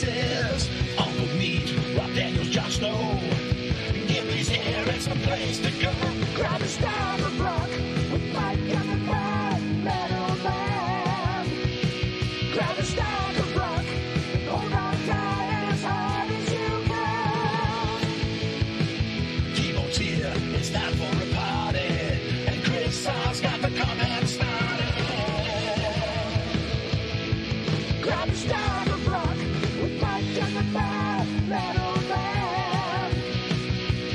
faces. Uncle Meat, Rob Daniels, Jon Snow. Gibby's here, it's the place to go. Grab a star of rock with Mike and the Bad Metal Band. Grab a star of rock and hold on tight as hard as you can. T-Bone's here, it's time for a party. And Chris has got the comment started. Grab a star of rock with Mike and the Bad Metal Band.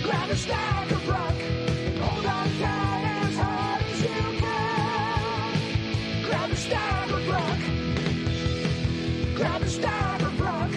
Grab a star of rock and hold on tight as hard as you can. Grab a star of rock. Grab a star of rock.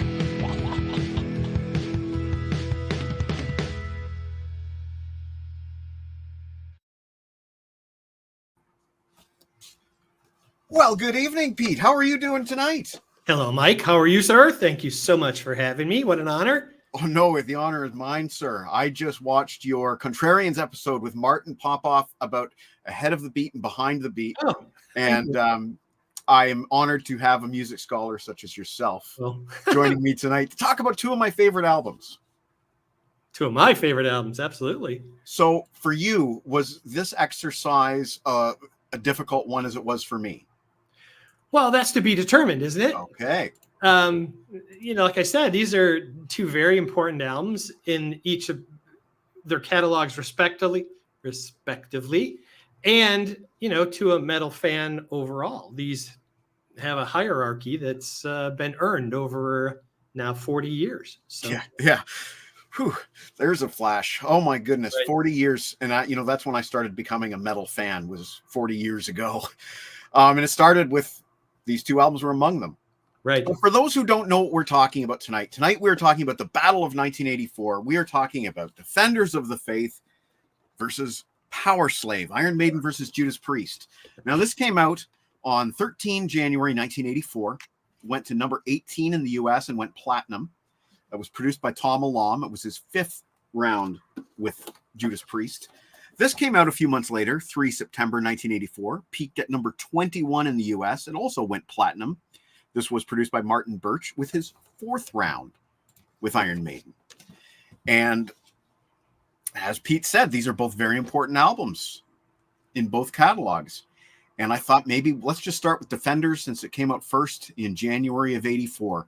Well, good evening, Pete. How are you doing tonight? Hello, Mike. How are you, sir? Thank you so much for having me. What an honor. Oh, no, the honor is mine, sir. I just watched your Contrarians episode with Martin Popoff about Ahead of the Beat and Behind the Beat. Oh, and I am honored to have a music scholar such as yourself well, joining me tonight to talk about two of my favorite albums. two of my favorite albums, absolutely. So for you, was this exercise a difficult one as it was for me? Well, that's to be determined, isn't it? Okay. Like I said, these are two very important albums in each of their catalogs respectively, and, to a metal fan overall. These have a hierarchy that's been earned over now 40 years. So. Yeah. Whew, there's a flash. Oh my goodness, right. 40 years. And that's when I started becoming a metal fan, was 40 years ago. And it started with these two albums were among them. Right. So for those who don't know what we're talking about tonight we're talking about the Battle of 1984. We are talking about Defenders of the Faith versus Powerslave, Iron Maiden versus Judas Priest. Now, this came out on 13 January 1984, went to number 18 in the US and went platinum. It was produced by Tom Alam. It was his fifth round with Judas Priest. This came out a few months later, 3 September 1984, peaked at number 21 in the US and also went platinum. This was produced by Martin Birch with his fourth round with Iron Maiden. And as Pete said, these are both very important albums in both catalogs. And I thought maybe let's just start with Defenders since it came out first in January of 84.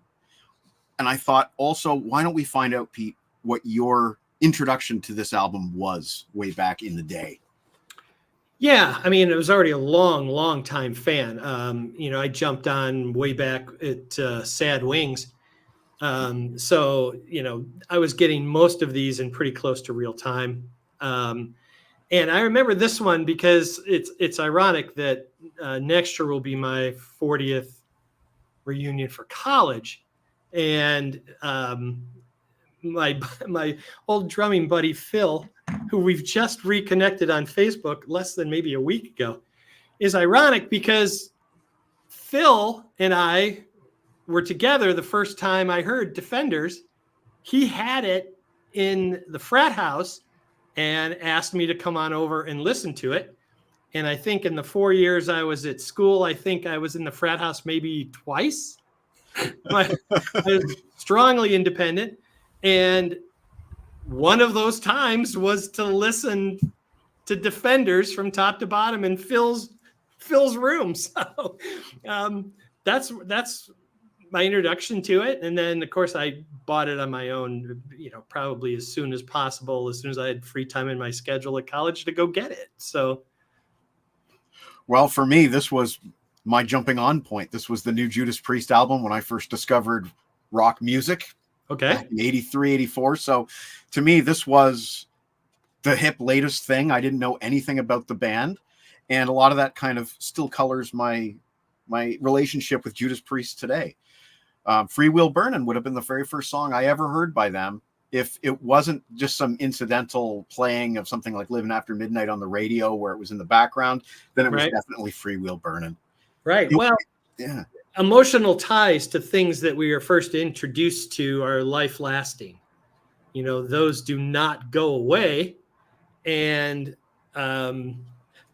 And I thought also, why don't we find out, Pete, what your introduction to this album was way back in the day? Yeah, I mean, it was already a long time fan. I jumped on way back at Sad Wings. So, I was getting most of these in pretty close to real time. And I remember this one because it's ironic that next year will be my 40th reunion for college. And my old drumming buddy, Phil, who we've just reconnected on Facebook less than maybe a week ago, is ironic because Phil and I were together the first time I heard Defenders. He had it in the frat house and asked me to come on over and listen to it. And I think in the 4 years I was at school, I think I was in the frat house maybe twice. I was strongly independent. And one of those times was to listen to Defenders from top to bottom in Phil's room. So that's my introduction to it. And then, of course, I bought it on my own, probably as soon as possible, as soon as I had free time in my schedule at college to go get it. So, well, for me, this was my jumping on point. This was the new Judas Priest album when I first discovered rock music. Okay. In 83, 84. So to me, this was the hip latest thing. I didn't know anything about the band. And a lot of that kind of still colors my relationship with Judas Priest today. Free Wheel Burnin' would have been the very first song I ever heard by them. If it wasn't just some incidental playing of something like Living After Midnight on the radio where it was in the background, then it was definitely Free Wheel Burnin'. Right. Well, yeah. Emotional ties to things that we are first introduced to are life lasting. Those do not go away. And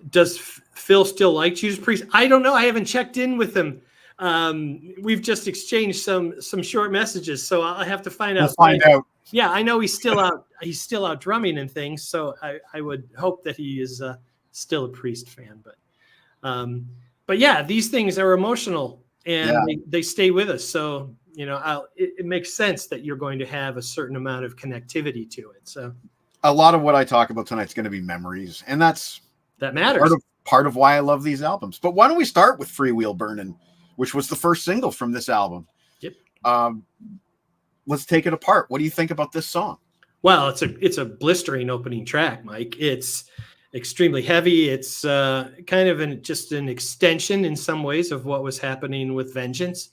does Phil still like Judas Priest? I don't know. I haven't checked in with him We've just exchanged some short messages, so I'll have to find out. We'll find out. Yeah, I know he's still out. He's still out drumming and things. So I would hope that he is still a Priest fan. But yeah, these things are emotional and they stay with us. So it makes sense that you're going to have a certain amount of connectivity to it. So a lot of what I talk about tonight is going to be memories, and that matters. Part of why I love these albums. But why don't we start with Freewheel Burnin', which was the first single from this album? Yep. Let's take it apart. What do you think about this song? Well, it's a blistering opening track, Mike. It's extremely heavy. It's kind of just an extension in some ways of what was happening with Vengeance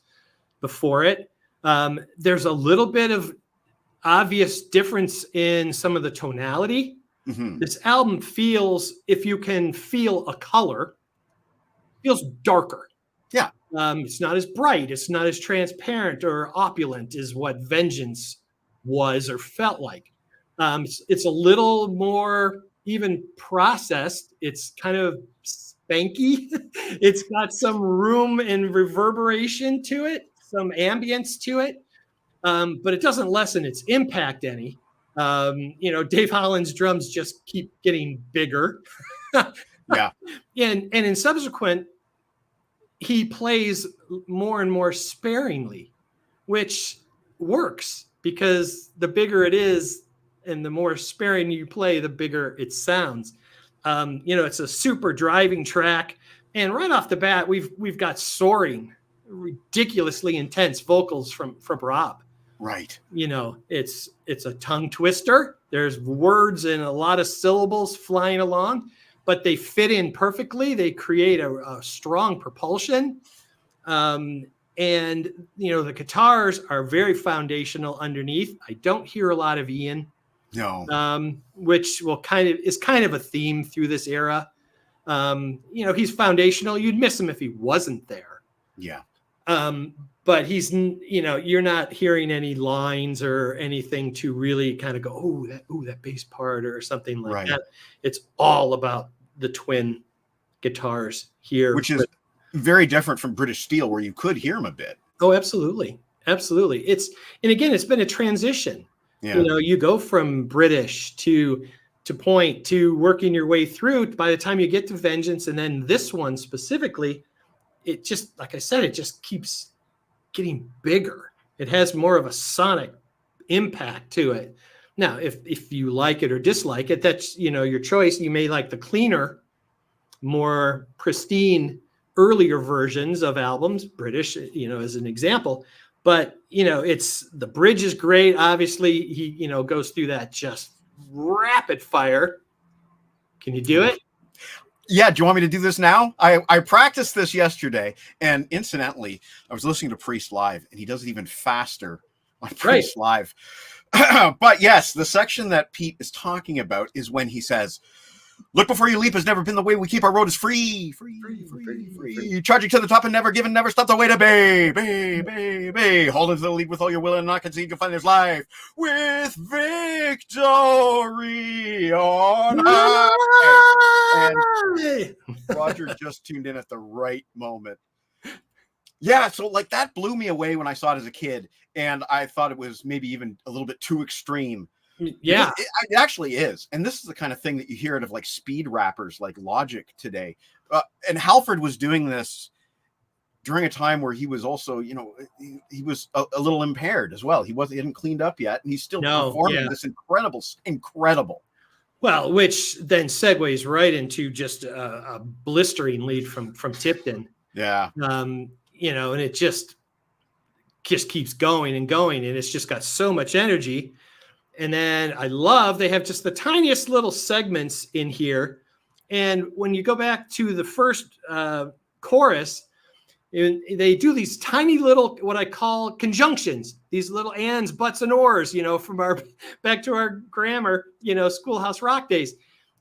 before it. There's a little bit of obvious difference in some of the tonality. Mm-hmm. This album feels, if you can feel a color, feels darker. Yeah. It's not as bright. It's not as transparent or opulent as what Vengeance was or felt like. It's a little more even processed. It's kind of spanky. It's got some room and reverberation to it, some ambience to it, but it doesn't lessen its impact any. Dave Holland's drums just keep getting bigger. Yeah. And in subsequent, he plays more and more sparingly, which works because the bigger it is and the more sparing you play, the bigger it sounds. It's a super driving track. And right off the bat, we've got soaring, ridiculously intense vocals from Rob. Right. It's a tongue twister. There's words and a lot of syllables flying along, but they fit in perfectly. They create a strong propulsion. And the guitars are very foundational underneath. I don't hear a lot of Ian. No. Which is kind of a theme through this era. He's foundational. You'd miss him if he wasn't there. Yeah. But he's, you're not hearing any lines or anything to really kind of go, that bass part or something like that. It's all about the twin guitars here. Which is very different from British Steel, where you could hear him a bit. Oh, absolutely. Absolutely. It's been a transition. Yeah. You go from British to Point to working your way through. By the time you get to Vengeance, and then this one specifically, it just, like I said, it just keeps getting bigger. It has more of a sonic impact to it. Now, if you like it or dislike it, that's, your choice. You may like the cleaner, more pristine, earlier versions of albums, British, as an example. But, it's, the bridge is great. Obviously, he, goes through that just rapid fire. Can you do it? Yeah. Do you want me to do this now? I practiced this yesterday, and incidentally, I was listening to Priest live, and he does it even faster on Priest live. But yes, the section that Pete is talking about is when he says, "Look before you leap has never been the way we keep our road is free. Charging to the top and never giving, never stop the way to bay. Hold into the lead with all your will and not concede. You'll find there's life with victory on high." And Roger just tuned in at the right moment. Yeah, so like that blew me away when I saw it as a kid, and I thought it was maybe even a little bit too extreme. Yeah, it actually is. And this is the kind of thing that you hear out of like speed rappers like Logic today. And Halford was doing this during a time where he was also, he was a little impaired as well. He hadn't cleaned up yet, and he's still performing this incredible. Well, which then segues right into just a blistering lead from Tipton. Yeah. And it just keeps going and going, and it's just got so much energy. And then I love, they have just the tiniest little segments in here. And when you go back to the first chorus, they do these tiny little, what I call conjunctions, these little ands, buts, and ors, from back to our grammar, Schoolhouse Rock days.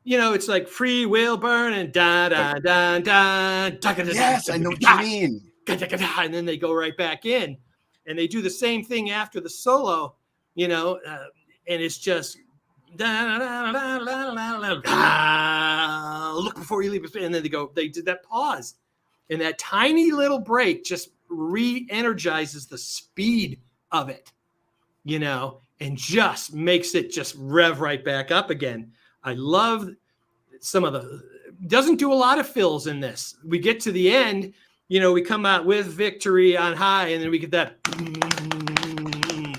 It's like free will burn and da da da da da. Yes, I know what you mean. And then they go right back in, and they do the same thing after the solo, and it's just look before you leave, and then they did that pause, and that tiny little break just re-energizes the speed of it, you know, and just makes it just rev right back up again. I love some of the, doesn't do a lot of fills in this. We get to the end, you know, we come out with victory on high, and then we get that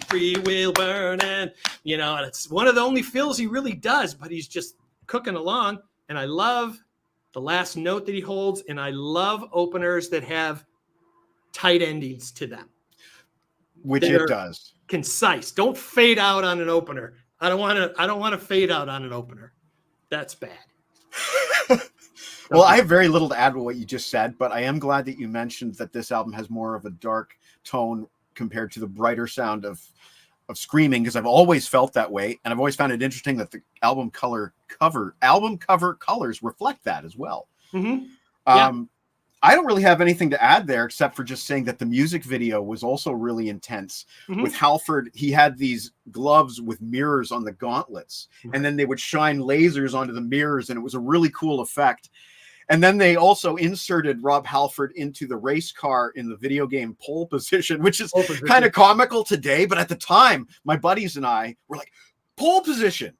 free wheel burning, you know, and it's one of the only fills he really does, but he's just cooking along. And I love the last note that he holds, and I love openers that have tight endings to them. Which it does. Concise. Don't fade out on an opener. I don't want to fade out on an opener. That's bad. Well, I have very little to add to what you just said, but I am glad that you mentioned that this album has more of a dark tone compared to the brighter sound of Screaming, because I've always felt that way, and I've always found it interesting that the album cover colors reflect that as well. Mm-hmm. Yeah. I don't really have anything to add there except for just saying that the music video was also really intense. Mm-hmm. With Halford, he had these gloves with mirrors on the gauntlets, and then they would shine lasers onto the mirrors, and it was a really cool effect. And then they also inserted Rob Halford into the race car in the video game Pole Position, which is kind of comical today. But at the time, my buddies and I were like, Pole Position.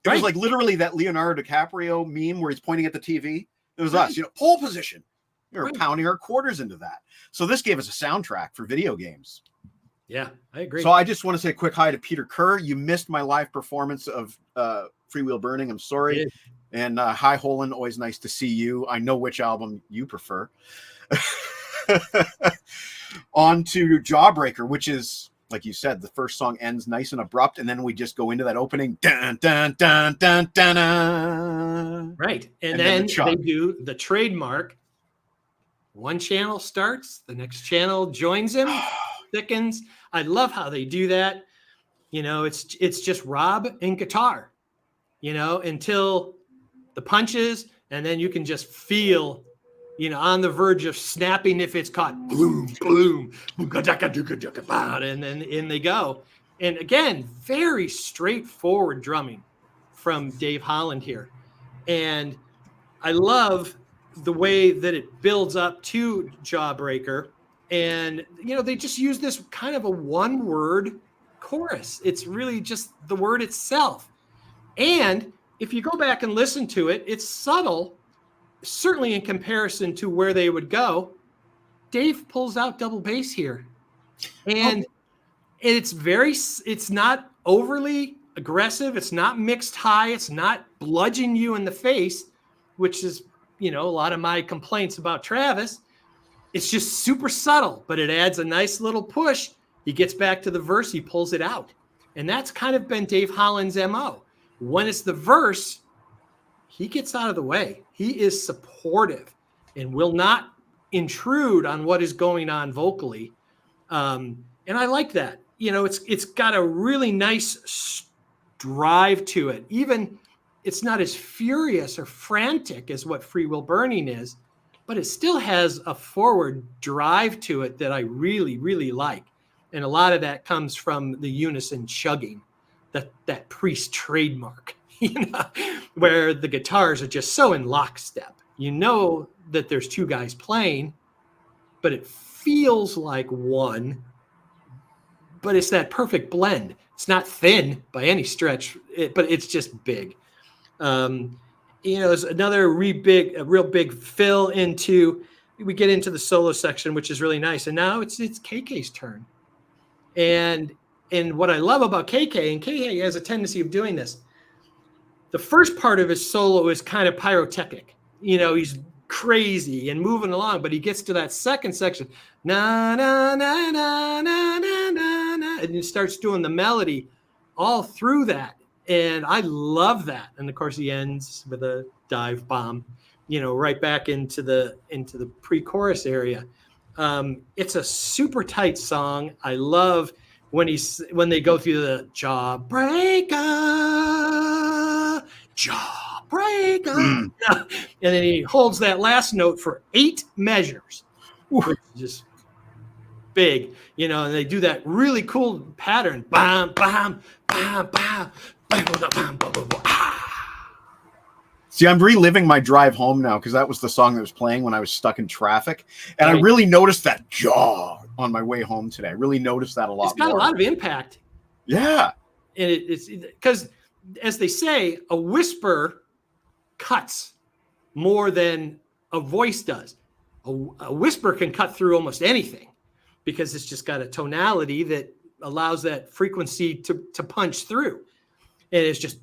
It was like literally that Leonardo DiCaprio meme where he's pointing at the TV. It was us, you know, Pole Position. We were pounding our quarters into that. So this gave us a soundtrack for video games. Yeah, I agree. So I just want to say a quick hi to Peter Kerr. You missed my live performance of Free Wheel Burning. I'm sorry. And hi, Holland. Always nice to see you. I know which album you prefer. On to Jawbreaker, which is, like you said, the first song ends nice and abrupt, and then we just go into that opening. Dun, dun, dun, dun, dun, dun. Right. And then they do the trademark. One channel starts, the next channel joins him, thickens. I love how they do that. You know, it's just Rob and guitar, you know, until the punches, and then you can just feel, you know, on the verge of snapping if it's caught. Boom, boom, and then in they go. And again, very straightforward drumming from Dave Holland here. And I love the way that it builds up to Jawbreaker. And, you know, they just use this kind of a one-word chorus. It's really just the word itself. And if you go back and listen to it, it's subtle, certainly in comparison to where they would go. Dave pulls out double bass here. And it's not overly aggressive. It's not mixed high. It's not bludgeoning you in the face, which is, you know, a lot of my complaints about Travis. It's just super subtle, but it adds a nice little push. He gets back to the verse, he pulls it out. And that's kind of been Dave Holland's MO. When it's the verse, he gets out of the way. He is supportive and will not intrude on what is going on vocally. And I like that. You know, it's got a really nice drive to it. Even it's not as furious or frantic as what Free Will Burning is, but it still has a forward drive to it that I really, really like. And a lot of that comes from the unison chugging, that Priest trademark, you know, where the guitars are just so in lockstep. You know that there's two guys playing, but it feels like one, but it's that perfect blend. It's not thin by any stretch, but it's just big. You know, there's another real big fill into, we get into the solo section, which is really nice. And now it's KK's turn. And what I love about KK, and KK has a tendency of doing this, the first part of his solo is kind of pyrotechnic. You know, he's crazy and moving along, but he gets to that second section, na na na na na na na na, and he starts doing the melody all through that. And I love that. And of course he ends with a dive bomb, you know, right back into the pre-chorus area. It's a super tight song. I love when they go through the jawbreaker, and then he holds that last note for 8 measures, which is just big, you know, and they do that really cool pattern. Bam, bam, bam, bam, bam, bam, bam, bam, bam, bam. See, I'm reliving my drive home now because that was the song that was playing when I was stuck in traffic. And Right. I really noticed that jaw on my way home today. I really noticed that a lot It's got more. a lot of impact. Yeah. And it's because, as they say, a whisper cuts more than a voice does. A whisper can cut through almost anything because it's just got a tonality that allows that frequency to punch through. And it's just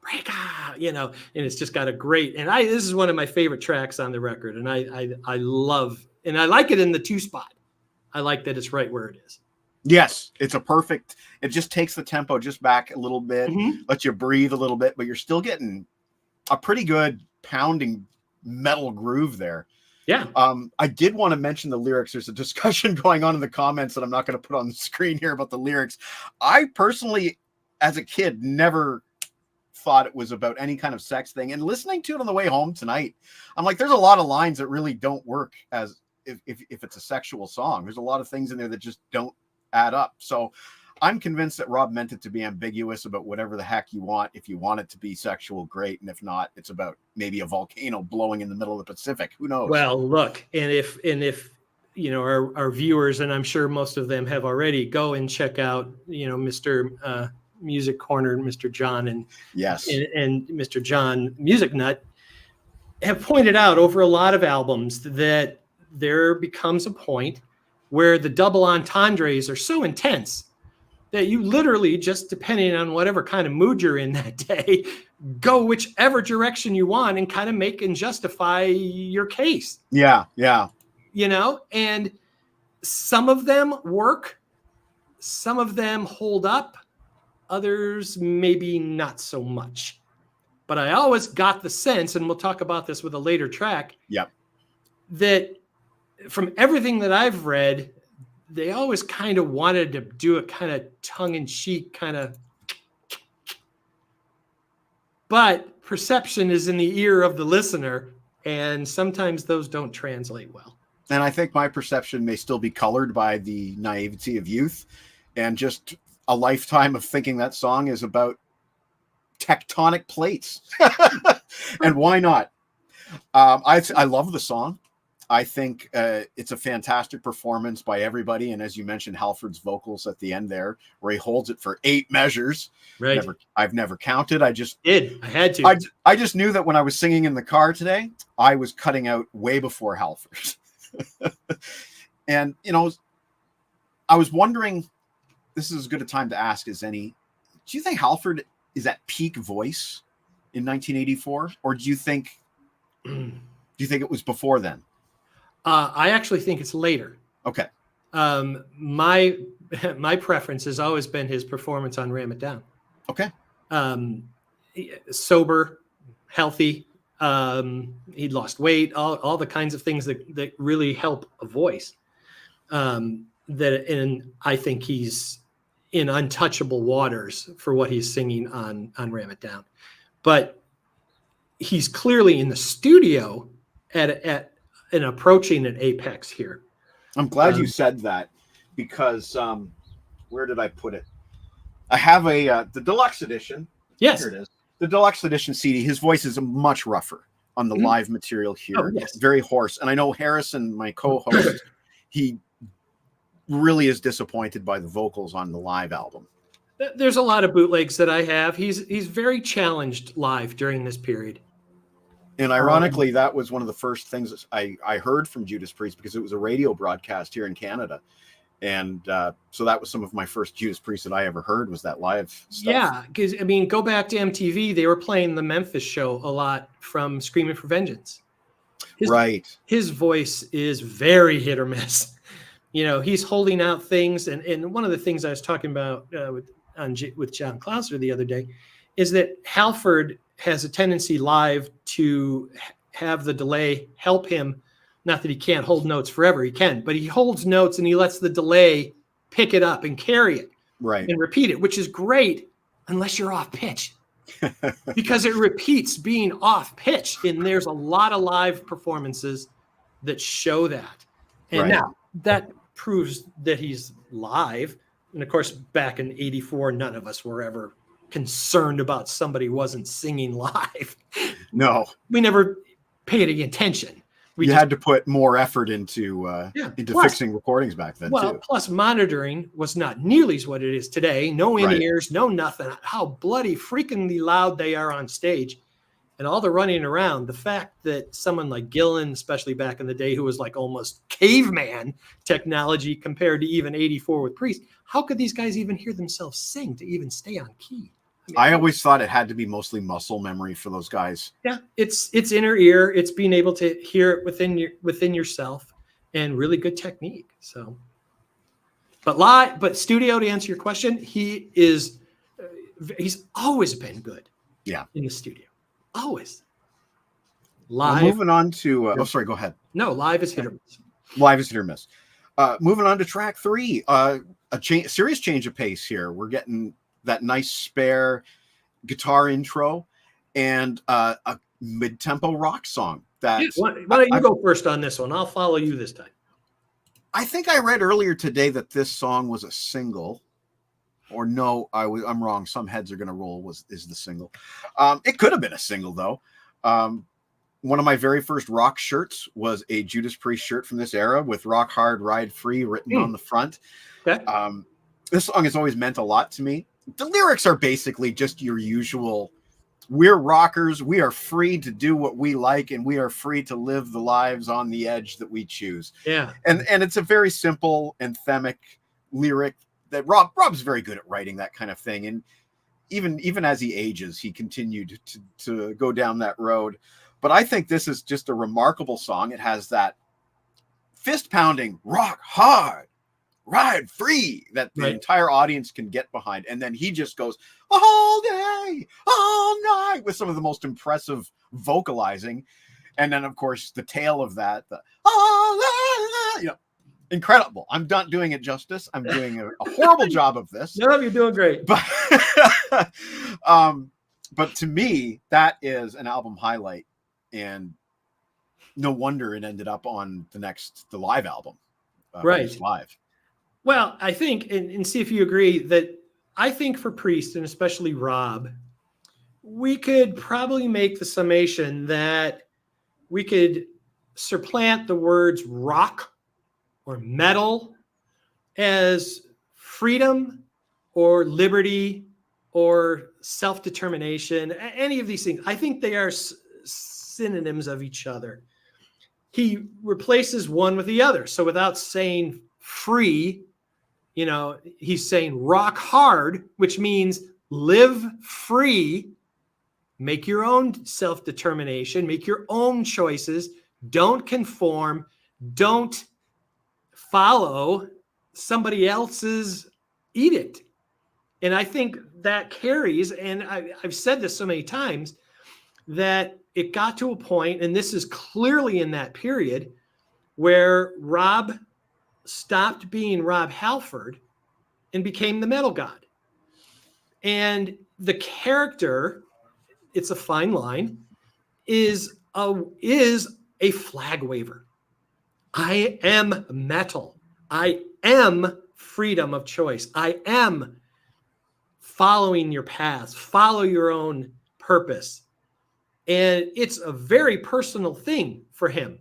break out, and it's just got a great, and this is one of my favorite tracks on the record. And I love, and I like it in the 2-spot. I like that it's right where it is. Yes, it's a perfect, it just takes the tempo just back a little bit, lets you breathe a little bit, but you're still getting a pretty good pounding metal groove there. Yeah. I did want to mention the lyrics. There's a discussion going on in the comments that I'm not going to put on the screen here about the lyrics. I personally, as a kid, never thought it was about any kind of sex thing. And listening to it on the way home tonight, I'm like, there's a lot of lines that really don't work as if it's a sexual song. There's a lot of things in there that just don't add up. So I'm convinced that Rob meant it to be ambiguous about whatever the heck you want. If you want it to be sexual, great. And if not, it's about maybe a volcano blowing in the middle of the Pacific. Who knows? Well, look, and if our viewers, and I'm sure most of them have already, go and check out, Mr. Music Corner, Mr. John, and Mr. John Music Nut have pointed out over a lot of albums that there becomes a point where the double entendres are so intense that you literally, just depending on whatever kind of mood you're in that day, go whichever direction you want and kind of make and justify your case. Yeah. And some of them work, some of them hold up, others maybe not so much. But I always got the sense, and we'll talk about this with a later track, that from everything that I've read, they always kind of wanted to do it kind of tongue-in-cheek, kind of. But perception is in the ear of the listener, and sometimes those don't translate well. And I think my perception may still be colored by the naivety of youth and just a lifetime of thinking that song is about tectonic plates. And why not? I love the song. I think it's a fantastic performance by everybody. And as you mentioned, Halford's vocals at the end there, where he holds it for 8 measures. Right. I've never counted. I had to. I just knew that when I was singing in the car today, I was cutting out way before Halford. And, I was wondering, this is as good a time to ask as any, do you think Halford is at peak voice in 1984? Or do you think it was before then? I actually think it's later. Okay. My preference has always been his performance on Ram It Down. Okay. Sober, healthy. He'd lost weight, all the kinds of things that really help a voice. And I think he's in untouchable waters for what he's singing on Ram It Down. But he's clearly in the studio at and approaching an apex here. I'm glad you said that, because where did I put it? I have the deluxe edition. Yes. Here it is. The deluxe edition CD. His voice is much rougher on the live material here. Oh, yes. Very hoarse. And I know Harrison, my co-host, he really is disappointed by the vocals on the live album. There's a lot of bootlegs that I have. He's very challenged live during this period. And ironically, that was one of the first things I heard from Judas Priest, because it was a radio broadcast here in Canada. And so that was some of my first Judas Priest that I ever heard, was that live stuff. Yeah, because, go back to MTV. They were playing the Memphis show a lot from Screaming for Vengeance. His voice is very hit or miss. He's holding out things. And one of the things I was talking about with John Clauser the other day is that Halford has a tendency live to have the delay help him. Not that he can't hold notes forever, he can, but he holds notes and he lets the delay pick it up and carry it, right, and repeat it, which is great unless you're off pitch, because it repeats being off pitch. And there's a lot of live performances that show that. And now that proves that he's live. And of course, back in '84, none of us were ever concerned about somebody wasn't singing live. No, We never paid any attention. We you just, had to put more effort into Plus, fixing recordings back then too. plus monitoring was not nearly as what it is today. No in-ears, no nothing. How bloody freakingly loud they are on stage. And all the running around, the fact that someone like Gillan, especially back in the day, who was like almost caveman technology compared to even 84 with Priest, how could these guys even hear themselves sing to even stay on key? I always thought it had to be mostly muscle memory for those guys. Yeah, it's inner ear. It's being able to hear it within yourself, and really good technique. So, but studio, to answer your question, he's always been good. Yeah, in the studio. Always. Live. Well, moving on to sorry, go ahead. No, live is hit or miss. Live is hit or miss. Moving on to track 3, serious change of pace here. We're getting that nice spare guitar intro and a mid-tempo rock song. Why don't you go first on this one? I'll follow you this time. I think I read earlier today that this song was a single. Or no, I'm wrong. Some heads are going to roll. Is the single? It could have been a single though. One of my very first rock shirts was a Judas Priest shirt from this era with "Rock Hard, Ride Free" written on the front. Okay. This song has always meant a lot to me. The lyrics are basically just your usual. We're rockers. We are free to do what we like, and we are free to live the lives on the edge that we choose. Yeah. And it's a very simple anthemic lyric. That Rob's very good at writing that kind of thing, and even as he ages, he continued to go down that road. But I think this is just a remarkable song. It has that fist pounding, rock hard, ride free that the entire audience can get behind, and then he just goes all day, all night with some of the most impressive vocalizing, and then of course the tail of that, incredible. I'm not doing it justice. I'm doing a horrible job of this. No, you're doing great. But to me, that is an album highlight, and no wonder it ended up on the live album. Live. Well, I think, and see if you agree, that I think for Priest, and especially Rob, we could probably make the summation that we could supplant the words rock or metal as freedom or liberty or self-determination, any of these things. I think they are synonyms of each other. He replaces one with the other. So without saying free, he's saying rock hard, which means live free, make your own self-determination, make your own choices, don't conform, don't follow somebody else's edict. And I think that carries, and I've said this so many times, that it got to a point, and this is clearly in that period, where Rob stopped being Rob Halford and became the metal god. And the character, it's a fine line, is a flag waver. I am metal. I am freedom of choice. I am following your path, follow your own purpose. And it's a very personal thing for him.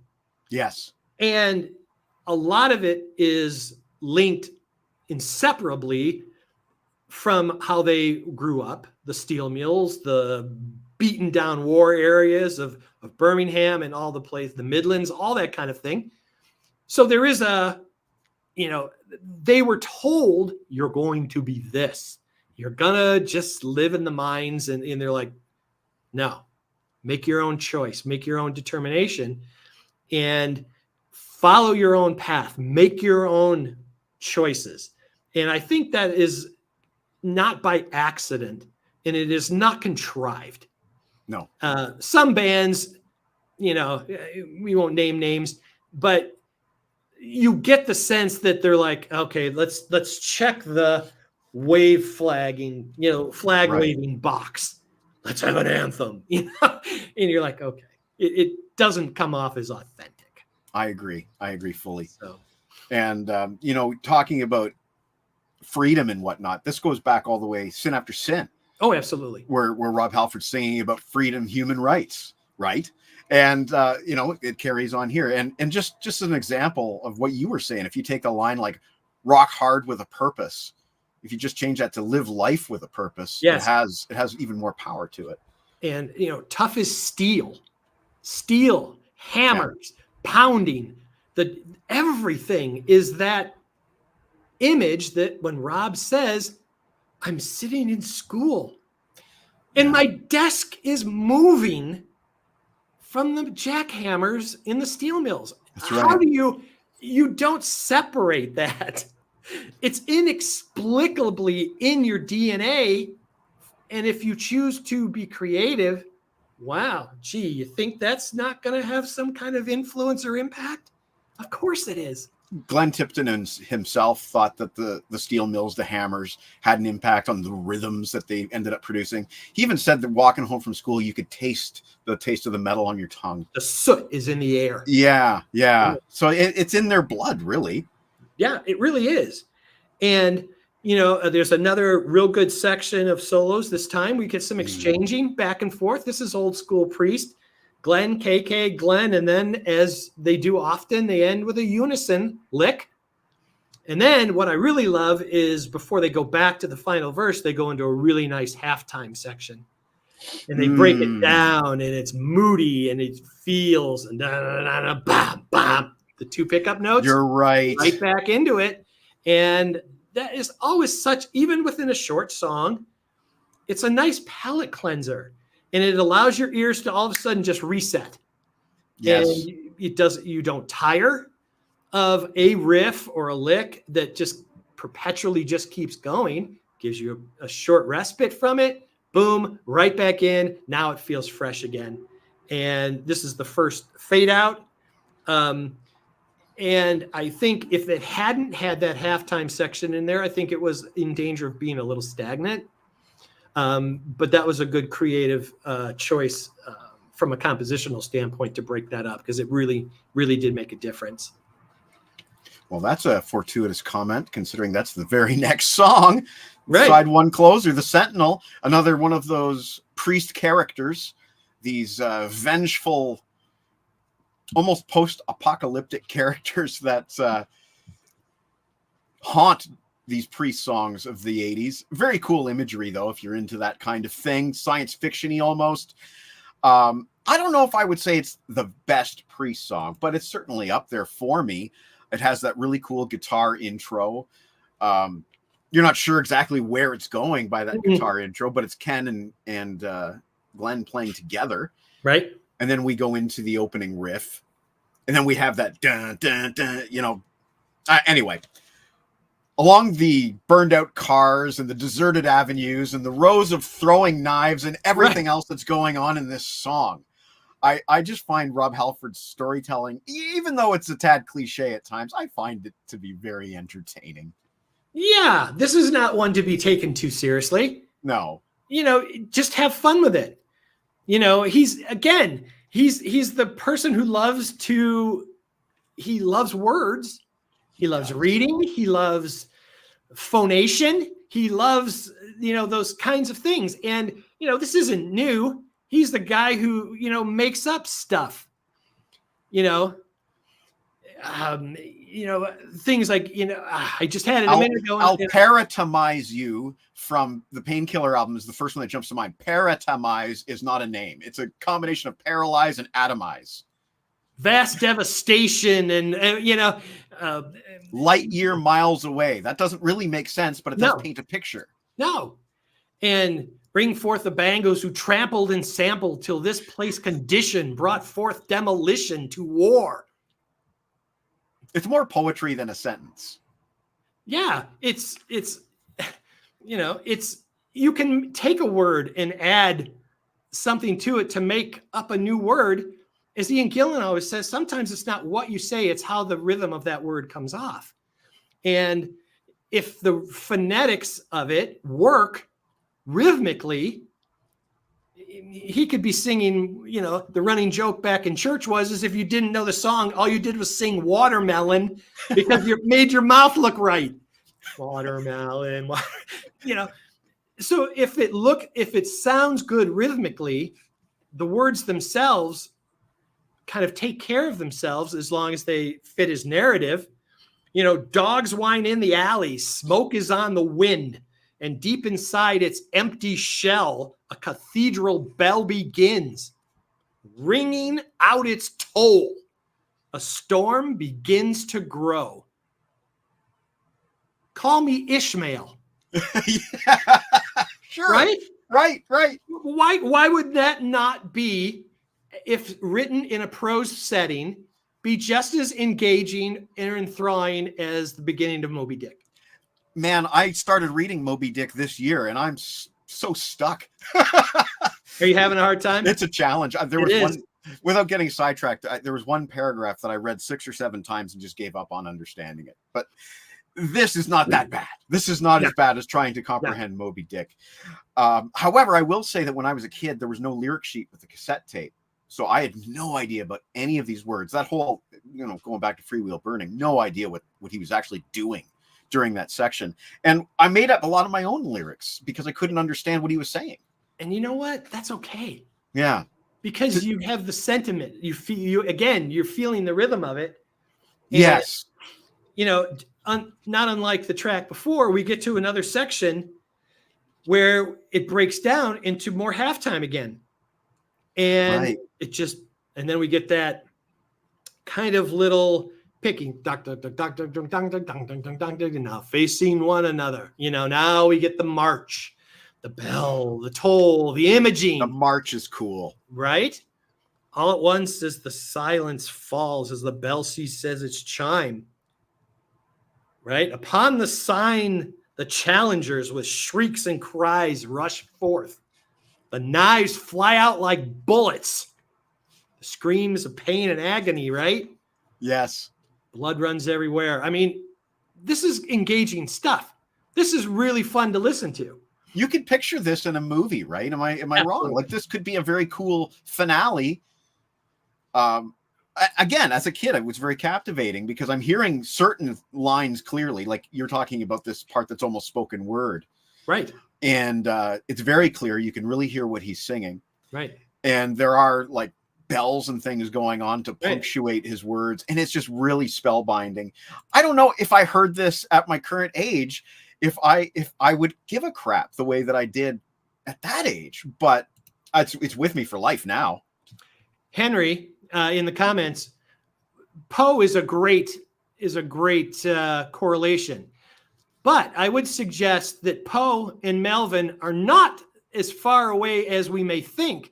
Yes. And a lot of it is linked inseparably from how they grew up, the steel mills, the beaten down war areas of Birmingham and all the place, the Midlands, all that kind of thing. So there is they were told you're going to be this. You're going to just live in the mines. And they're like, no, make your own choice, make your own determination, and follow your own path, make your own choices. And I think that is not by accident, and it is not contrived. No. Some bands, we won't name names, but you get the sense that they're like, okay, let's check the wave flagging, flag waving box. Let's have an anthem, and you're like, okay, it doesn't come off as authentic. I agree fully. So, and talking about freedom and whatnot, this goes back all the way, Sin After Sin. Oh, absolutely. where Rob Halford's singing about freedom, human rights, right? And it carries on here. And just an example of what you were saying, if you take a line like "rock hard with a purpose," if you just change that to "live life with a purpose," Yes. it has even more power to it. And tough as steel, hammers, pounding. Everything is that image that when Rob says, "I'm sitting in school and my desk is moving from the jackhammers in the steel mills." That's right. How do you don't separate that? It's inexplicably in your DNA. And if you choose to be creative, wow, gee, you think that's not going to have some kind of influence or impact? Of course it is. Glenn Tipton himself thought that the steel mills, the hammers, had an impact on the rhythms that they ended up producing. He even said that walking home from school, you could taste the taste of the metal on your tongue. The soot is in the air. Yeah. So it's in their blood, really. Yeah, it really is. And, there's another real good section of solos this time. We get some exchanging back and forth. This is old school Priest. Glenn, KK, Glenn, and then as they do often, they end with a unison lick. And then what I really love is before they go back to the final verse, they go into a really nice halftime section. And they break it down, and it's moody, and it feels, and bam, bam, the 2 pickup notes. You're right. Right back into it. And that is always even within a short song, it's a nice palate cleanser. And it allows your ears to all of a sudden just reset. Yes. And you don't tire of a riff or a lick that just perpetually just keeps going, gives you a short respite from it. Boom, right back in. Now it feels fresh again. And this is the first fade out. And I think if it hadn't had that halftime section in there, I think it was in danger of being a little stagnant. But that was a good creative choice from a compositional standpoint to break that up, because it really, really did make a difference. Well, that's a fortuitous comment, considering that's the very next song. Right. Side 1 closer, the Sentinel, another one of those Priest characters, these vengeful, almost post-apocalyptic characters that haunt these Priest songs of the 80s. Very cool imagery, though, if you're into that kind of thing. Science fiction-y almost. I don't know if I would say it's the best Priest song, but it's certainly up there for me. It has that really cool guitar intro. You're not sure exactly where it's going by that guitar intro, but it's Ken and Glenn playing together. Right. And then we go into the opening riff. And then we have that dun, dun, dun, anyway. Along the burned out cars and the deserted avenues and the rows of throwing knives and everything else that's going on in this song, I just find Rob Halford's storytelling, even though it's a tad cliche at times, I find it to be very entertaining. Yeah, this is not one to be taken too seriously. No. Just have fun with it. He's the person who loves words. He loves reading. He loves phonation. He loves, those kinds of things. And, this isn't new. He's the guy who, makes up stuff, things like, I just had it a minute ago. I'll paratomize you from the Painkiller album is the first one that jumps to mind. Paratomize is not a name. It's a combination of paralyze and atomize. Vast devastation and, light year miles away. That doesn't really make sense, but it does paint a picture. No. And bring forth the bangos who trampled and sampled till this place condition brought forth demolition to war. It's more poetry than a sentence. Yeah, it's you can take a word and add something to it to make up a new word. As Ian Gillan always says, sometimes it's not what you say, it's how the rhythm of that word comes off. And if the phonetics of it work rhythmically, he could be singing, the running joke back in church was, is if you didn't know the song, all you did was sing watermelon because you made your mouth look right. Watermelon, So if it sounds good rhythmically, the words themselves kind of take care of themselves as long as they fit his narrative. You know, dogs whine in the alley, smoke is on the wind, and deep inside its empty shell, a cathedral bell begins, ringing out its toll. A storm begins to grow. Call me Ishmael. Yeah. Sure. Right? Right. Why would that not be, if written in a prose setting, be just as engaging and enthralling as the beginning of Moby Dick? Man, I started reading Moby Dick this year, and I'm so stuck. Are you having a hard time? It's a challenge. There was It one, is. without getting sidetracked, there was one paragraph that I read 6 or 7 times and just gave up on understanding it. But this is not that bad. This is not as bad as trying to comprehend Moby Dick. However, I will say that when I was a kid, there was no lyric sheet with the cassette tape. So I had no idea about any of these words. That whole, going back to Freewheel Burning, no idea what he was actually doing during that section. And I made up a lot of my own lyrics because I couldn't understand what he was saying. And you know what? That's okay. Yeah. Because you have the sentiment. You're feeling the rhythm of it. And, yes. Not unlike the track before, we get to another section where it breaks down into more halftime again. And and then we get that kind of little picking, now facing one another. Now we get the march, the bell, the toll, the imaging. The march is cool. Right? All at once as the silence falls, as the bell says its chime. Right? Upon the sign, the challengers with shrieks and cries rush forth. The knives fly out like bullets. The screams of pain and agony, right? Yes. Blood runs everywhere. I mean, this is engaging stuff. This is really fun to listen to. You could picture this in a movie, right? Am I wrong? Like, this could be a very cool finale. Again, as a kid, it was very captivating because I'm hearing certain lines clearly. Like, you're talking about this part that's almost spoken word. Right. And it's very clear. You can really hear what he's singing. Right. And there are like bells and things going on to punctuate his words. And it's just really spellbinding. I don't know if I heard this at my current age, if I would give a crap the way that I did at that age, but it's with me for life now. Henry, in the comments, Poe is a great correlation. But I would suggest that Poe and Melvin are not as far away as we may think.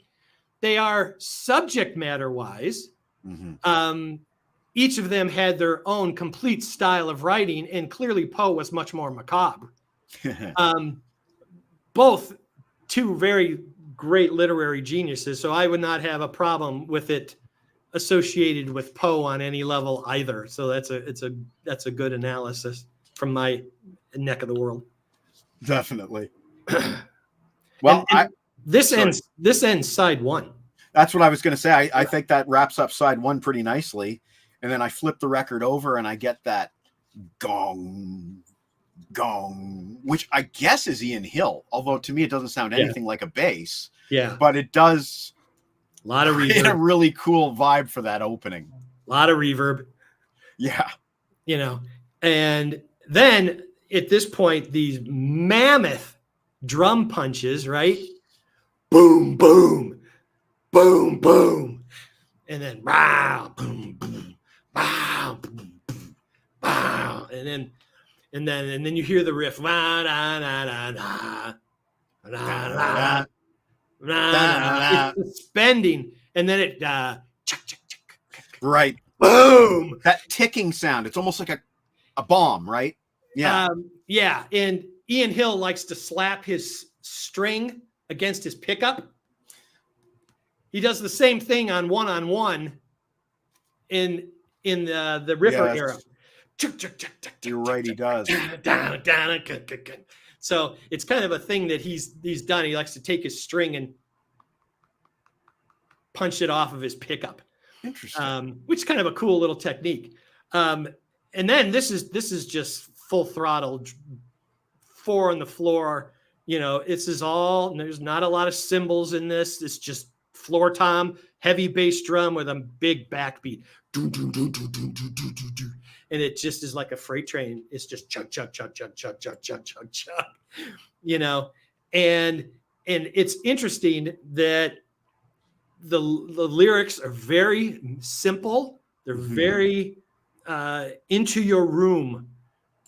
They are subject matter wise. Mm-hmm. Each of them had their own complete style of writing, and clearly Poe was much more macabre. Both two very great literary geniuses, so I would not have a problem with it associated with Poe on any level either. So that's a good analysis from my neck of the world. Definitely. Well, this ends side one. That's what I was going to say. I think that wraps up side one pretty nicely. And then I flip the record over and I get that gong, which I guess is Ian Hill. Although to me, it doesn't sound anything like a bass. Yeah. But it does. A lot of reverb. A really cool vibe for that opening. A lot of reverb. Yeah. And then at this point, these mammoth drum punches, right? Boom, boom, boom, boom. And then bow, boom, boom, bow, boom, boom, bow. And then you hear the riff. Da, da, da, da, da, da, da. It's suspending, and then it right. Boom. That ticking sound. It's almost like a bomb, right? Yeah. Yeah. And Ian Hill likes to slap his string against his pickup. He does the same thing on one in the Ripper era. You're right, he does. So it's kind of a thing that he's done. He likes to take his string and punch it off of his pickup. Interesting. Which is kind of a cool little technique. And then this is just full throttle, 4 on the floor, You know, there's not a lot of cymbals in this. It's just floor tom, heavy bass drum with a big backbeat. And it just is like a freight train. It's just chug, chug, chug, chug, chug, chug, chug, chug, chug, you know, and it's interesting that the lyrics are very simple. They're very into your room,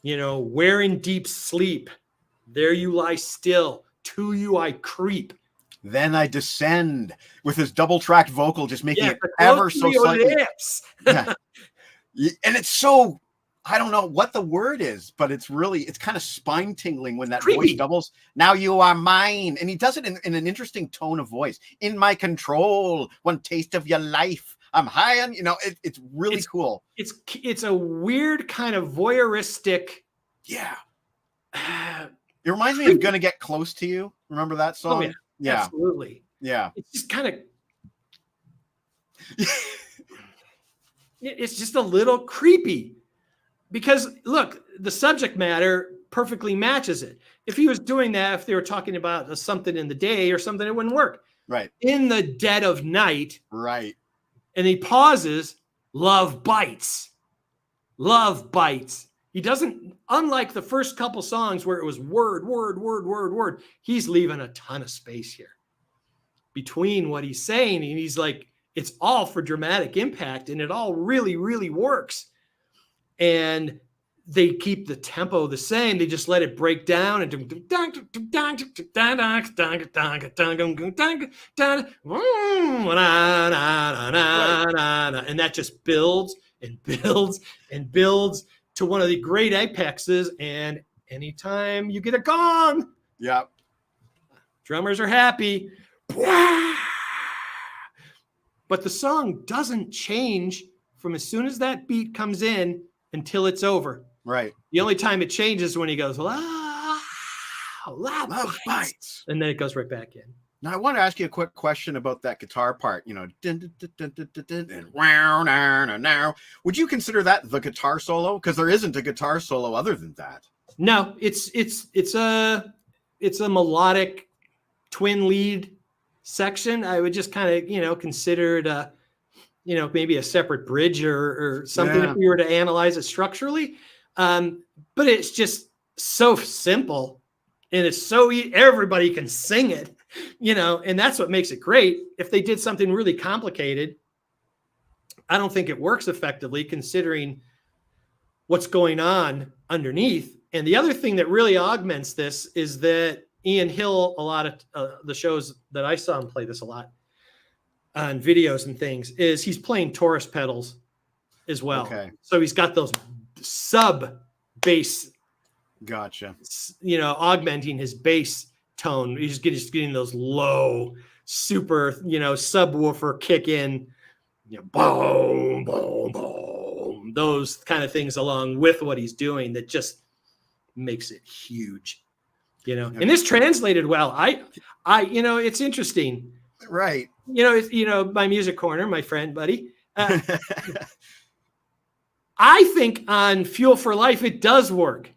you know, where in deep sleep, there you lie still, to you I creep. Then I descend with his double-tracked vocal, just making it ever so slightly. Yeah. And it's so, I don't know what the word is, but it's kind of spine-tingling when that Creepy. Voice doubles. Now you are mine. And he does it in an interesting tone of voice. In my control, one taste of your life. I'm high on, you know, it's really cool. It's a weird kind of voyeuristic. Yeah. It reminds me of Gonna Get Close to You. Remember that song? Oh, yeah. Yeah, absolutely. Yeah. It's just kind of it's just a little creepy because look, the subject matter perfectly matches it. If he was doing that, if they were talking about something in the day or something, it wouldn't work. Right. In the dead of night. Right. And he pauses, love bites. Love bites. He doesn't, unlike the first couple songs where it was word, word, word, word, word, he's leaving a ton of space here between what he's saying. And he's like, it's all for dramatic impact and it all really, really works. And they keep the tempo the same. They just let it break down and that just builds and builds and builds to one of the great apexes. And anytime you get a gong, yeah, drummers are happy. But the song doesn't change from as soon as that beat comes in until it's over. Right. The only time it changes is when he goes, love bites. And then it goes right back in. Now, I want to ask you a quick question about that guitar part. You know, would you consider that the guitar solo? Because there isn't a guitar solo other than that. No, it's a melodic twin lead section. I would just kind of, you know, consider it you know, maybe a separate bridge or something if we were to analyze it structurally. But it's just so simple and it's so everybody can sing it, you know, and that's what makes it great. If they did something really complicated, I don't think it works effectively considering what's going on underneath. And the other thing that really augments this is that Ian Hill, a lot of the shows that I saw him play this a lot on videos and things, is he's playing Taurus pedals as well. Okay. So he's got those sub bass, gotcha, you know, augmenting his bass tone. He's just getting those low, super, you know, subwoofer kick in, you know, boom, boom, boom, those kind of things along with what he's doing that just makes it huge, you know. And this translated well. I, you know, it's interesting. Right. You know, my music corner, my friend, buddy. I think on Fuel for Life, it does work.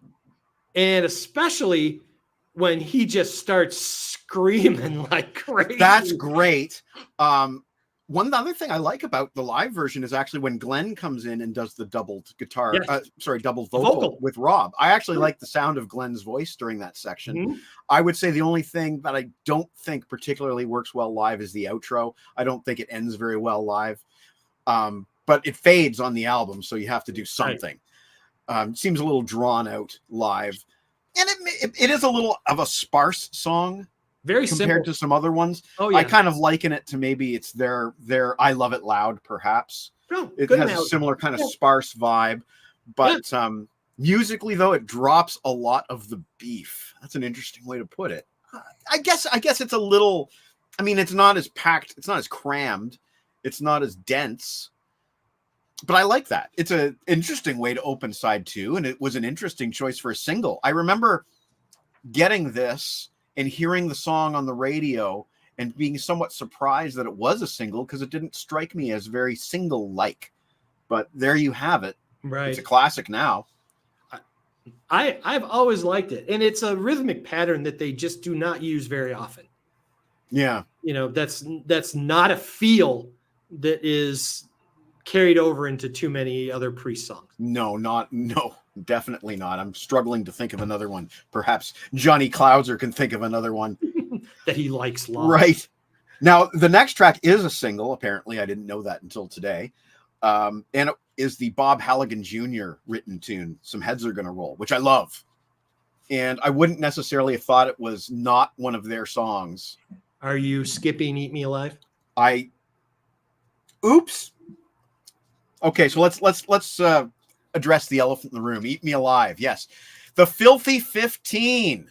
And especially when he just starts screaming like crazy. That's great. One other thing I like about the live version is actually when Glenn comes in and does the doubled guitar, double vocal with Rob. I actually like the sound of Glenn's voice during that section. Mm-hmm. I would say the only thing that I don't think particularly works well live is the outro. I don't think it ends very well live. But it fades on the album, so you have to do something. Right. It seems a little drawn out live. And it is a little of a sparse song. Very compared simple to some other ones. Oh, yeah. I kind of liken it to maybe it's their I Love It Loud, perhaps. Oh, it has a similar kind of sparse vibe. But musically, though, it drops a lot of the beef. That's an interesting way to put it. I guess it's a little, I mean, it's not as packed, it's not as crammed, it's not as dense. But I like that. It's an interesting way to open side 2, and it was an interesting choice for a single. I remember getting this and hearing the song on the radio and being somewhat surprised that it was a single because it didn't strike me as very single-like. But there you have it. Right. It's a classic now. I've always liked it, and it's a rhythmic pattern that they just do not use very often. Yeah. That's not a feel that is carried over into too many other Priest songs. No, definitely not. I'm struggling to think of another one. Perhaps Johnny Clouser can think of another one that he likes live. Right. Now, the next track is a single. Apparently, I didn't know that until today. And it is the Bob Halligan Jr. written tune, Some Heads Are Gonna Roll, which I love. And I wouldn't necessarily have thought it was not one of their songs. Are you skipping Eat Me Alive? Oops. Okay, so let's address the elephant in the room. Eat Me Alive. Yes. The Filthy 15.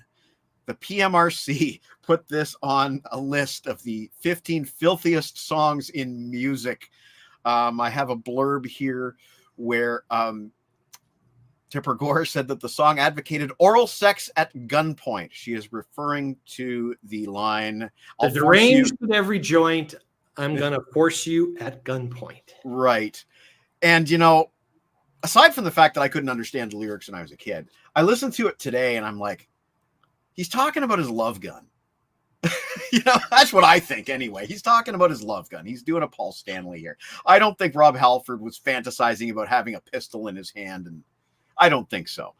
The PMRC put this on a list of the 15 filthiest songs in music. I have a blurb here where Tipper Gore said that the song advocated oral sex at gunpoint. She is referring to the line, "The deranged at every joint, I'm going to force you at gunpoint." Right. And, aside from the fact that I couldn't understand the lyrics when I was a kid, I listened to it today and I'm like, he's talking about his love gun. That's what I think anyway. He's talking about his love gun. He's doing a Paul Stanley here. I don't think Rob Halford was fantasizing about having a pistol in his hand, and I don't think so.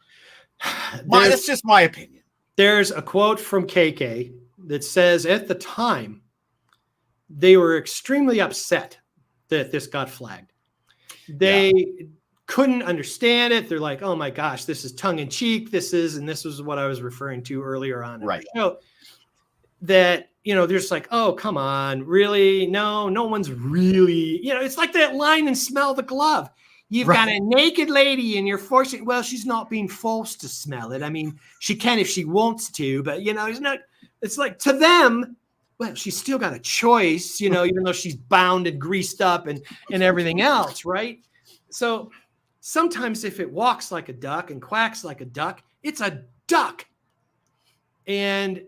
That's just my opinion. There's a quote from KK that says, at the time, they were extremely upset that this got flagged. They couldn't understand it. They're like, oh my gosh, this is tongue in cheek. This was what I was referring to earlier on. Right. So that, they're just like, oh, come on, really? No one's really, it's like that line in Smell the Glove. You've got a naked lady and you're forcing, well, she's not being forced to smell it. I mean, she can if she wants to, but it's like, to them, well, she's still got a choice, even though she's bound and greased up and everything else. Right. So sometimes if it walks like a duck and quacks like a duck, it's a duck. And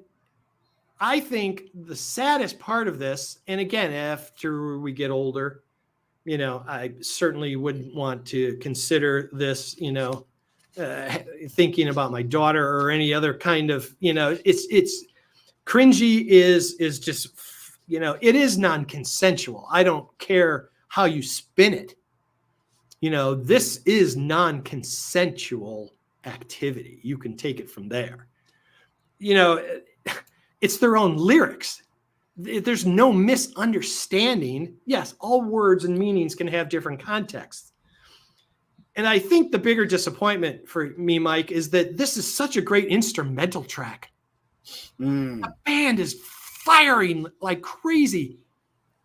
I think the saddest part of this, and again, after we get older, I certainly wouldn't want to consider this, thinking about my daughter or any other kind of, it's cringy is just, it is non-consensual. I don't care how you spin it. This is non-consensual activity. You can take it from there. It's their own lyrics. There's no misunderstanding. Yes, all words and meanings can have different contexts. And I think the bigger disappointment for me, Mike, is that this is such a great instrumental track. The band is firing like crazy.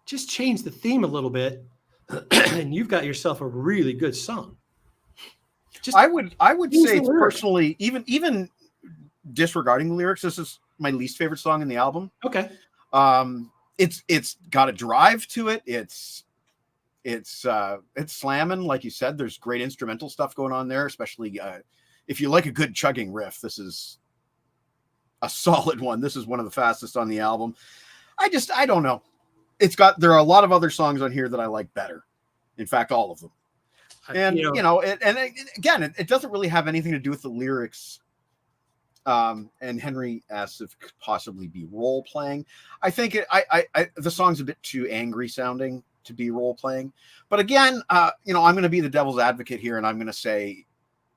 Just change the theme a little bit, and you've got yourself a really good song. I would say personally, even disregarding the lyrics, this is my least favorite song in the album. Okay. It's got a drive to it. It's slamming, like you said. There's great instrumental stuff going on there, especially if you like a good chugging riff. This is a solid one. This is one of the fastest on the album. I don't know. There are a lot of other songs on here that I like better. In fact, all of them. And it doesn't really have anything to do with the lyrics. And Henry asks if it could possibly be role playing. I think the song's a bit too angry sounding to be role playing. But again, I'm going to be the devil's advocate here, and I'm going to say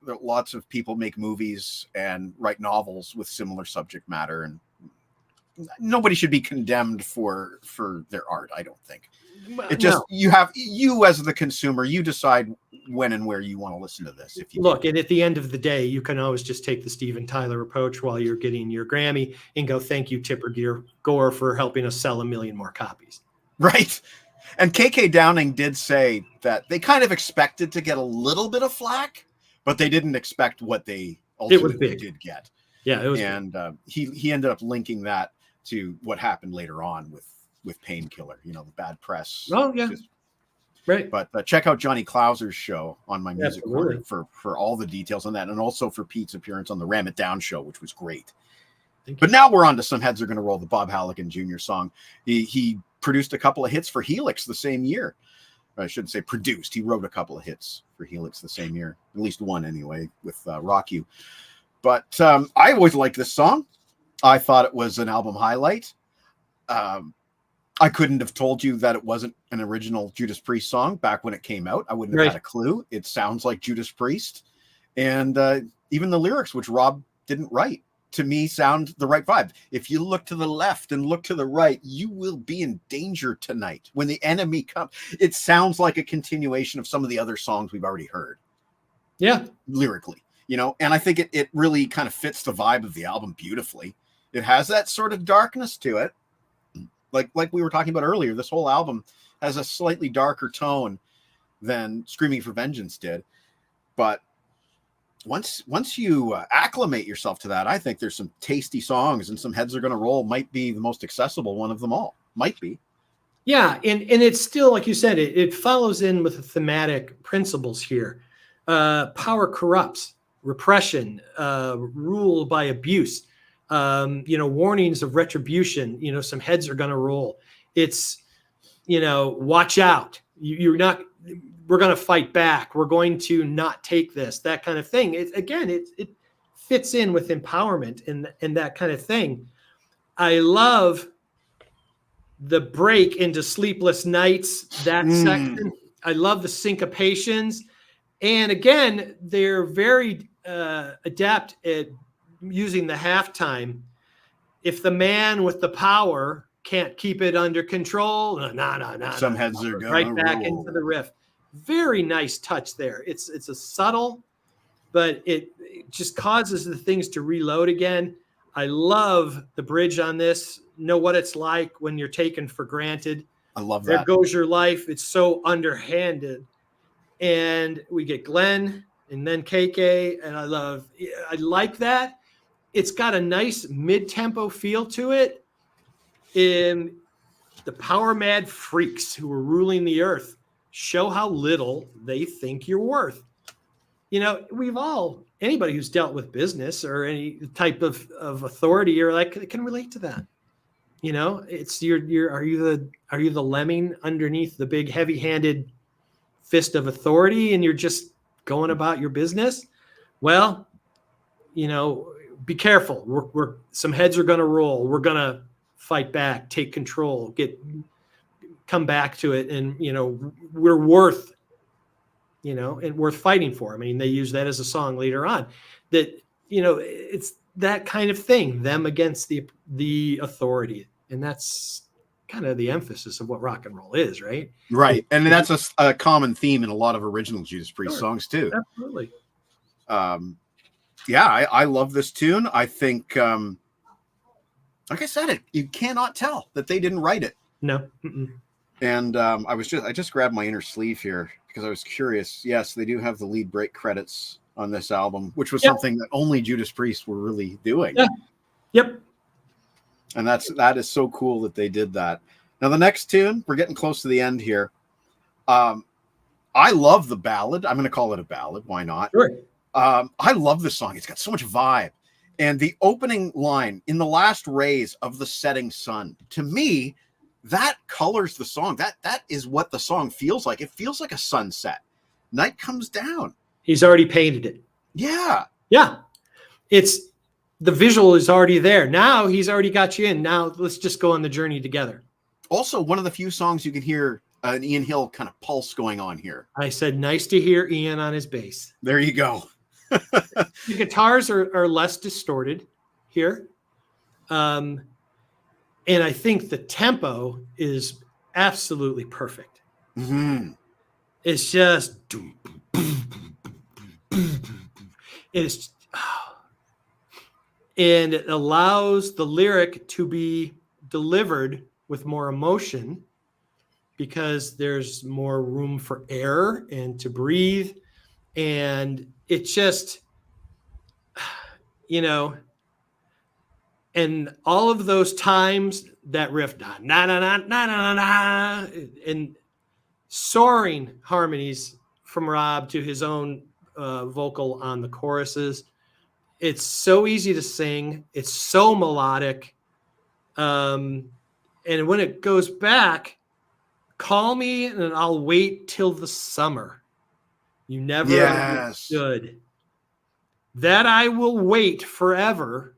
that lots of people make movies and write novels with similar subject matter, and nobody should be condemned for their art. I don't think. It just you as the consumer, you decide when and where you want to listen to this. If you look, and at the end of the day, you can always just take the Steven Tyler approach while you're getting your Grammy and go, "Thank you, Tipper Gore, for helping us sell 1 million more copies." Right. And KK Downing did say that they kind of expected to get a little bit of flack, but they didn't expect what they ultimately did get. Yeah, it was. And he ended up linking that to what happened later on with Painkiller, the bad press. Oh, yeah. Right. But check out Johnny Clouser's show on My Music Corner for all the details on that, and also for Pete's appearance on the Ram It Down show, which was great. But now we're on to Some Heads Are Gonna Roll, the Bob Halligan Jr. song. He produced a couple of hits for Helix the same year. I shouldn't say produced. He wrote a couple of hits for Helix the same year, at least one anyway, with Rock You. But I always liked this song. I thought it was an album highlight. I couldn't have told you that it wasn't an original Judas Priest song back when it came out. I wouldn't have had a clue. It sounds like Judas Priest. And even the lyrics, which Rob didn't write, to me sound the right vibe. If you look to the left and look to the right, you will be in danger tonight. When the enemy comes, it sounds like a continuation of some of the other songs we've already heard. Yeah. Lyrically, you know, and I think it really kind of fits the vibe of the album beautifully. It has that sort of darkness to it. Like we were talking about earlier, this whole album has a slightly darker tone than Screaming for Vengeance did. But once you acclimate yourself to that, I think there's some tasty songs, and Some Heads Are Gonna Roll might be the most accessible one of them all. Might be. Yeah, and it's still, like you said, it follows in with the thematic principles here. Power corrupts, repression, rule by abuse. Warnings of retribution, some heads are going to roll. It's, watch out. We're going to fight back. We're going to not take this, that kind of thing. It fits in with empowerment and that kind of thing. I love the break into Sleepless Nights, that section. I love the syncopations. And again, they're very adept at using the halftime. If the man with the power can't keep it under control, Some heads are going right back into the riff. Very nice touch there. It's a subtle, but it just causes the things to reload again. I love the bridge on this. Know what it's like when you're taken for granted. I love that. There goes your life. It's so underhanded. And we get Glenn and then KK, and I like that. It's got a nice mid-tempo feel to it. In the power mad freaks who are ruling the earth, show how little they think you're worth. Anybody who's dealt with business or any type of authority or can relate to that. It's are you the lemming underneath the big heavy-handed fist of authority, and you're just going about your business? Well, be careful. We're some heads are going to roll. We're going to fight back, take control, come back to it. And, we're worth, and worth fighting for. I mean, they use that as a song later on that, it's that kind of thing, them against the authority. And that's kind of the emphasis of what rock and roll is, right? Right. And that's a common theme in a lot of original Judas Priest songs too. Absolutely. I love this tune. I think, like I said, you cannot tell that they didn't write it. No. And I just grabbed my inner sleeve here because I was curious. Yes, they do have the lead break credits on this album, which was something that only Judas Priest were really doing. Yeah. Yep. And that is so cool that they did that. Now the next tune, we're getting close to the end here. I love the ballad. I'm going to call it a ballad. Why not? Sure. I love this song. It's got so much vibe. And the opening line, in the last rays of the setting sun, to me, that colors the song. That is what the song feels like. It feels like a sunset. Night comes down. He's already painted it. Yeah. Yeah. It's the visual is already there. Now he's already got you in. Now let's just go on the journey together. Also, one of the few songs you can hear an Ian Hill kind of pulse going on here. I said, nice to hear Ian on his bass. There you go. The guitars are less distorted here. And I think the tempo is absolutely perfect. Mm-hmm. It's just, and it allows the lyric to be delivered with more emotion because there's more room for air and to breathe. And it just, and all of those times that riff, na na na na na na, and soaring harmonies from Rob to his own vocal on the choruses. It's so easy to sing. It's so melodic. And when it goes back, Call me and I'll wait till the summer. You never Yes. understood. That I will wait forever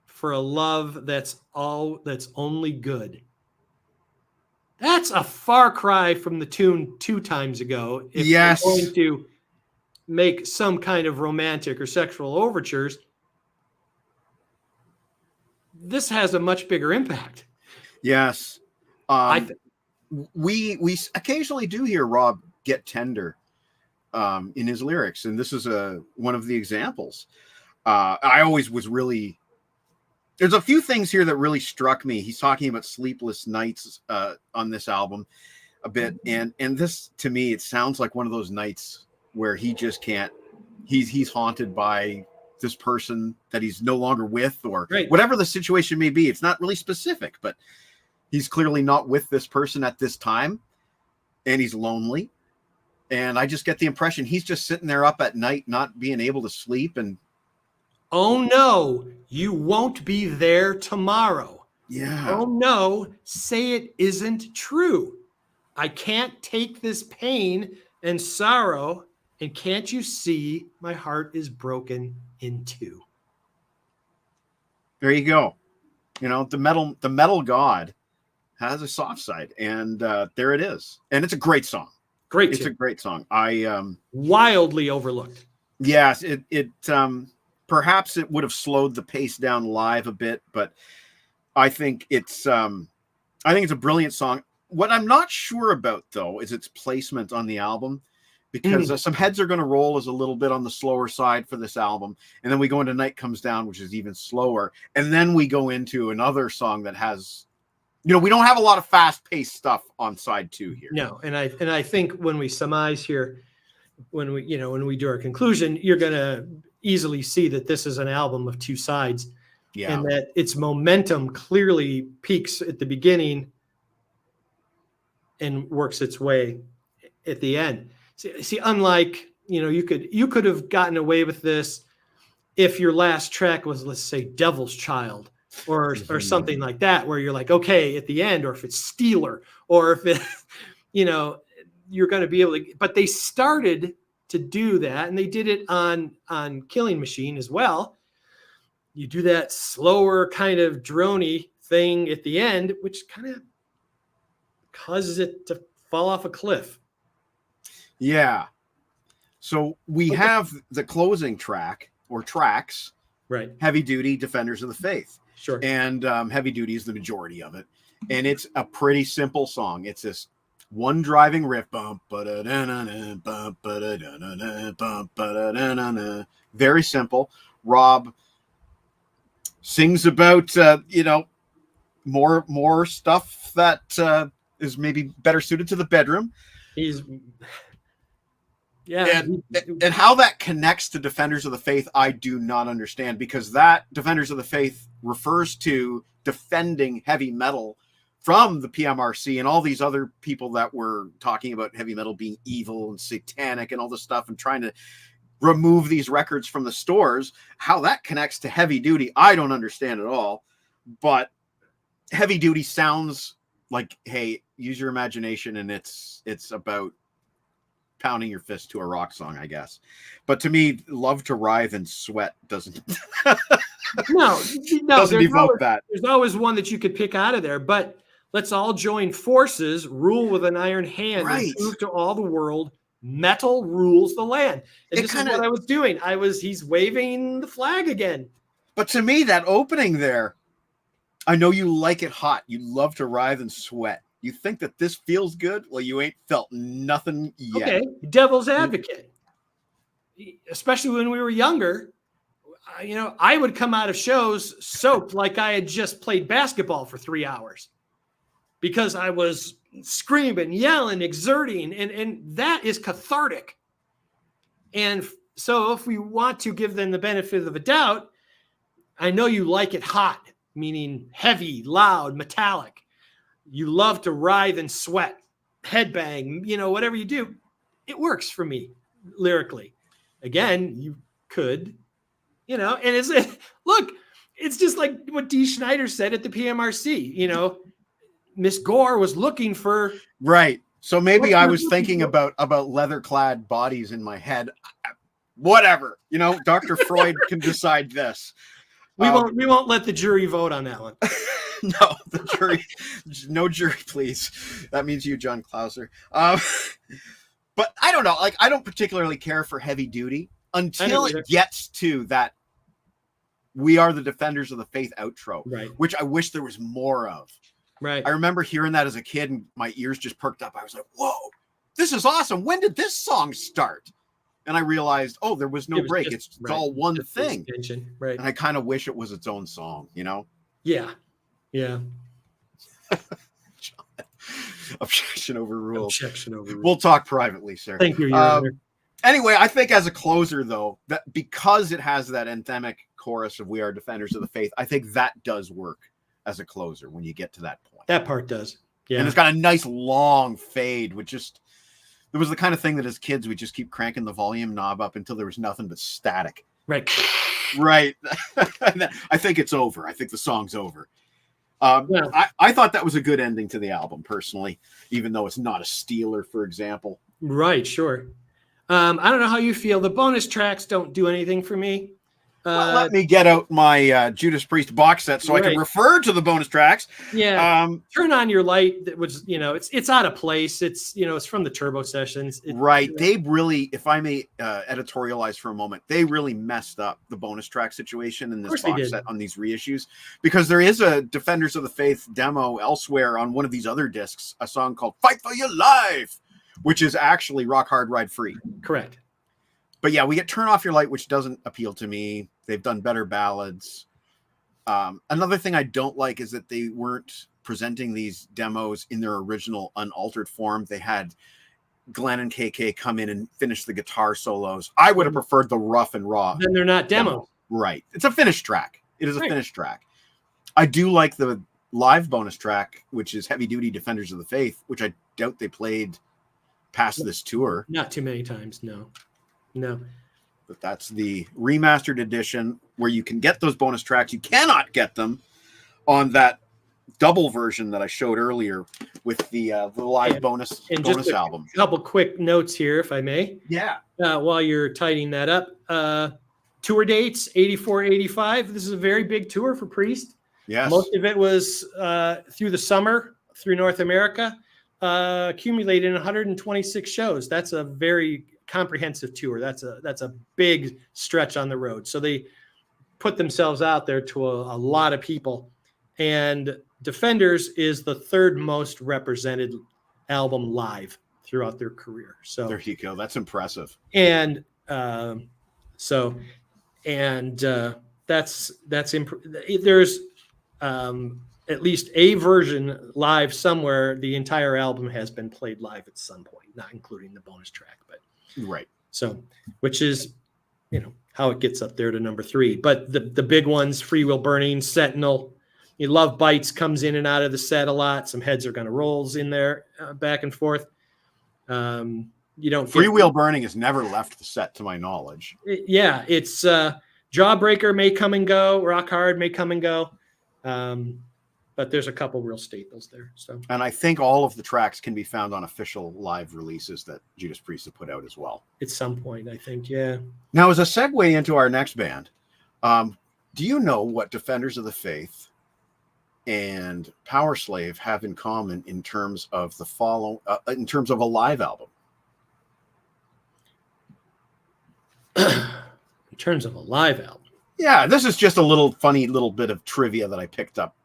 for a love that's only good. That's a far cry from the tune 2 times ago. If Yes. we're going to make some kind of romantic or sexual overtures, this has a much bigger impact. Yes. We occasionally do hear Rob get tender in his lyrics, and this is one of the examples. I always was really. There's a few things here that really struck me. He's talking about sleepless nights on this album a bit, and this to me, it sounds like one of those nights where he just can't. He's haunted by this person that he's no longer with, or whatever the situation may be. It's not really specific, but he's clearly not with this person at this time, and he's lonely. And I just get the impression he's just sitting there up at night, not being able to sleep. And oh no, you won't be there tomorrow. Yeah. Oh no, say it isn't true. I can't take this pain and sorrow, and can't you see my heart is broken in two? There you go. You know, the metal god has a soft side, and there it is. And it's a great song. It's a great song. Wildly overlooked. Yes, it perhaps it would have slowed the pace down live a bit, but I think it's a brilliant song. What I'm not sure about though is its placement on the album, because some heads are going to roll as a little bit on the slower side for this album, and then we go into Night Comes Down, which is even slower, and then we go into another song that has. You know, we don't have a lot of fast-paced stuff on side 2 here. No, and I think when we surmise here, when we do our conclusion, you're going to easily see that this is an album of 2 sides, and that its momentum clearly peaks at the beginning and works its way at the end. See, unlike you could have gotten away with this if your last track was, let's say, Devil's Child. Or something like that, where you're like, okay, at the end, or if it's Steeler, or if it, you're going to be able to. But they started to do that, and they did it on Killing Machine as well. You do that slower kind of droney thing at the end, which kind of causes it to fall off a cliff. Yeah. So we have the closing track or tracks, right? Heavy Duty, Defenders of the Faith. Sure. And Heavy Duty is the majority of it. And it's a pretty simple song. It's this one driving riff. Very simple. Rob sings about, more stuff that is maybe better suited to the bedroom. And how that connects to Defenders of the Faith, I do not understand, because that Defenders of the Faith refers to defending heavy metal from the PMRC and all these other people that were talking about heavy metal being evil and satanic and all this stuff and trying to remove these records from the stores. How that connects to Heavy Duty, I don't understand at all. But Heavy Duty sounds like, hey, use your imagination, and it's about pounding your fist to a rock song, I guess. But to me, Love to Writhe and Sweat doesn't doesn't evoke that. There's always one that you could pick out of there, but let's all join forces, rule with an iron hand, and prove to all the world metal rules the land. And this is what I was doing. He's waving the flag again. But to me, that opening there, I know you like it hot. You love to writhe and sweat. You think that this feels good? Well, you ain't felt nothing yet. Okay, devil's advocate. Especially when we were younger, I would come out of shows soaked like I had just played basketball for 3 hours because I was screaming, yelling, exerting, and that is cathartic. And so if we want to give them the benefit of the doubt, I know you like it hot, meaning heavy, loud, metallic. You love to writhe and sweat, headbang, whatever you do. It works for me lyrically. Again, you could, and it's just like what Dee Snider said at the PMRC, Miss Gore was looking for. Right. So maybe What I we're was looking thinking for. about leather-clad bodies in my head. Whatever. Dr. Freud can decide this. We won't let the jury vote on that one. No, the jury. No jury, please. That means you, John Clauser. But I don't know. Like, I don't particularly care for heavy duty until either. it gets to that "We Are the Defenders of the Faith" outro, Right. which I wish there was more of. Right. I remember hearing that as a kid, and my ears just perked up. I was like, "Whoa, this is awesome! When did this song start?" And I realized, oh, there was no break. It's all one thing. Right. And I kind of wish it was its own song, Yeah. Yeah. Objection overruled. Objection overruled. We'll talk privately, sir. Thank you, Your Honor. Anyway, I think as a closer, though, that because it has that anthemic chorus of "We Are Defenders of the Faith," I think that does work as a closer when you get to that point. That part does. Yeah. And it's got a nice long fade, which just, it was the kind of thing that as kids, we just keep cranking the volume knob up until there was nothing but static. Right. Right. I think it's over. I think the song's over. I thought that was a good ending to the album, personally, even though it's not a stealer, for example. Right, sure. I don't know how you feel. The bonus tracks don't do anything for me. Well, let me get out my Judas Priest box set so I can refer to the bonus tracks. Yeah. Turn on your light. That was, it's out of place. It's, it's from the Turbo Sessions. Right. They really, if I may editorialize for a moment, they really messed up the bonus track situation in this box set on these reissues, because there is a Defenders of the Faith demo elsewhere on one of these other discs, a song called "Fight for Your Life," which is actually "Rock Hard, Ride Free." Correct. But yeah, we get "Turn Off Your Light," which doesn't appeal to me. They've done better ballads. Another thing I don't like is that they weren't presenting these demos in their original unaltered form. They had Glenn and KK come in and finish the guitar solos. I would have preferred the rough and raw. Then they're not demos. Right. It's a finished track. It is a finished track. I do like the live bonus track, which is "Heavy Duty Defenders of the Faith," which I doubt they played past this tour. Not too many times, no. But that's the remastered edition where you can get those bonus tracks. You cannot get them on that double version that I showed earlier with the live bonus album. A couple quick notes here, if I may. Yeah. While you're tidying that up. Tour dates, 84, 85. This is a very big tour for Priest. Yes. Most of it was through the summer, through North America, accumulated in 126 shows. That's a very comprehensive tour. That's a big stretch on the road. So they put themselves out there to a lot of people. And Defenders is the third most represented album live throughout their career. So there you go. That's impressive. And there's at least a version live somewhere. The entire album has been played live at some point, not including the bonus track, but right. So, which is, how it gets up there to number 3. But the big ones: Free Will Burning, Sentinel. You Love Bites comes in and out of the set a lot. Some Heads Are Gonna Rolls in there, back and forth. You don't. Free Will Burning has never left the set, to my knowledge. It's Jawbreaker may come and go. Rock Hard may come and go. But there's a couple real staples there. So, and I think all of the tracks can be found on official live releases that Judas Priest have put out as well. At some point, I think, yeah. Now, as a segue into our next band, do you know what Defenders of the Faith and Powerslave have in common in terms of in terms of a live album? In terms of a live album? Yeah, this is just a funny little bit of trivia that I picked up.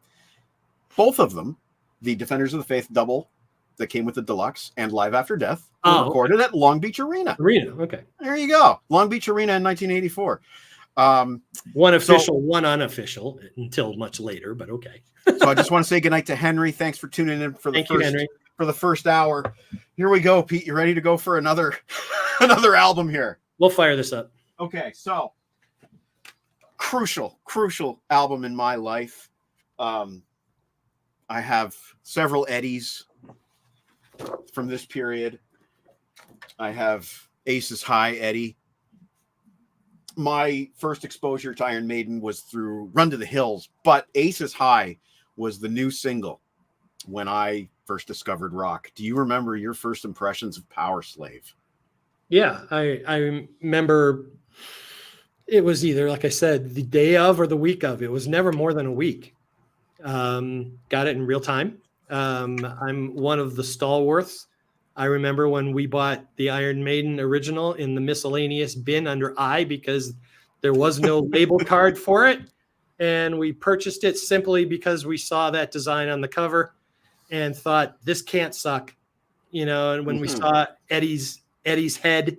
Both of them, the Defenders of the Faith double that came with the deluxe and Live After Death, were recorded at Long Beach Arena. Okay. There you go. Long Beach Arena in 1984. One official, one unofficial until much later, but okay. So I just want to say goodnight to Henry. Thanks for tuning in for the first hour. Here we go, Pete. You ready to go for another album here? We'll fire this up. Okay, so crucial album in my life. I have several Eddies from this period. I have Aces High Eddie. My first exposure to Iron Maiden was through Run to the Hills, but Aces High was the new single when I first discovered rock. Do you remember your first impressions of Powerslave? Yeah, I remember it was either, like I said, the day of or the week of. It was never more than a week. Got it in real time. I'm one of the stalwarts. I remember when we bought the Iron Maiden original in the miscellaneous bin under I, because there was no label card for it. And we purchased it simply because we saw that design on the cover and thought, this can't suck. And when we saw Eddie's head,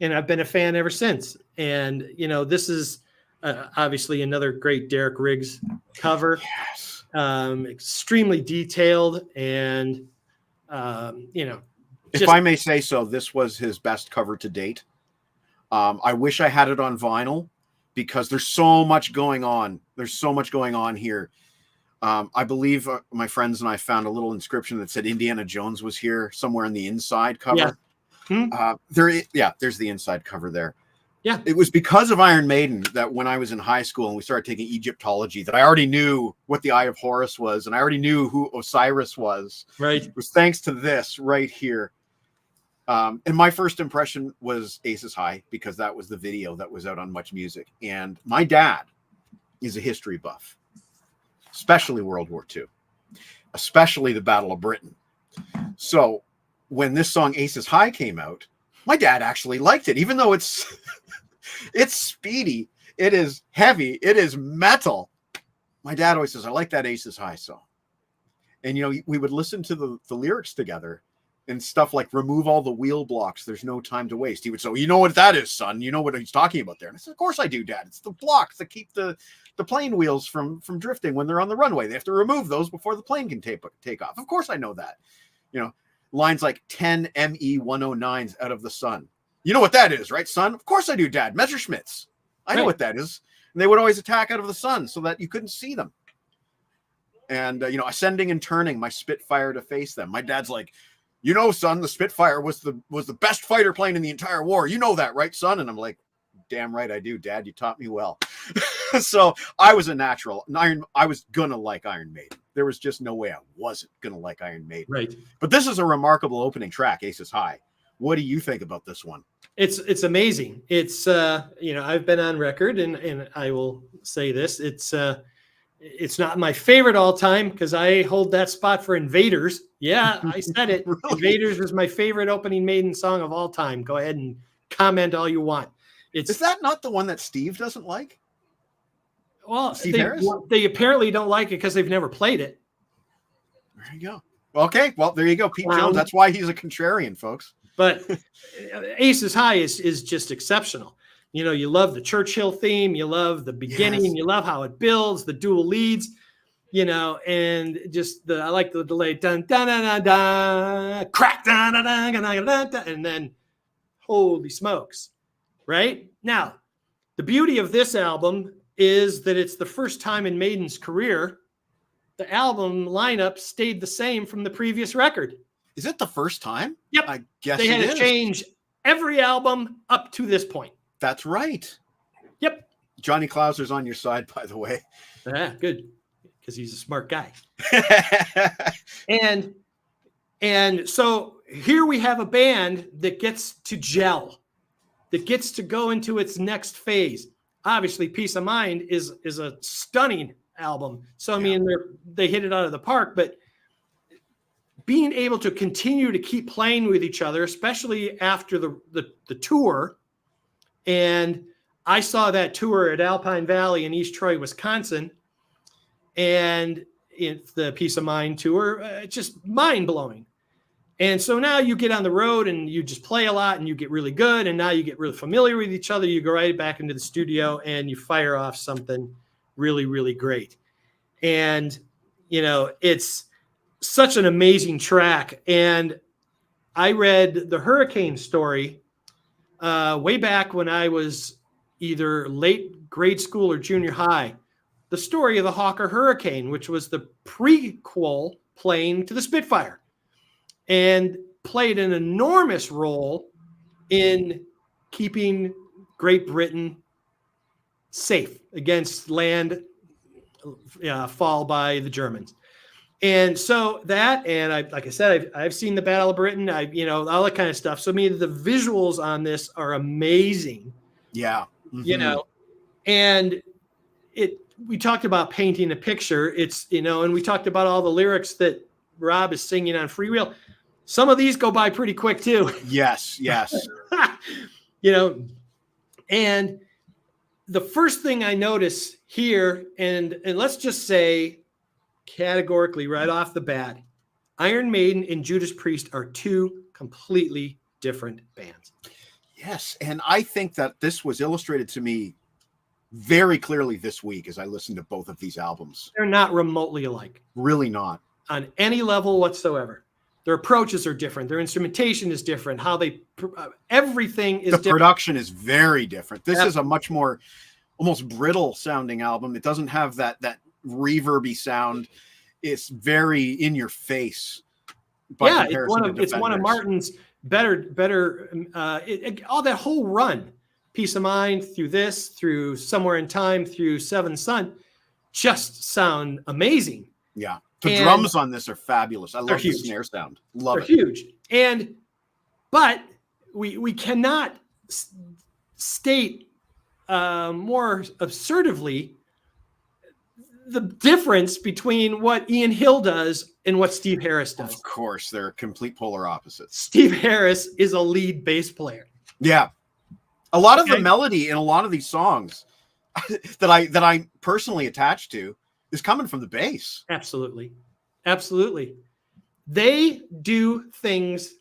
and I've been a fan ever since. And, this is obviously another great Derek Riggs cover. Yes. Extremely detailed. And, if I may say so, this was his best cover to date. I wish I had it on vinyl because there's so much going on. There's so much going on here. I believe my friends and I found a little inscription that said Indiana Jones was here somewhere in the inside cover. Yeah. There's the inside cover there. Yeah. It was because of Iron Maiden that when I was in high school and we started taking Egyptology that I already knew what the Eye of Horus was, and I already knew who Osiris was. Right. It was thanks to this right here. And my first impression was Aces High because that was the video that was out on Much Music. And my dad is a history buff, especially World War II, especially the Battle of Britain. So when this song Aces High came out, my dad actually liked it, even though it's speedy, it is heavy, it is metal. My dad always says, I like that Aces High song. And, we would listen to the lyrics together and stuff like remove all the wheel blocks. There's no time to waste. He would say, you know what that is, son? You know what he's talking about there? And I said, of course I do, Dad. It's the blocks that keep the plane wheels from drifting when they're on the runway. They have to remove those before the plane can take off. Of course I know that. Lines like 10 ME-109s out of the sun. You know what that is, right, son? Of course I do, Dad. Messerschmitts. I know what that is. And they would always attack out of the sun so that you couldn't see them. And, ascending and turning my Spitfire to face them. My dad's like, son, the Spitfire was the best fighter plane in the entire war. You know that, right, son? And I'm like, damn right I do, Dad. You taught me well. So I was a natural. I was going to like Iron Maiden. There was just no way I wasn't going to like Iron Maiden. Right. But this is a remarkable opening track, Aces High. What do you think about this one? It's amazing. It's, I've been on record and I will say this. It's not my favorite all time because I hold that spot for Invaders. Yeah, I said it. Really? Invaders is my favorite opening Maiden song of all time. Go ahead and comment all you want. Is that not the one that Steve doesn't like? Well, they apparently don't like it because they've never played it. There you go. Okay, well, there you go. Pete Jones. That's why he's a contrarian, folks. But Aces High is just exceptional. You love the Churchill theme. You love the beginning. Yes. You love how it builds, the dual leads, and just I like the delay. Dun, dun, dun, dun, dun, crack, dun, dun, dun, dun, dun, dun, and then holy smokes. Right? Now, the beauty of this album is that it's the first time in Maiden's career the album lineup stayed the same from the previous record. Is it the first time? Yep. I guess they had to change every album up to this point. That's right. Yep. Johnny Clauser's on your side, by the way. Yeah, good. Because he's a smart guy. And so here we have a band that gets to gel, that gets to go into its next phase. Obviously, Peace of Mind is a stunning album. So, I mean, they hit it out of the park, but being able to continue to keep playing with each other, especially after the tour. And I saw that tour at Alpine Valley in East Troy, Wisconsin. And it's the Peace of Mind tour, just mind blowing. And so now you get on the road and you just play a lot and you get really good. And now you get really familiar with each other. You go right back into the studio and you fire off something really, really great. And, it's such an amazing track. And I read the Hurricane story way back when I was either late grade school or junior high. The story of the Hawker Hurricane, which was the prequel plane to the Spitfire, and played an enormous role in keeping Great Britain safe against land fall by the Germans. And so that, and like I said, I've seen the Battle of Britain, all that kind of stuff. So I mean, the visuals on this are amazing. Yeah. And we talked about painting a picture. It's, and we talked about all the lyrics that Rob is singing on Freewheel. Some of these go by pretty quick too. Yes. And the first thing I notice here, and let's just say categorically right off the bat, Iron Maiden and Judas Priest are two completely different bands. Yes. And I think that this was illustrated to me very clearly this week as I listened to both of these albums. They're not remotely alike. Really not. On any level whatsoever. Their approaches are different. Their instrumentation is different. How they, everything is different. The production is very different. This is a much more almost brittle sounding album. It doesn't have that reverby sound. It's very in your face. It's one of Martin's better. All that whole run, Peace of Mind, through Somewhere in Time, through Seventh Son, just sound amazing. Yeah. The drums on this are fabulous. I love the snare sound. Love it. Huge. But we cannot state more assertively the difference between what Ian Hill does and what Steve Harris does. Of course, they're complete polar opposites. Steve Harris is a lead bass player. Yeah. A lot of the melody in a lot of these songs that I personally attached to is coming from the bass. Absolutely. They do things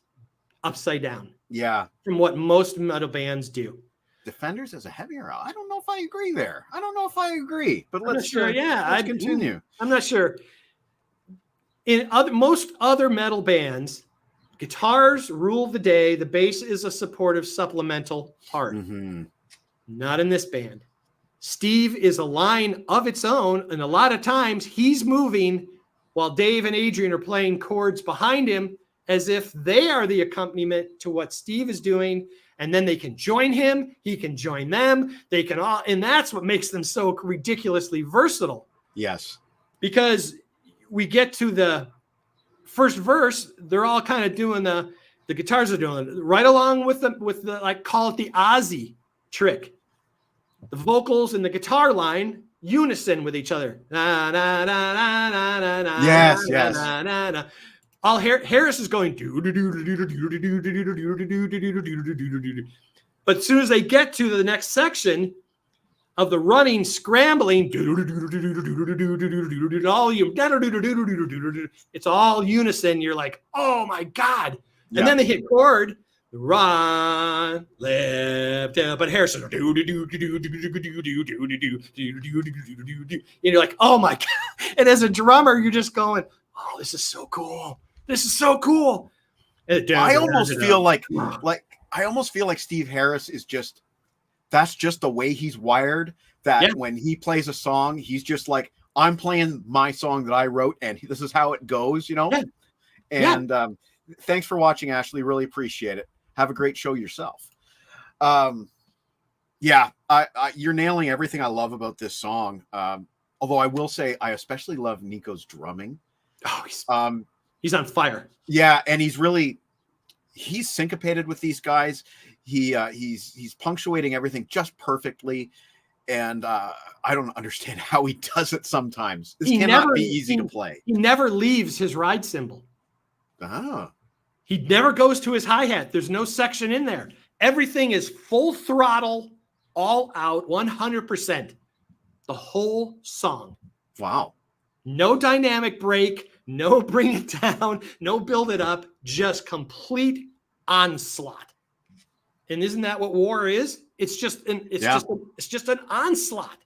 upside down. Yeah. From what most metal bands do. Defenders as a heavier. I don't know if I agree there. But let's continue. I'm not sure. In most other metal bands, guitars rule the day. The bass is a supportive supplemental part. Mm-hmm. Not in this band. Steve is a line of its own, and a lot of times he's moving while Dave and Adrian are playing chords behind him as if they are the accompaniment to what Steve is doing, and then they can join him, he can join them, they can all, and that's what makes them so ridiculously versatile. Yes. Because we get to the first verse, they're all kind of doing the guitars are doing right along with the like, call it the Ozzy trick. The vocals and the guitar line unison with each other. Na, na, na, na, na, na, na, yes. Na, na, na. All Harris is going. But as soon as they get to the next section of the running, scrambling, it's all unison. You're like, oh my God. And then they hit chord. Run, left, but Harrison, and you're like, oh my God. And as a drummer, you're just going, oh, this is so cool. I almost feel like Steve Harris is that's just the way he's wired, that when he plays a song, he's just like, I'm playing my song that I wrote and this is how it goes, And thanks for watching, Ashley. Really appreciate it. Have a great show yourself. You're nailing everything I love about this song. Although I will say I especially love Nico's drumming. Oh, he's on fire. Yeah, and he's syncopated with these guys. He's punctuating everything just perfectly. And I don't understand how he does it sometimes. This cannot be easy to play. He never leaves his ride cymbal. Ah. He never goes to his hi-hat. There's no section in there. Everything is full throttle, all out, 100%. The whole song. Wow. No dynamic break, no bring it down, no build it up, just complete onslaught. And isn't that what war is? It's just an onslaught.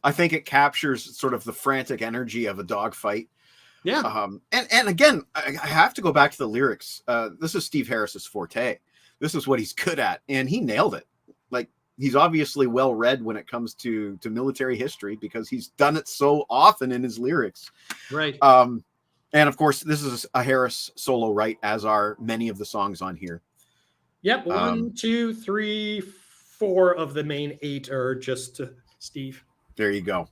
I think it captures sort of the frantic energy of a dogfight. Yeah. And again, I have to go back to the lyrics. This is Steve Harris's forte. This is what he's good at, and he nailed it. Like, he's obviously well read when it comes to military history because he's done it so often in his lyrics. Right. And of course, this is a Harris solo write, as are many of the songs on here. Yep. 1, 2, 3, 4 of the main 8 are just Steve. There you go.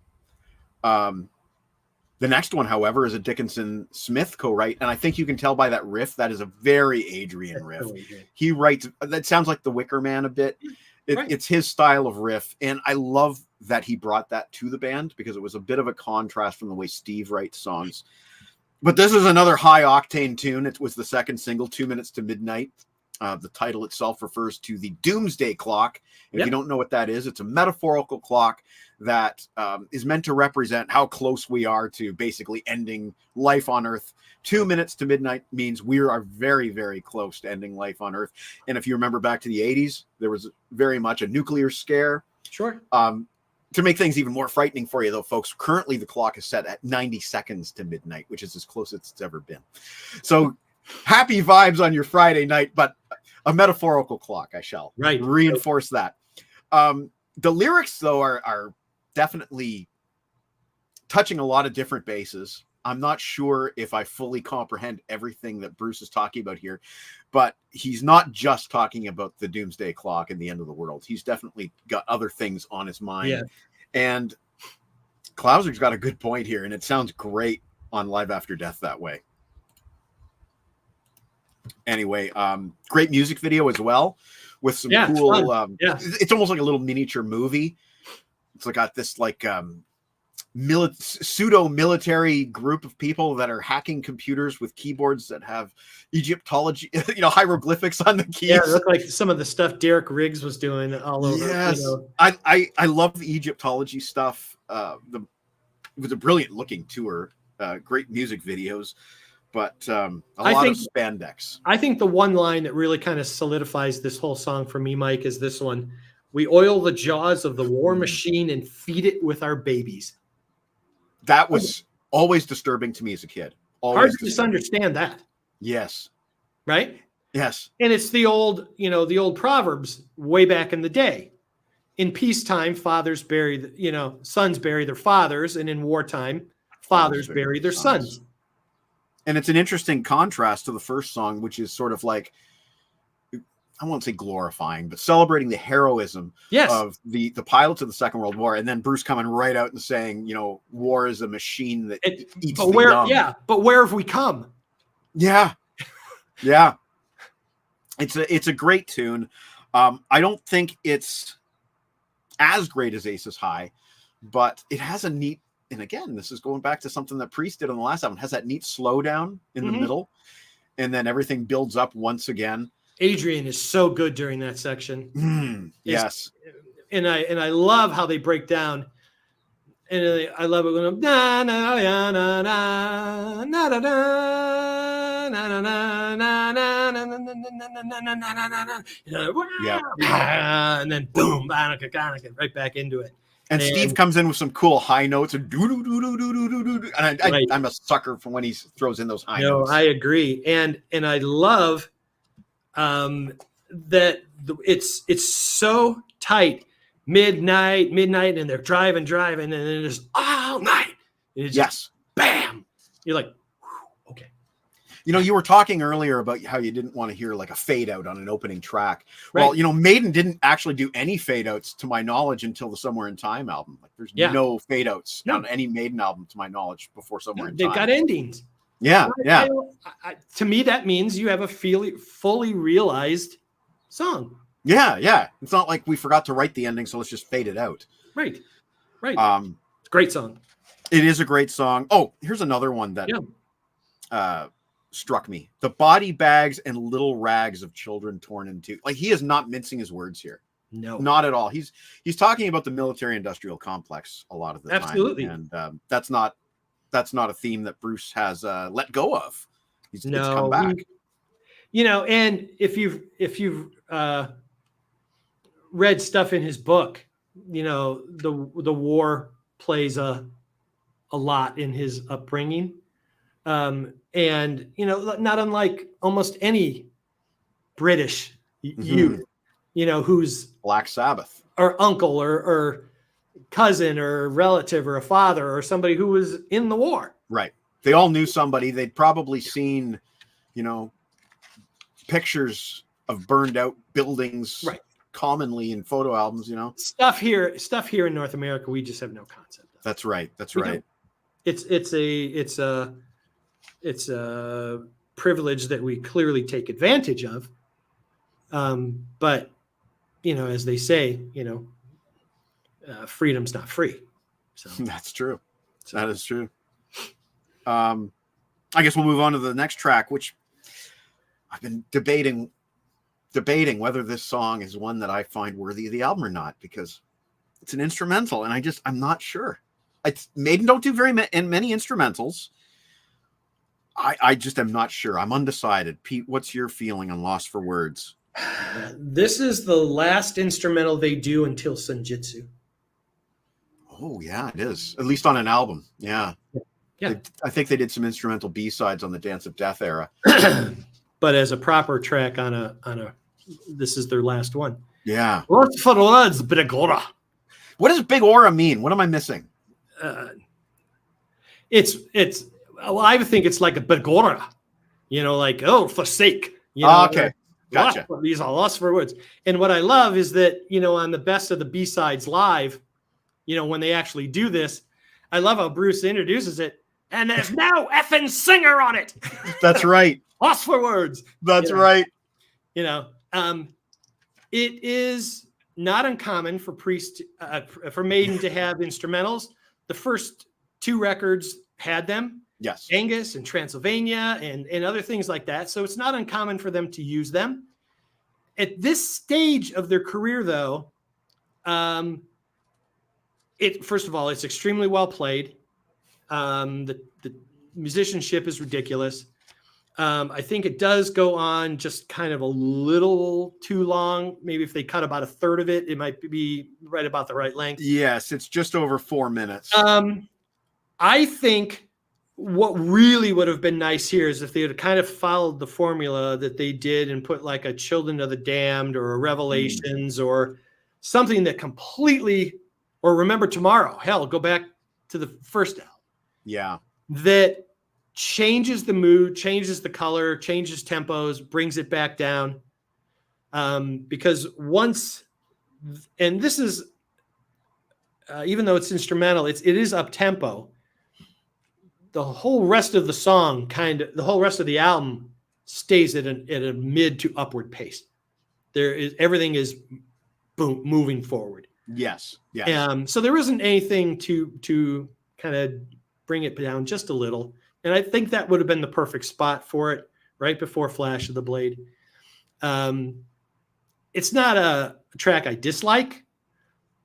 The next one, however, is a Dickinson Smith co-write, and I think you can tell by that riff that is a very Adrian riff. He writes that sounds like the Wicker Man a bit. It's his style of riff, and I love that he brought that to the band because it was a bit of a contrast from the way Steve writes songs. But this is another high octane tune. It was the second single, 2 Minutes to Midnight. The title itself refers to the doomsday clock. If you don't know what that is, it's a metaphorical clock that is meant to represent how close we are to basically ending life on Earth. 2 minutes to midnight means we are very, very close to ending life on Earth. And if you remember back to the 80s, there was very much a nuclear scare. Sure. To make things even more frightening for you, though, folks, currently the clock is set at 90 seconds to midnight, which is as close as it's ever been. So happy vibes on your Friday night, but a metaphorical clock. I shall reinforce that. The lyrics, though, are definitely touching a lot of different bases. I'm not sure if I fully comprehend everything that Bruce is talking about here, but he's not just talking about the doomsday clock and the end of the world. He's definitely got other things on his mind. Yeah. And Klauser's got a good point here, and it sounds great on Live After Death that way. Anyway, great music video as well with some cool it's almost like a little miniature movie. It's like got this like pseudo military group of people that are hacking computers with keyboards that have Egyptology, hieroglyphics on the keys. Yeah, it looked like some of the stuff Derek Riggs was doing all over. Yes, I love the Egyptology stuff. It was a brilliant looking tour, great music videos. But a lot of spandex. I think the one line that really kind of solidifies this whole song for me, Mike, is this one. We oil the jaws of the war machine and feed it with our babies. That was always disturbing to me as a kid. Hard to just understand that. Yes. Right? Yes. And it's the old proverbs way back in the day. In peacetime, sons bury their fathers, and in wartime, fathers bury their sons. And it's an interesting contrast to the first song, which is sort of like, I won't say glorifying, but celebrating the heroism of the pilots of the Second World War. And then Bruce coming right out and saying, war is a machine that eats the young. Yeah, but where have we come? Yeah. Yeah. It's a great tune. I don't think it's as great as Aces High, but it has a neat, and again, this is going back to something that Priest did on the last album. It has that neat slowdown in the middle, and then everything builds up once again. Adrian is so good during that section. Yes, and I love how they break down, and I love it when na na na na na na na na na, and then boom, right back into it. And Steve comes in with some cool high notes and and I'm a sucker for when he throws in those high notes. I agree, and I love that it's so tight. Midnight, and they're driving, and then it's all night. And it's just bam. You're like, okay. You were talking earlier about how you didn't want to hear like a fade out on an opening track. Right. Well, Maiden didn't actually do any fade outs to my knowledge until the Somewhere in Time album. Like there's no fade outs on any Maiden album to my knowledge before Somewhere in Time. They've got endings. Yeah. Yeah. To me, that means you have a fully realized song. Yeah. Yeah. It's not like we forgot to write the ending, so let's just fade it out. Right. It's a great song. It is a great song. Oh, here's another one that struck me. The body bags and little rags of children torn in two. Like he is not mincing his words here. No, not at all. He's talking about the military-industrial complex a lot of the time, and that's not a theme that Bruce has let go of. It's come back. And if you've read stuff in his book, the war plays a lot in his upbringing. And not unlike almost any British youth, who's Black Sabbath or uncle or cousin or relative or a father or somebody who was in the war. Right. They all knew somebody. They'd probably seen, pictures of burned out buildings commonly in photo albums, Stuff here in North America, we just have no concept of. That's right. That's right. it's a privilege that we clearly take advantage of. But as they say, freedom's not free. So That's true. That is true. I guess we'll move on to the next track, which I've been debating whether this song is one that I find worthy of the album or not, because it's an instrumental, and I'm not sure. Maiden don't do very many instrumentals. I just am not sure. I'm undecided. Pete, what's your feeling on Lost for Words? This is the last instrumental they do until Senjutsu. Oh yeah, it is. At least on an album. Yeah. Yeah. I think they did some instrumental B-sides on the Dance of Death era. But as a proper track on a this is their last one. Yeah. Lost for Words, Big Aura. What does Big Aura mean? What am I missing? I think it's like a Big Aura. Like, forsake. Okay. Gotcha. These are Lost for Words. And what I love is that, on the best of the B-sides live, when they actually do this, I love how Bruce introduces it. And there's no effing singer on it. That's right. Lost for Words. That's right. It is not uncommon for for Maiden to have instrumentals. The first two records had them. Yes. Angus and Transylvania and other things like that. So it's not uncommon for them to use them. At this stage of their career, though, first of all, it's extremely well played. The musicianship is ridiculous. I think it does go on just kind of a little too long. Maybe if they cut about a third of it, it might be right about the right length. Yes, it's just over 4 minutes. I think what really would have been nice here is if they had kind of followed the formula that they did and put like a Children of the Damned or a Revelations or something that completely, or Remember Tomorrow. Hell, go back to the first album. Yeah. That changes the mood, changes the color, changes tempos, brings it back down. Because once, and this is, even though it's instrumental, it is up tempo. The whole rest of the song, the whole rest of the album stays at a mid to upward pace. Everything is boom, moving forward. Yes. Yes. So there isn't anything to kind of bring it down just a little. And I think that would have been the perfect spot for it, right before Flash of the Blade. It's not a track I dislike,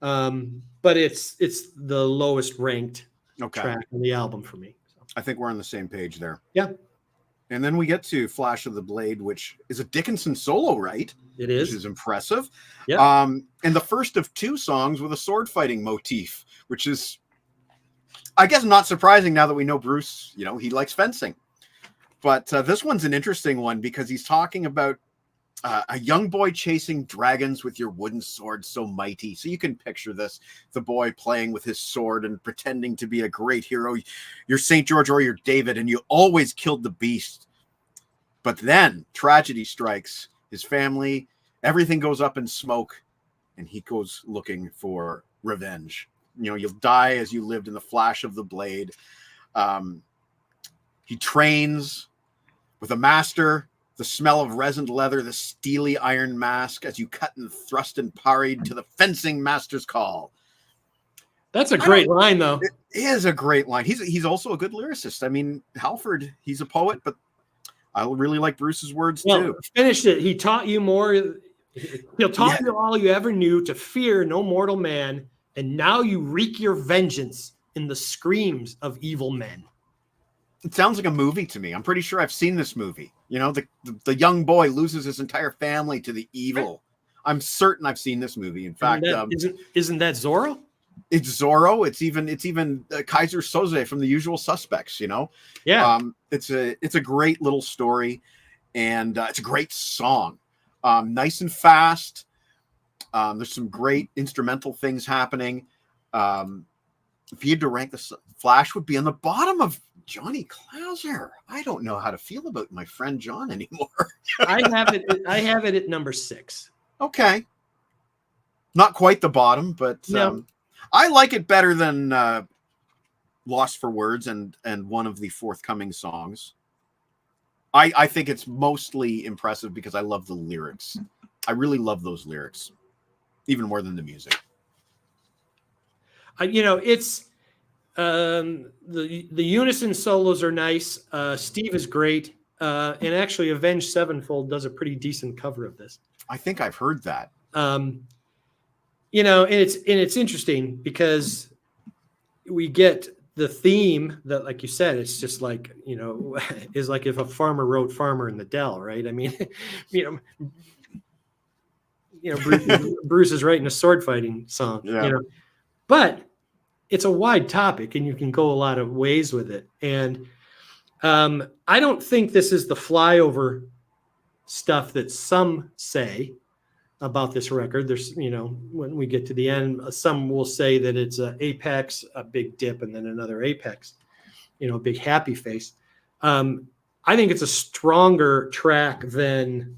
but it's the lowest ranked track on the album for me. So. I think we're on the same page there. Yeah. And then we get to Flash of the Blade, which is a Dickinson solo, right? It is. Which is impressive. Yeah. And the first of two songs with a sword fighting motif, which is, I guess, not surprising now that we know Bruce, he likes fencing. But this one's an interesting one because he's talking about a young boy chasing dragons with your wooden sword so mighty. So you can picture this, the boy playing with his sword and pretending to be a great hero. You're St. George or you're David, and you always killed the beast. But then tragedy strikes his family. Everything goes up in smoke, and he goes looking for revenge. You'll die as you lived in the flash of the blade. He trains with a master, the smell of resined leather, the steely iron mask, as you cut and thrust and parried to the fencing master's call. That's a great line, though. It is a great line. He's also a good lyricist. I mean, Halford, he's a poet, but I really like Bruce's words too. Finish it. He taught you more. He'll taught you all you ever knew, to fear no mortal man, and now you wreak your vengeance in the screams of evil men. It sounds like a movie to me. I'm pretty sure I've seen this movie. The young boy loses his entire family to the evil. I'm certain I've seen this movie. In fact, isn't that Zorro? It's Zorro. It's even Kaiser Soze from The Usual Suspects. Yeah. It's a great little story, and it's a great song. Nice and fast. There's some great instrumental things happening. If you had to rank the Flash, would be on the bottom of Johnny Clouser. I don't know how to feel about my friend John anymore. I have it at number 6. Okay. Not quite the bottom, but no. I like it better than Lost for Words and one of the forthcoming songs. I think it's mostly impressive because I love the lyrics. I really love those lyrics, even more than the music. It's the unison solos are nice. Steve is great, and actually, Avenged Sevenfold does a pretty decent cover of this. I think I've heard that. And it's interesting because we get the theme that, like you said, it's just like, is like if a farmer wrote Farmer in the Dell, right? I mean, Bruce is writing a sword fighting song, but it's a wide topic and you can go a lot of ways with it. And I don't think this is the flyover stuff that some say about this record. There's, when we get to the end, some will say that it's an apex, a big dip, and then another apex, a big happy face. I think it's a stronger track than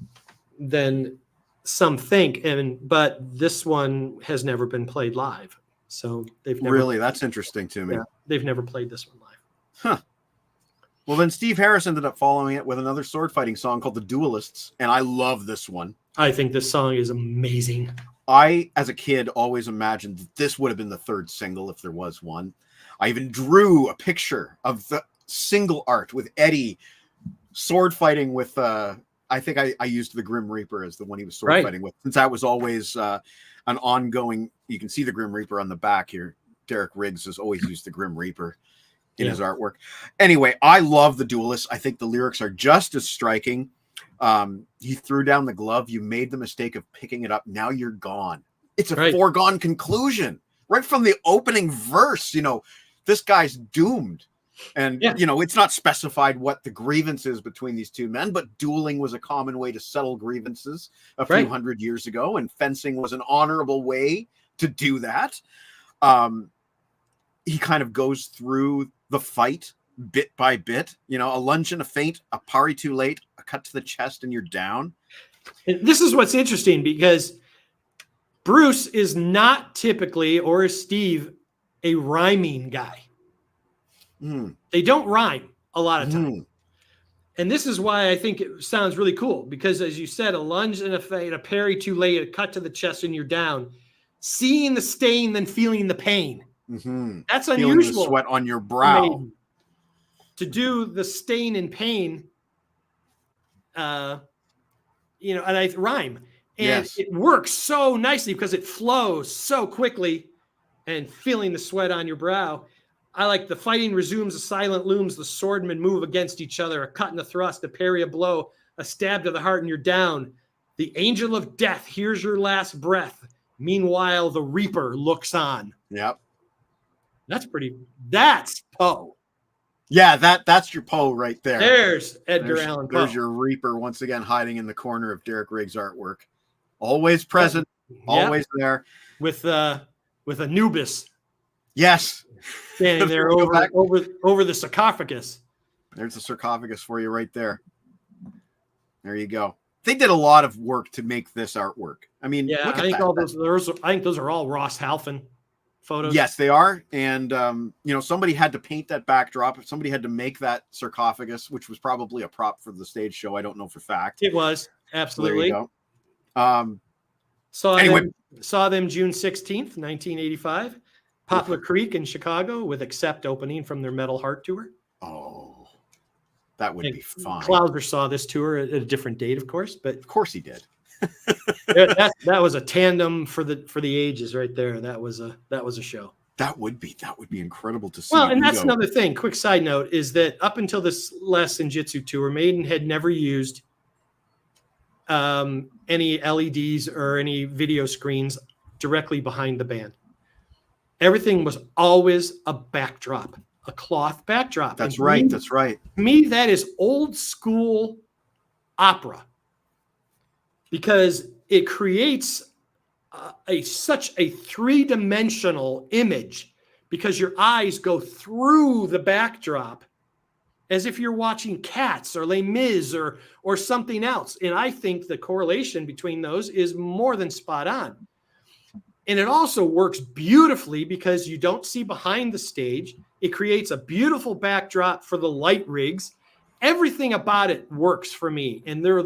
some think, but this one has never been played live. So they've never really, that's interesting to me. Yeah, they've never played this one live. Huh. Well, then Steve Harris ended up following it with another sword fighting song called The Duelists, and I love this one. I think this song is amazing. I, as a kid, always imagined that this would have been the third single if there was one. I even drew a picture of the single art with Eddie sword fighting with, I think I used the Grim Reaper as the one he was sword fighting with, since that was always an ongoing, you can see the Grim Reaper on the back here. Derek Riggs has always used the Grim Reaper in his artwork. Anyway, I love The Duelists. I think the lyrics are just as striking. You threw down the glove. You made the mistake of picking it up. Now you're gone. It's a foregone conclusion right from the opening verse. This guy's doomed. And, it's not specified what the grievance is between these two men, but dueling was a common way to settle grievances a few hundred years ago. And fencing was an honorable way to do that. He kind of goes through the fight bit by bit, a lunge and a feint, a parry too late, a cut to the chest, and you're down. And this is what's interesting because Bruce is not typically, or is Steve, a rhyming guy. They don't rhyme a lot of time. And this is why I think it sounds really cool because, as you said, a lunge and a feint, a parry too late, a cut to the chest, and you're down. Seeing the stain, then feeling the pain. That's unusual. Feeling the sweat on your brow. To do the stain and pain, and I rhyme. And it works so nicely because it flows so quickly and feeling the sweat on your brow. I like the fighting resumes, the silent looms, the swordmen move against each other, a cut and a thrust, a parry, a blow, a stab to the heart, and you're down. The angel of death hears your last breath. Meanwhile, the Reaper looks on. Yep. That's Poe. Yeah, that's your Poe right there. There's Edgar Allan Poe. There's your Reaper once again hiding in the corner of Derek Riggs' artwork. Always present, always there. With Anubis. Yes. Standing there over the sarcophagus. There's the sarcophagus for you right there. There you go. They did a lot of work to make this artwork. I mean, I think those are all Ross Halfin photos. Yes, they are. And somebody had to paint that backdrop. Somebody had to make that sarcophagus, which was probably a prop for the stage show. I don't know for fact. It was absolutely. So there you go. Saw them June 16th, 1985. Poplar Creek in Chicago with Accept opening from their Metal Heart tour. Oh, that would be fun. Clouser saw this tour at a different date, of course, but of course he did. that was a tandem for the ages right there. That was a show. That would be incredible to see. Well, and that's another thing. Quick side note is that up until this last Senjutsu tour, Maiden had never used any LEDs or any video screens directly behind the band. Everything was always a backdrop, a cloth backdrop. That's right. That's right. To me, that is old school opera because it creates such a three-dimensional image because your eyes go through the backdrop as if you're watching Cats or Les Mis or something else. And I think the correlation between those is more than spot on. And it also works beautifully because you don't see behind the stage. It creates a beautiful backdrop for the light rigs. Everything about it works for me. And they're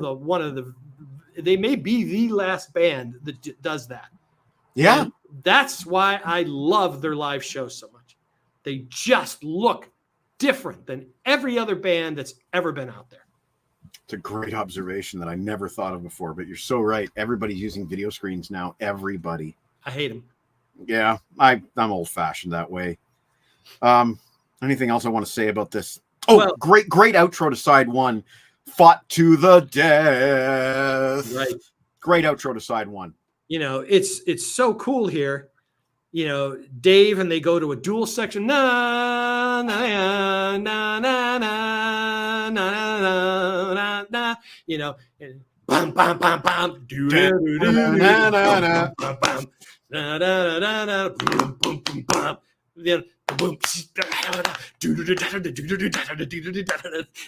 they may be the last band that does that. Yeah. And that's why I love their live shows so much. They just look different than every other band that's ever been out there. It's a great observation that I never thought of before, but you're so right. Everybody's using video screens now. Everybody. I hate them. Yeah, I'm old-fashioned that way. Anything else I want to say about this? Oh, well, great outro to side one. Fought to the death. Right. Great outro to side one. You know, it's so cool here. You know, Dave and they go to a dual section. Na na na na na na na na na. You know, bam bam bam bam. Do do do na na na. Bam bam. Na na na na. Boom boom boom bam. Then boom.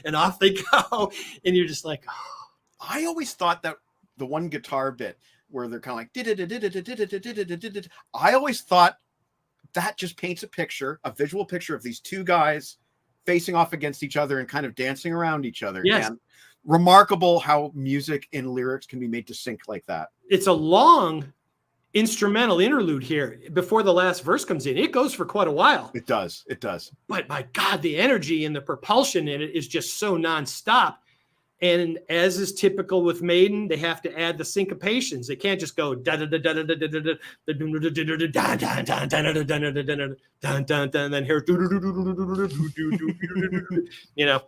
And off they go. And you're just like, oh. I always thought that the one guitar bit where they're kind of like, I always thought that just paints a visual picture of these two guys facing off against each other and kind of dancing around each other. Yes. And remarkable how music and lyrics can be made to sync like that. It's a long instrumental interlude here before the last verse comes in. It goes for quite a while. It does. But my God, the energy and the propulsion in it is just so nonstop. And as is typical with Maiden, they have to add the syncopations. They can't just go da da da da da da da da da da then here. You know,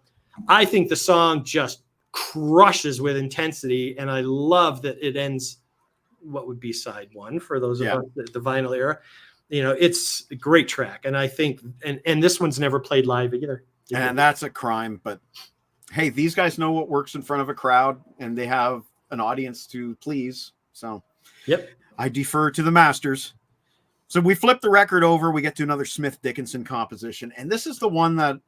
I think the song just crushes with intensity, and I love that it ends what would be side one for those of us the vinyl era. You know, it's a great track, and I think and this one's never played live either. And that's a crime, but hey, these guys know what works in front of a crowd, and they have an audience to please. So, yep, I defer to the masters. So we flip the record over. We get to another Smith Dickinson composition, and this is the one that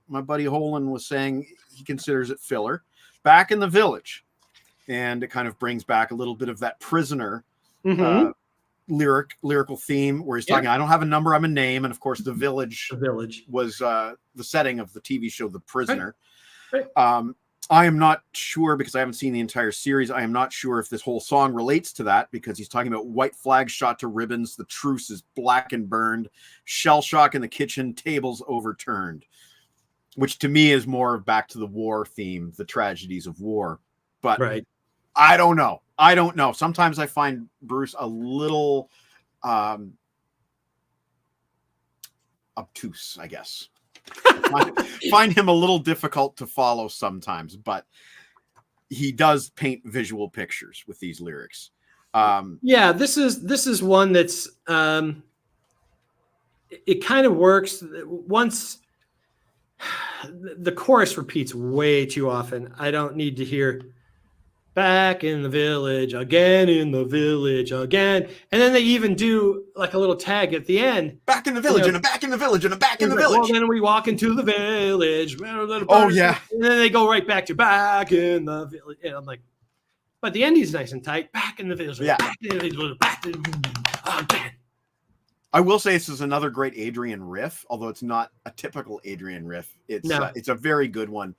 my buddy Holland was saying he considers it filler. Back in the Village, and it kind of brings back a little bit of that Prisoner lyrical theme where he's talking. I don't have a number, I'm a name, and of course, the Village was the setting of the TV show The Prisoner. Right. Right. I am not sure because I haven't seen the entire series. I am not sure if this whole song relates to that because he's talking about white flags shot to ribbons. The truce is black and burned. Shell shock in the kitchen. Tables overturned, which to me is more back to the war theme, the tragedies of war. But right. I don't know. Sometimes I find Bruce a little obtuse, I guess. Find him a little difficult to follow sometimes, but he does paint visual pictures with these lyrics. This is one that's it kind of works once the chorus repeats way too often. I don't need to hear back in the village again, in the village again. And then they even do like a little tag at the end. Back in the village, and a back in the village, and a back in the village. Well, then we walk into the village. Oh, yeah. And then they go right back to back in the village. And I'm like, but the ending's nice and tight. Back in the village. Yeah. Back in the village. Back in again. I will say this is another great Adrian riff, although it's not a typical Adrian riff. It's a very good one.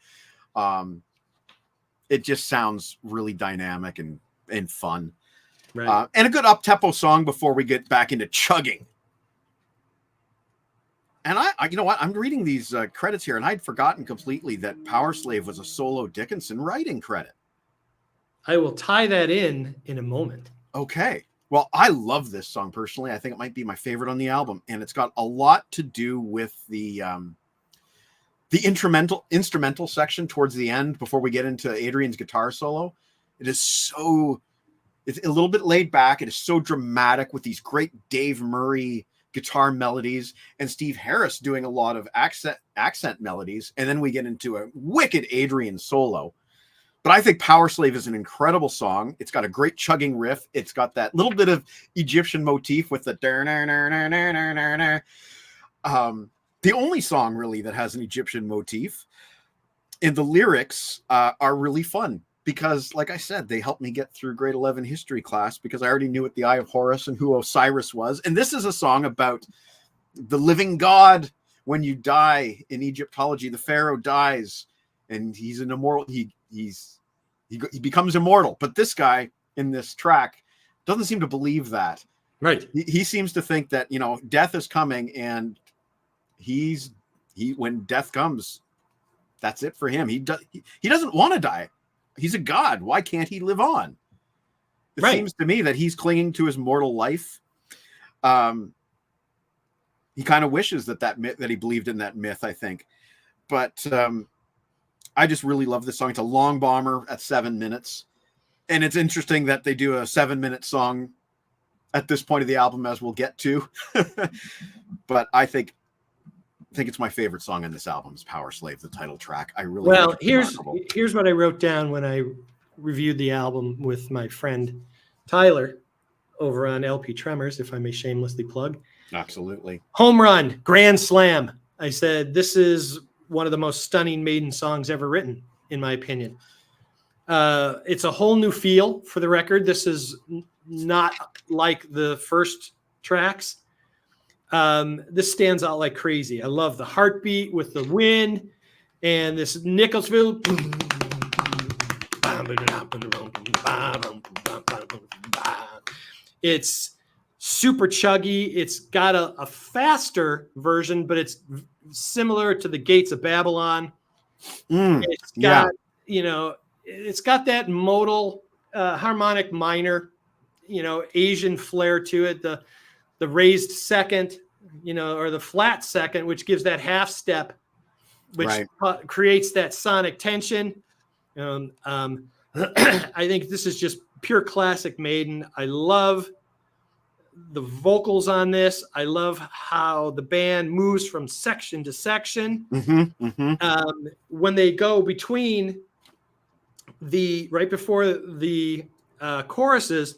It just sounds really dynamic and fun. Right. And a good up-tempo song before we get back into chugging. And I you know what? I'm reading these credits here, and I'd forgotten completely that Powerslave was a solo Dickinson writing credit. I will tie that in a moment. Okay. Well, I love this song personally. I think it might be my favorite on the album, and it's got a lot to do with the instrumental section towards the end before we get into Adrian's guitar solo. It's a little bit laid back. It is so dramatic with these great Dave Murray guitar melodies and Steve Harris doing a lot of accent melodies. And then we get into a wicked Adrian solo. But I think Powerslave is an incredible song. It's got a great chugging riff. It's got that little bit of Egyptian motif with the the only song really that has an Egyptian motif. And the lyrics are really fun because, like I said, they helped me get through grade 11 history class because I already knew what the Eye of Horus and who Osiris was. And this is a song about the living God when you die in Egyptology, the pharaoh dies and he's an immortal. He becomes immortal. But this guy in this track doesn't seem to believe that. Right. He seems to think that, death is coming, and when death comes, that's it for him. He doesn't want to die. He's a god. Why can't he live on? It seems to me that he's clinging to his mortal life. He kind of wishes that he believed in that myth, I think. But I just really love this song. It's a long bomber at 7 minutes. And it's interesting that they do a 7-minute song at this point of the album, as we'll get to. But I think it's my favorite song in this album is Powerslave, the title track. I really here's what I wrote down when I reviewed the album with my friend Tyler over on LP Tremors, if I may shamelessly plug. Absolutely. Home run, grand slam. I said, this is one of the most stunning Maiden songs ever written, in my opinion. It's a whole new feel for the record. This is not like the first tracks. This stands out like crazy. I love the heartbeat with the wind and this Nicholsville. It's super chuggy. It's got a faster version, but it's similar to the Gates of Babylon. It's got, it's got that modal harmonic minor, Asian flair to it. The raised second, or the flat second, which gives that half step, which creates that sonic tension. I think this is just pure classic Maiden. I love the vocals on this. I love how the band moves from section to section. When they go between right before the choruses,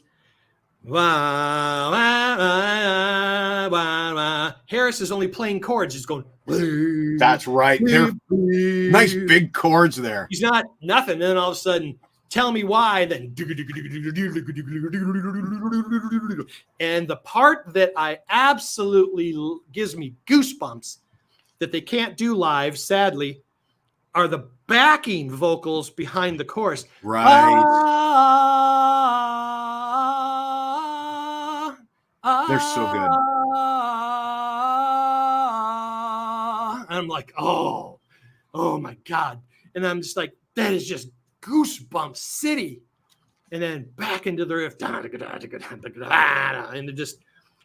Harris is only playing chords. He's going. That's right. They're nice big chords there. He's not nothing. And then all of a sudden, tell me why. Then, and the part that I absolutely gives me goosebumps that they can't do live, sadly, are the backing vocals behind the chorus. They're so good. And I'm like, oh my God. And I'm just like, that is just goosebump city. And then back into the riff.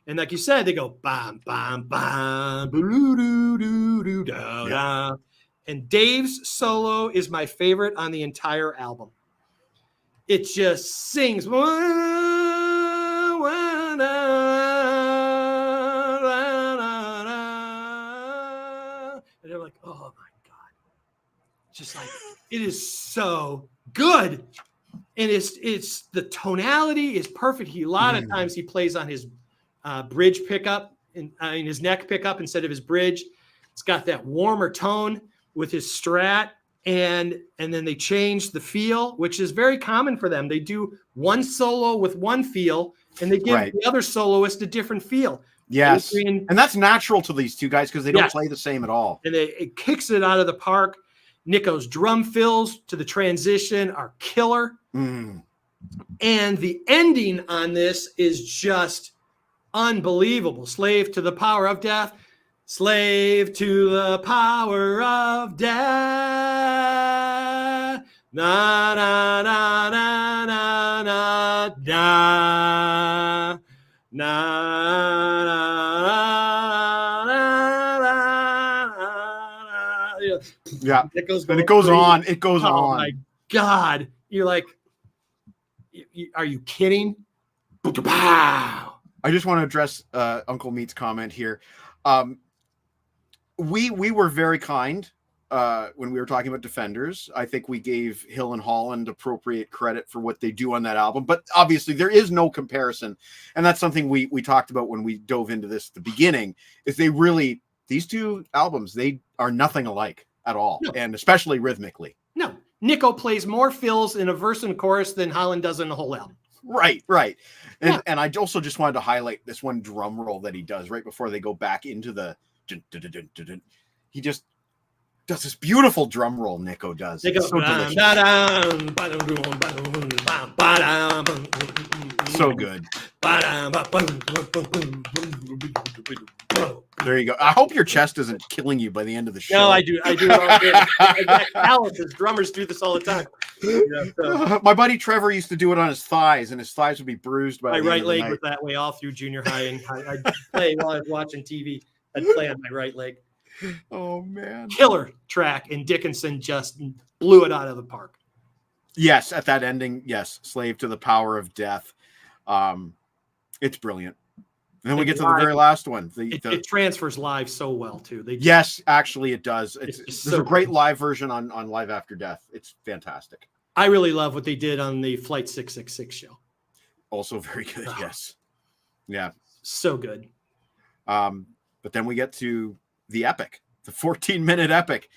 And like you said, they go bam, bam, bam, da. And Dave's solo is my favorite on the entire album. It just sings. And they're like, oh my God. Just like, it is so good. And it's the tonality is perfect. A lot of times he plays on his bridge pickup, in his neck pickup instead of his bridge. It's got that warmer tone with his strat, and then they change the feel, which is very common for them. They do one solo with one feel, and they give the other soloist a different feel. Yes, and that's natural to these two guys because they don't play the same at all. And it kicks it out of the park. Nico's drum fills to the transition are killer. And the ending on this is just unbelievable. Slave to the power of death. Slave to the power of death. Na na na na na na na na na. Yeah, it goes and it goes on. It goes on. Oh my God! You're like, are you kidding? Wow. I just want to address Uncle Meat's comment here. We were very kind when we were talking about Defenders. I think we gave Hill and Holland appropriate credit for what they do on that album. But obviously there is no comparison. And that's something we talked about when we dove into this at the beginning, is these two albums, they are nothing alike at all. No. And especially rhythmically. No. Nico plays more fills in a verse and chorus than Holland does in the whole album. Right. And I also just wanted to highlight this one drum roll that he does right before they go back into the dun, dun, dun, dun, dun, dun. He just does this beautiful drum roll. Nico does. They go, It's so delicious. So good. There you go. I hope your chest isn't killing you by the end of the show. No, I do it all day. I got calluses. Drummers do this all the time. Yeah, so. My buddy Trevor used to do it on his thighs, and his thighs would be bruised by My the right end of the leg night. was that way all through junior high, and I'd play while I was watching TV. I'd play on my right leg. Oh man. Killer track, and Dickinson just blew it out of the park. Yes, at that ending, yes, Slave to the Power of Death. It's brilliant. And then we get to the very last one. It transfers live so well too. Yes, actually it does. There's so a great live version on Live After Death. It's fantastic. I really love what they did on the Flight 666 show. Also very good. Yes. Yeah. So good. But then we get to the epic, the 14-minute epic,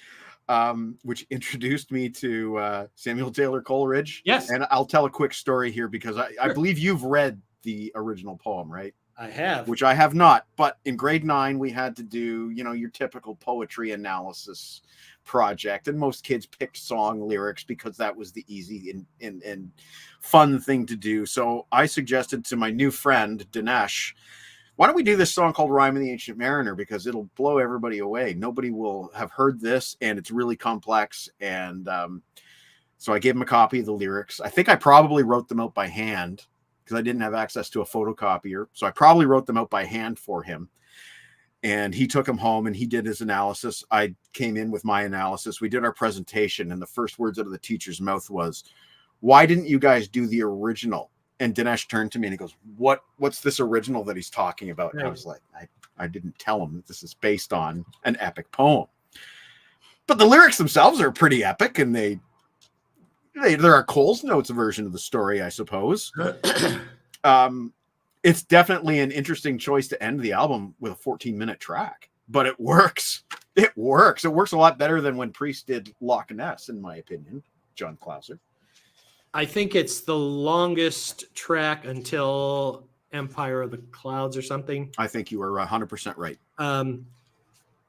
which introduced me to Samuel Taylor Coleridge. Yes. And I'll tell a quick story here because I believe you've read the original poem, right? I have. Which I have not. But in grade 9, we had to do, your typical poetry analysis project. And most kids picked song lyrics because that was the easy and fun thing to do. So I suggested to my new friend, Dinesh, why don't we do this song called Rhyme of the Ancient Mariner? Because it'll blow everybody away. Nobody will have heard this, and it's really complex. And so I gave him a copy of the lyrics. I think I probably wrote them out by hand because I didn't have access to a photocopier. So I probably wrote them out by hand for him. And he took them home and he did his analysis. I came in with my analysis. We did our presentation, and the first words out of the teacher's mouth was, "Why didn't you guys do the original?" And Dinesh turned to me and he goes, what's this original that he's talking about? And I was like, I didn't tell him that this is based on an epic poem. But the lyrics themselves are pretty epic, and there are Cole's Notes version of the story, I suppose. It's definitely an interesting choice to end the album with a 14-minute track, but it works. It works. It works a lot better than when Priest did Loch Ness, in my opinion, John Clauser. I think it's the longest track until Empire of the Clouds or something. I think you were 100% right.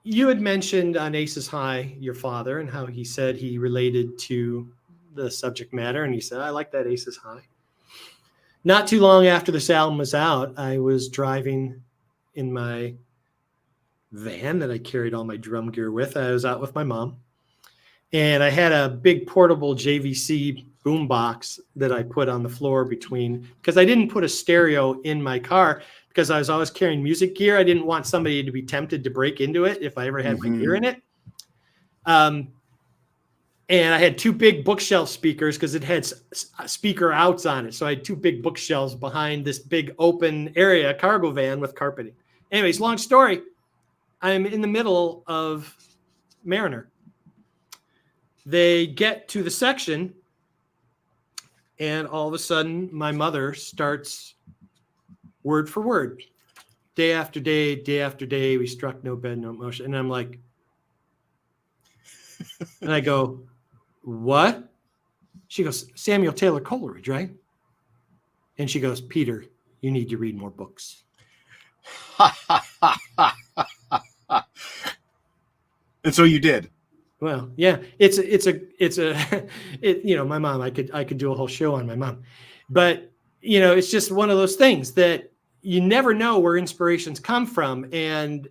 You had mentioned on Aces High your father and how he said he related to the subject matter, and he said, I like that Aces High. Not too long after this album was out, I was driving in my van that I carried all my drum gear with. I was out with my mom, and I had a big portable JVC boombox that I put on the floor because I didn't put a stereo in my car because I was always carrying music gear. I didn't want somebody to be tempted to break into it if I ever had my gear in it. And I had 2 big bookshelf speakers because it had speaker outs on it. So I had 2 big bookshelves behind this big open area cargo van with carpeting. Anyways, long story. I'm in the middle of Mariner. They get to the section, and all of a sudden my mother starts word for word. Day after day, we struck no bed, no motion. And I'm like, and I go, what? She goes, Samuel Taylor Coleridge, right? And she goes, Peter, you need to read more books. And so you did. Well, yeah, my mom, I could do a whole show on my mom, but it's just one of those things that you never know where inspirations come from. And,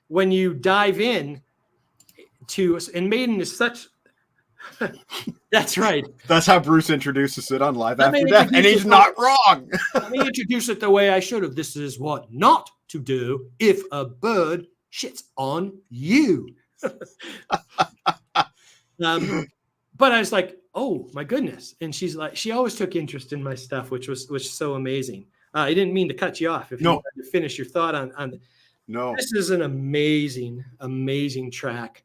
when you dive in and Maiden is such, that's right. That's how Bruce introduces it on Live After Death. And he's not wrong. Let me introduce it the way I should have. This is what not to do if a bird shits on you. But I was like, oh my goodness. And she's like, she always took interest in my stuff, which was so amazing. I didn't mean to cut you off. If you wanted to finish your thought on no, this is an amazing, amazing track.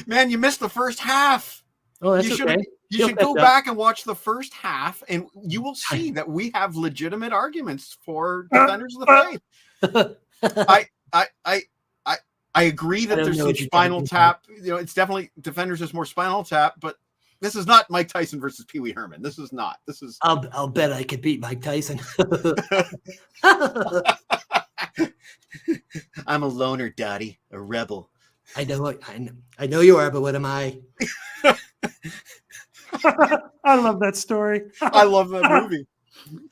Man, you missed the first half. Oh, that's okay. You should go back and watch the first half, and you will see that we have legitimate arguments for Defenders of the Faith. I agree that there's some Spinal Tap. It's definitely Defenders is more Spinal Tap, but This is not Mike Tyson versus Pee Wee Herman. This is not. This is. I'll bet I could beat Mike Tyson. I'm a loner, Daddy, a rebel. I know you are, but what am I? I love that story. I love that movie.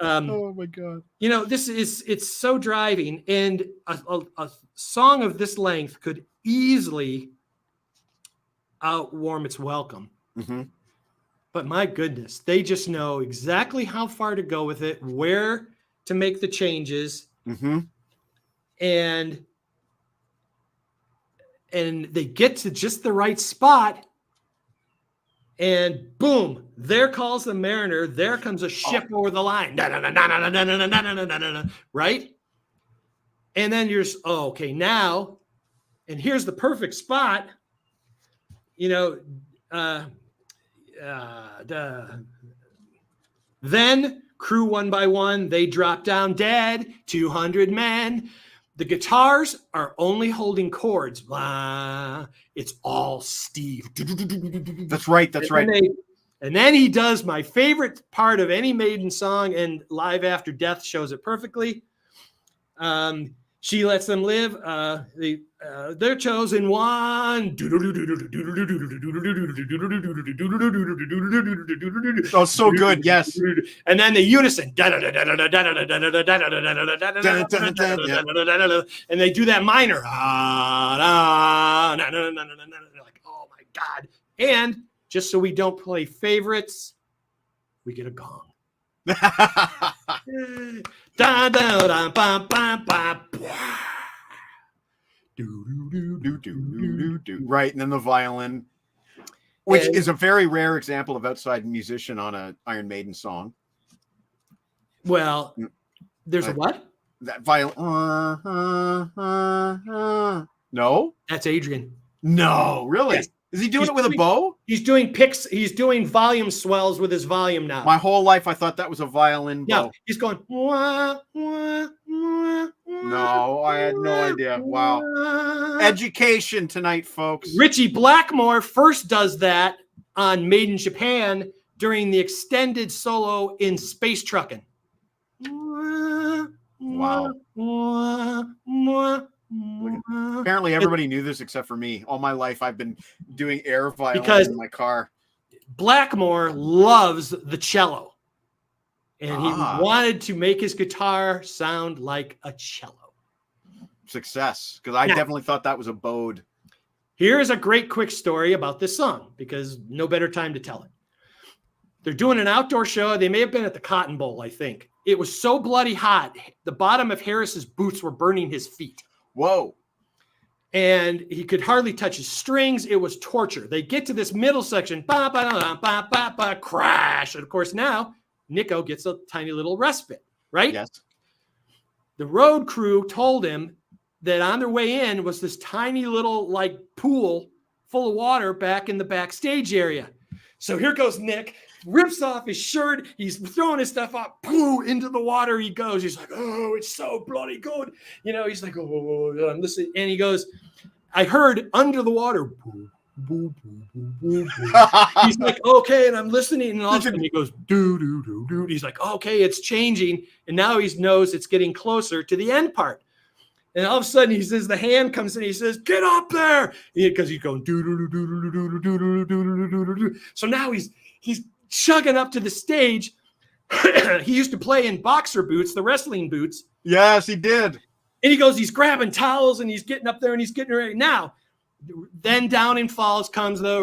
Oh my God. You know, it's so driving, and a song of this length could easily outwarm its welcome. Mm-hmm. But my goodness, they just know exactly how far to go with it, where to make the changes, Mm-hmm. and they get to just the right spot, and boom, there calls the mariner. There comes a ship over the line. Right? And then you're, okay, now, and here's the perfect spot. You know, then crew one by one, they drop down dead, 200 men. The guitars are only holding chords. Blah. It's all Steve. That's right. That's right. And then he does my favorite part of any Maiden song, and Live After Death shows it perfectly. She lets them live. They're chosen one. Oh, so good. Yes. And then the unison. And they do that minor. Like, oh my God. And just so we don't play favorites, we get a gong. Right, and then the violin, which is a very rare example of outside musician on a Iron Maiden song. Well, there's a what? That violin. No, That's Adrian. No, really? Yes. Is he doing it with a bow? He's doing picks. He's doing volume swells with his volume now. My whole life, I thought that was a violin bow. No, he's going. Wah, wah, wah, No, I had no idea. Wow. Education tonight, folks. Richie Blackmore first does that on Maiden Japan during the extended solo in Space Truckin'. Wow. Apparently everybody knew this except for me. All my life I've been doing air violin in my car. Blackmore loves the cello. And he wanted to make his guitar sound like a cello. Success. Because I definitely thought that was a bowed. Here's a great quick story about this song, because no better time to tell it. They're doing an outdoor show. They may have been at the Cotton Bowl, I think. It was so bloody hot. The bottom of Harris's boots were burning his feet. Whoa. And he could hardly touch his strings. It was torture. They get to this middle section, crash. And of course, now Nico gets a tiny little respite, right? Yes. The road crew told him that on their way in was this tiny little like pool full of water back in the backstage area. So here goes Nick, rips off his shirt. He's throwing his stuff up, poo, into the water he goes. He's like, oh, it's so bloody good. You know, he's like, oh, I'm listening. And he goes, I heard under the water. Boo, boo, boo, boo, boo, boo. He's like, okay. And I'm listening. And all of a sudden he goes, doo, doo, doo, doo. He's like, okay, it's changing. And now he knows it's getting closer to the end part. And all of a sudden, he says, the hand comes in. He says, "Get up there!" Because he's going doo doo doo doo doo doo doo doo doo doo. So now he's chugging up to the stage. He used to play in boxer boots, the wrestling boots. Yes, he did. And he goes, he's grabbing towels and he's getting up there and he's getting ready. Now, then down in falls comes the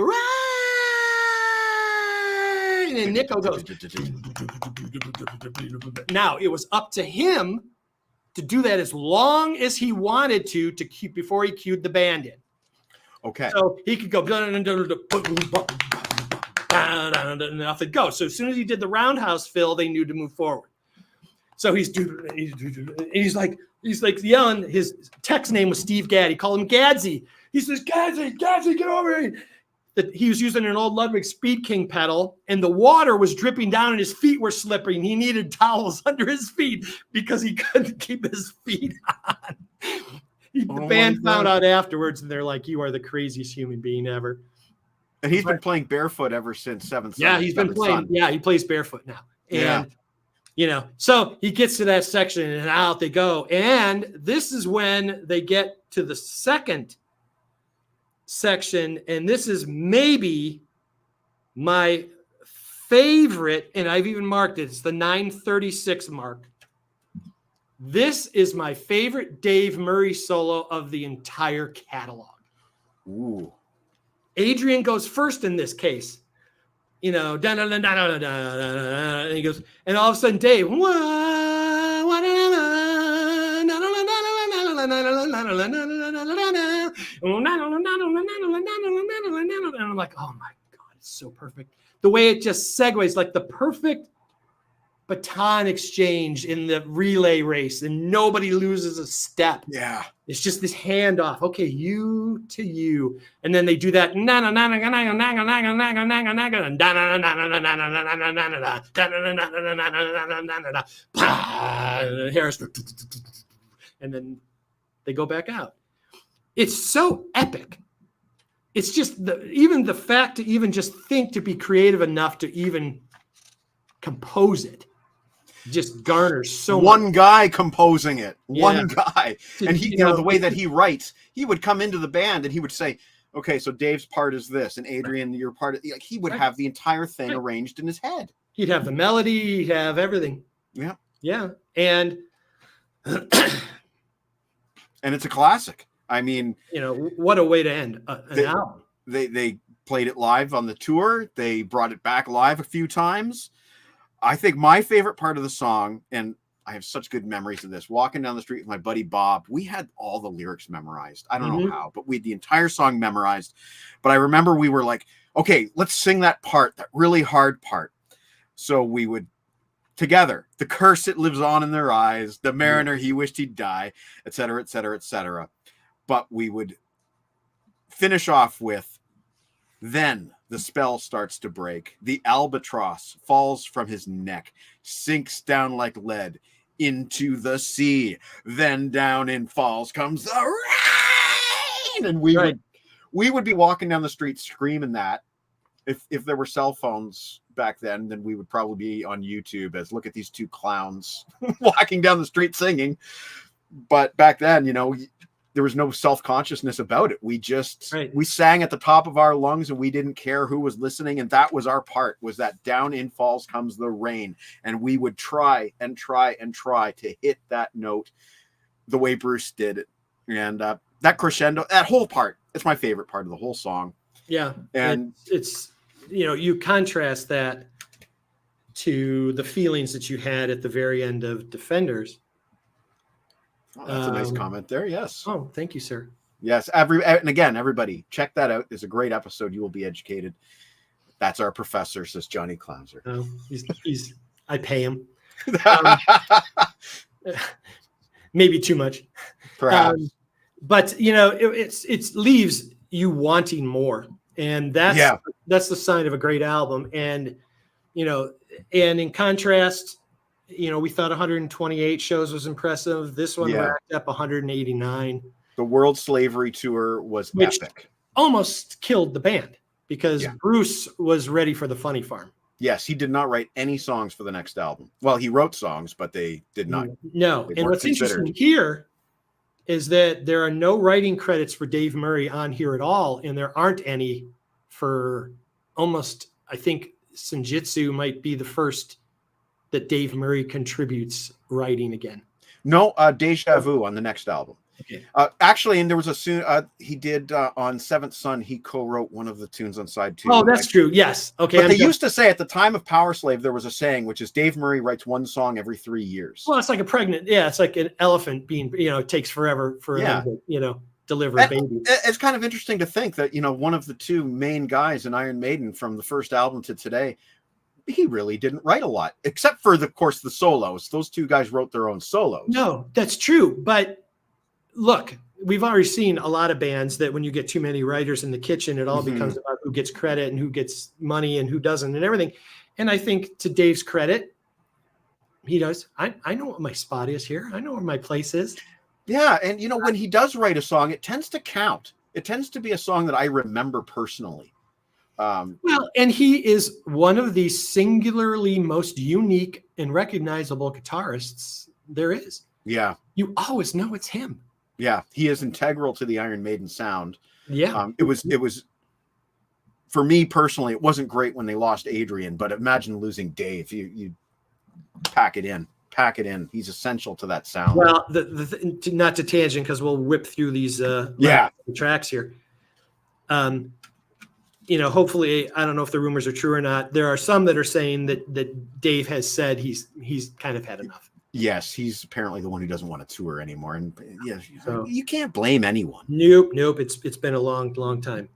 rain, and Nico goes. Now it was up to him to do that as long as he wanted to keep before he cued the band in. Okay. So he could go and off it goes. So as soon as he did the roundhouse fill, they knew to move forward. So he's like yelling. His text name was Steve Gadd. He called him Gadsy. He says, Gadsy, get over here. That he was using an old Ludwig Speed King pedal, and the water was dripping down and his feet were slipping. He needed towels under his feet because he couldn't keep his feet on. The band found out afterwards, and they're like, you are the craziest human being ever. And he's been playing barefoot ever since Seventh Son. Yeah, he's been playing. Son. Yeah, he plays barefoot now. And, so he gets to that section and out they go. And this is when they get to the second section. And this is maybe my favorite. And I've even marked it. It's the 9:36 mark. This is my favorite Dave Murray solo of the entire catalog. Ooh. Adrian goes first in this case. And he goes, and all of a sudden Dave, and I'm like, oh my God, it's so perfect. The way it just segues, like the perfect baton exchange in the relay race, and nobody loses a step. Yeah. It's just this handoff. Okay, you to you. And then they do that. And then they go back out. It's so epic. It's just even the fact to even just think to be creative enough to even compose it just garners so one much. guy composing it. Yeah. One guy. And he, the way that he writes, he would come into the band and he would say, okay, so Dave's part is this, and Adrian, your part, like he would have the entire thing arranged in his head. He'd have the melody, he'd have everything. Yeah. Yeah. And and it's a classic. I mean, what a way to end an album. They played it live on the tour. They brought it back live a few times. I think my favorite part of the song, and I have such good memories of this, walking down the street with my buddy Bob, we had all the lyrics memorized. I don't know how, but we had the entire song memorized. But I remember we were like, okay, let's sing that part, that really hard part. So we would together, the curse it lives on in their eyes, the mariner he wished he'd die, et cetera, et cetera, et cetera. But we would finish off with, then the spell starts to break. The albatross falls from his neck, sinks down like lead into the sea. Then down in falls comes the rain. And we would be walking down the street screaming that. If there were cell phones back then we would probably be on YouTube as look at these two clowns walking down the street singing. But back then, there was no self-consciousness about it. We just, we sang at the top of our lungs and we didn't care who was listening. And that was our part, was that down in falls comes the rain. And we would try and try and try to hit that note the way Bruce did it. And that crescendo, that whole part, it's my favorite part of the whole song. Yeah. And it's, you contrast that to the feelings that you had at the very end of Defenders. Oh, that's a nice comment there. Yes. Oh, thank you, sir. Yes. And again, everybody check that out. It's a great episode. You will be educated. That's our professor, says Johnny Clouser. Oh, he's I pay him. Maybe too much. Perhaps. But it leaves you wanting more. And that's the sign of a great album. And, and in contrast, we thought 128 shows was impressive. This one racked up 189. The World Slavery Tour was epic. Almost killed the band because Bruce was ready for the Funny Farm. Yes, he did not write any songs for the next album. Well, he wrote songs, but they did not. No. And what's interesting here is that there are no writing credits for Dave Murray on here at all. And there aren't any for almost, I think Senjutsu might be the first that Dave Murray contributes writing again. No, Deja Vu on the next album. Okay. Actually, and there was he did on Seventh Son, he co-wrote one of the tunes on side 2. Oh, that's true. Yes. Okay. But they used to say at the time of Powerslave, there was a saying, which is Dave Murray writes one song every 3 years. Well, it's like it's like an elephant being, it takes forever for deliver a baby. It's kind of interesting to think that, one of the two main guys in Iron Maiden from the first album to today, he really didn't write a lot, except for, of course, the solos. Those two guys wrote their own solos. No, that's true. But look, we've already seen a lot of bands that when you get too many writers in the kitchen, it all becomes about who gets credit and who gets money and who doesn't and everything. And I think to Dave's credit, he does. I know what my spot is here. I know where my place is. Yeah. And, when he does write a song, it tends to count. It tends to be a song that I remember personally. Well, and he is one of the singularly most unique and recognizable guitarists there is. Yeah. You always know it's him. Yeah. He is integral to the Iron Maiden sound. Yeah. It was for me personally, it wasn't great when they lost Adrian, but imagine losing Dave. You pack it in. He's essential to that sound. Well, not to tangent, because we'll whip through these tracks here. Hopefully, I don't know if the rumors are true or not. There are some that are saying that Dave has said he's kind of had enough. Yes, he's apparently the one who doesn't want to tour anymore, and yeah, So, you can't blame anyone. Nope. It's been a long time.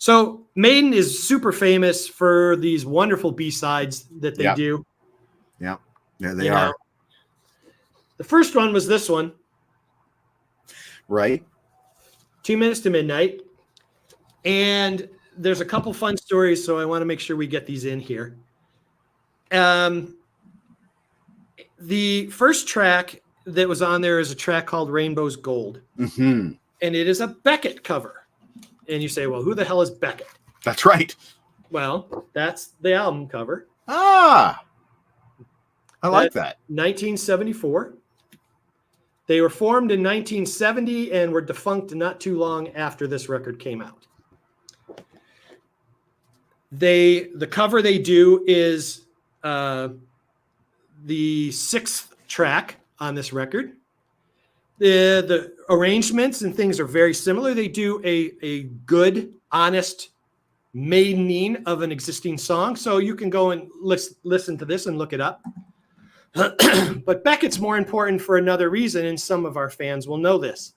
So Maiden is super famous for these wonderful B-sides that they do. Yeah, they are. The first one was this one. Right. 2 Minutes to Midnight. And there's a couple fun stories, so I want to make sure we get these in here. The first track that was on there is a track called Rainbow's Gold. Mm-hmm. And it is a Beckett cover. And you say, well, who the hell is Beckett? That's right. Well, that's the album cover. I like that. 1974. They were formed in 1970 and were defunct not too long after this record came out. The cover they do is the 6th track on this record. The arrangements and things are very similar. They do a good, honest maidening of an existing song. So you can go and listen to this and look it up. But Beckett's more important for another reason, and some of our fans will know this.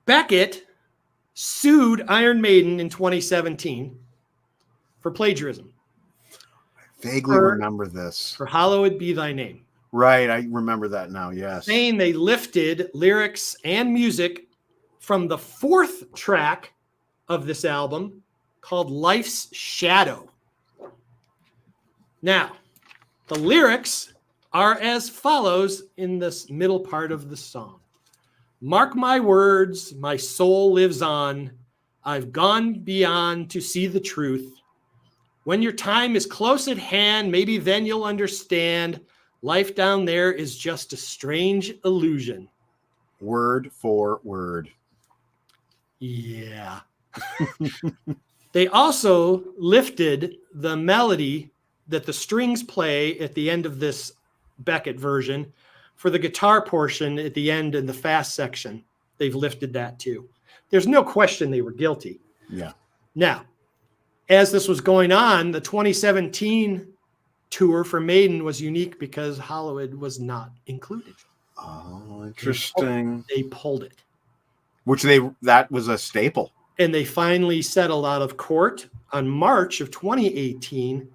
Beckett sued Iron Maiden in 2017 for plagiarism. I vaguely remember this. For Hallowed Be Thy Name. Right, I remember that now, yes. Saying they lifted lyrics and music from the 4th track of this album called Life's Shadow. Now, the lyrics are as follows in this middle part of the song. Mark my words, my soul lives on. I've gone beyond to see the truth. When your time is close at hand, maybe then you'll understand. Life down there is just a strange illusion. Word for word. Yeah. They also lifted the melody that the strings play at the end of this Beckett version for the guitar portion at the end in the fast section. They've lifted that too. There's no question they were guilty. Yeah. Now, as this was going on, the 2017 tour for Maiden was unique because Hallowed was not included. Oh, interesting. They pulled it. That was a staple. And they finally settled out of court on March of 2018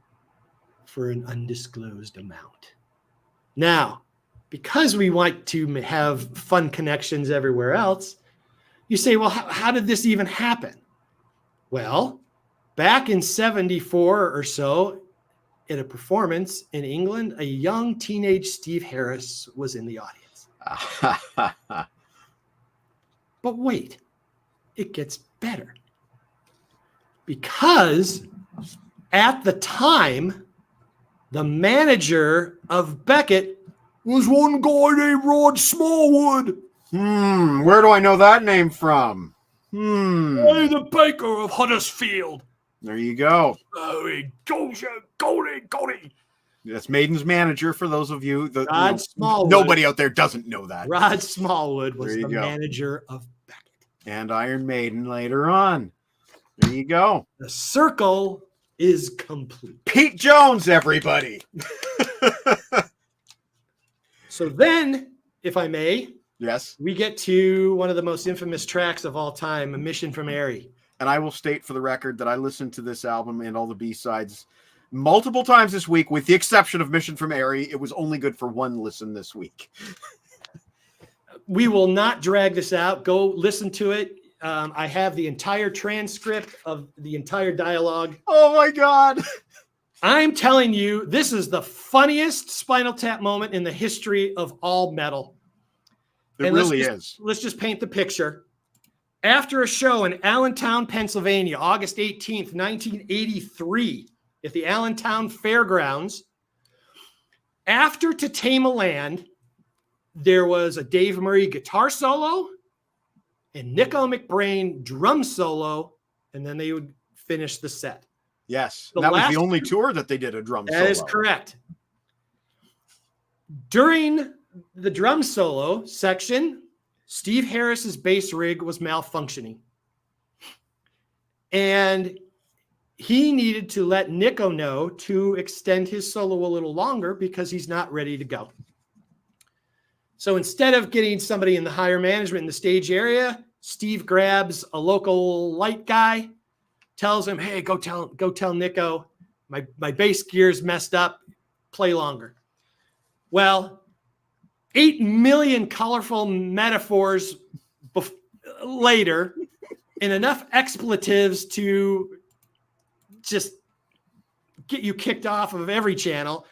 for an undisclosed amount. Now, because we want to have fun connections everywhere else, you say, well, how did this even happen? Well, back in 74 or so, at a performance in England, a young teenage Steve Harris was in the audience. But wait, it gets better. Because at the time, the manager of Beckett was one guy named Rod Smallwood. Where do I know that name from? Hey, the baker of Huddersfield. There you go. Goldie. That's Maiden's manager for those of you. Rod Smallwood. Nobody out there doesn't know that. Rod Smallwood was the manager of Beckett. And Iron Maiden later on. There you go. The circle is complete. Pete Jones, everybody. So then, if I may, yes, we get to one of the most infamous tracks of all time, A Mission from Airy. And I will state for the record that I listened to this album and all the B-sides multiple times this week, with the exception of Mission from Airy. It was only good for one listen this week. We will not drag this out. Go listen to it. I have the entire transcript of the entire dialogue. Oh my God. I'm telling you, this is the funniest Spinal Tap moment in the history of all metal. It really is. Let's just paint the picture. After a show in Allentown, Pennsylvania, August 18th, 1983, at the Allentown Fairgrounds, after To Tame a Land, there was a Dave Murray guitar solo and Nico McBrain drum solo, and then they would finish the set. Yes. That was the only tour that they did a drum solo. That is correct. During the drum solo section, Steve Harris's bass rig was malfunctioning. And he needed to let Nico know to extend his solo a little longer because he's not ready to go. So instead of getting somebody in the higher management in the stage area, Steve grabs a local light guy, tells him, hey, go tell Nico my bass gear's messed up, play longer. Well, 8 million colorful metaphors later, and enough expletives to just get you kicked off of every channel.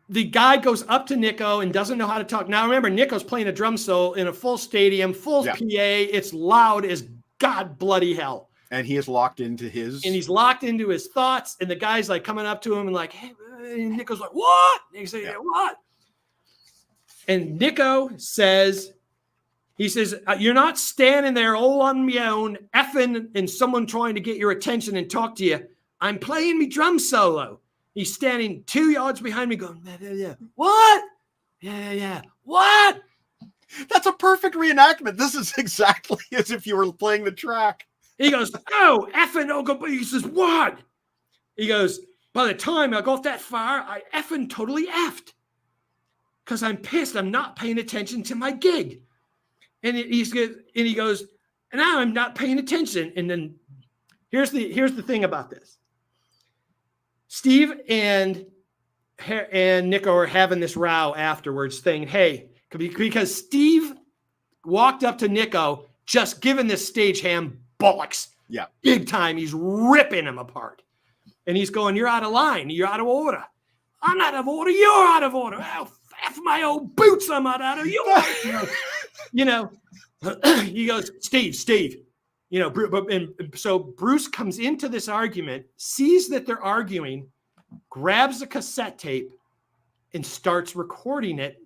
The guy goes up to Nico and doesn't know how to talk. Now, remember, Nico's playing a drum solo in a full stadium, full PA. It's loud as God bloody hell. And he is locked into his... And he's locked into his thoughts. And the guy's like coming up to him and like, hey, and Nico's like, what? And he says, what? And Nico says, he says, you're not standing there all on my own, effing and someone trying to get your attention and talk to you. I'm playing me drum solo. He's standing 2 yards behind me going, yeah. What? Yeah. What? That's a perfect reenactment. This is exactly as if you were playing the track. He goes, oh, effing, oh, God. He says, what? He goes, by the time I got that far, I effing totally effed. Because I'm pissed. I'm not paying attention to my gig. And he goes, and now I'm not paying attention. And then here's the thing about this. Steve and Nico are having this row afterwards saying, hey, because Steve walked up to Nico just giving this stagehand bollocks. Yeah. Big time. He's ripping him apart. And he's going, you're out of line. You're out of order. I'm out of order. You're out of order. Oh, F my old boots. I'm not out of order. He goes, Steve. And so Bruce comes into this argument, sees that they're arguing, grabs a cassette tape and starts recording it,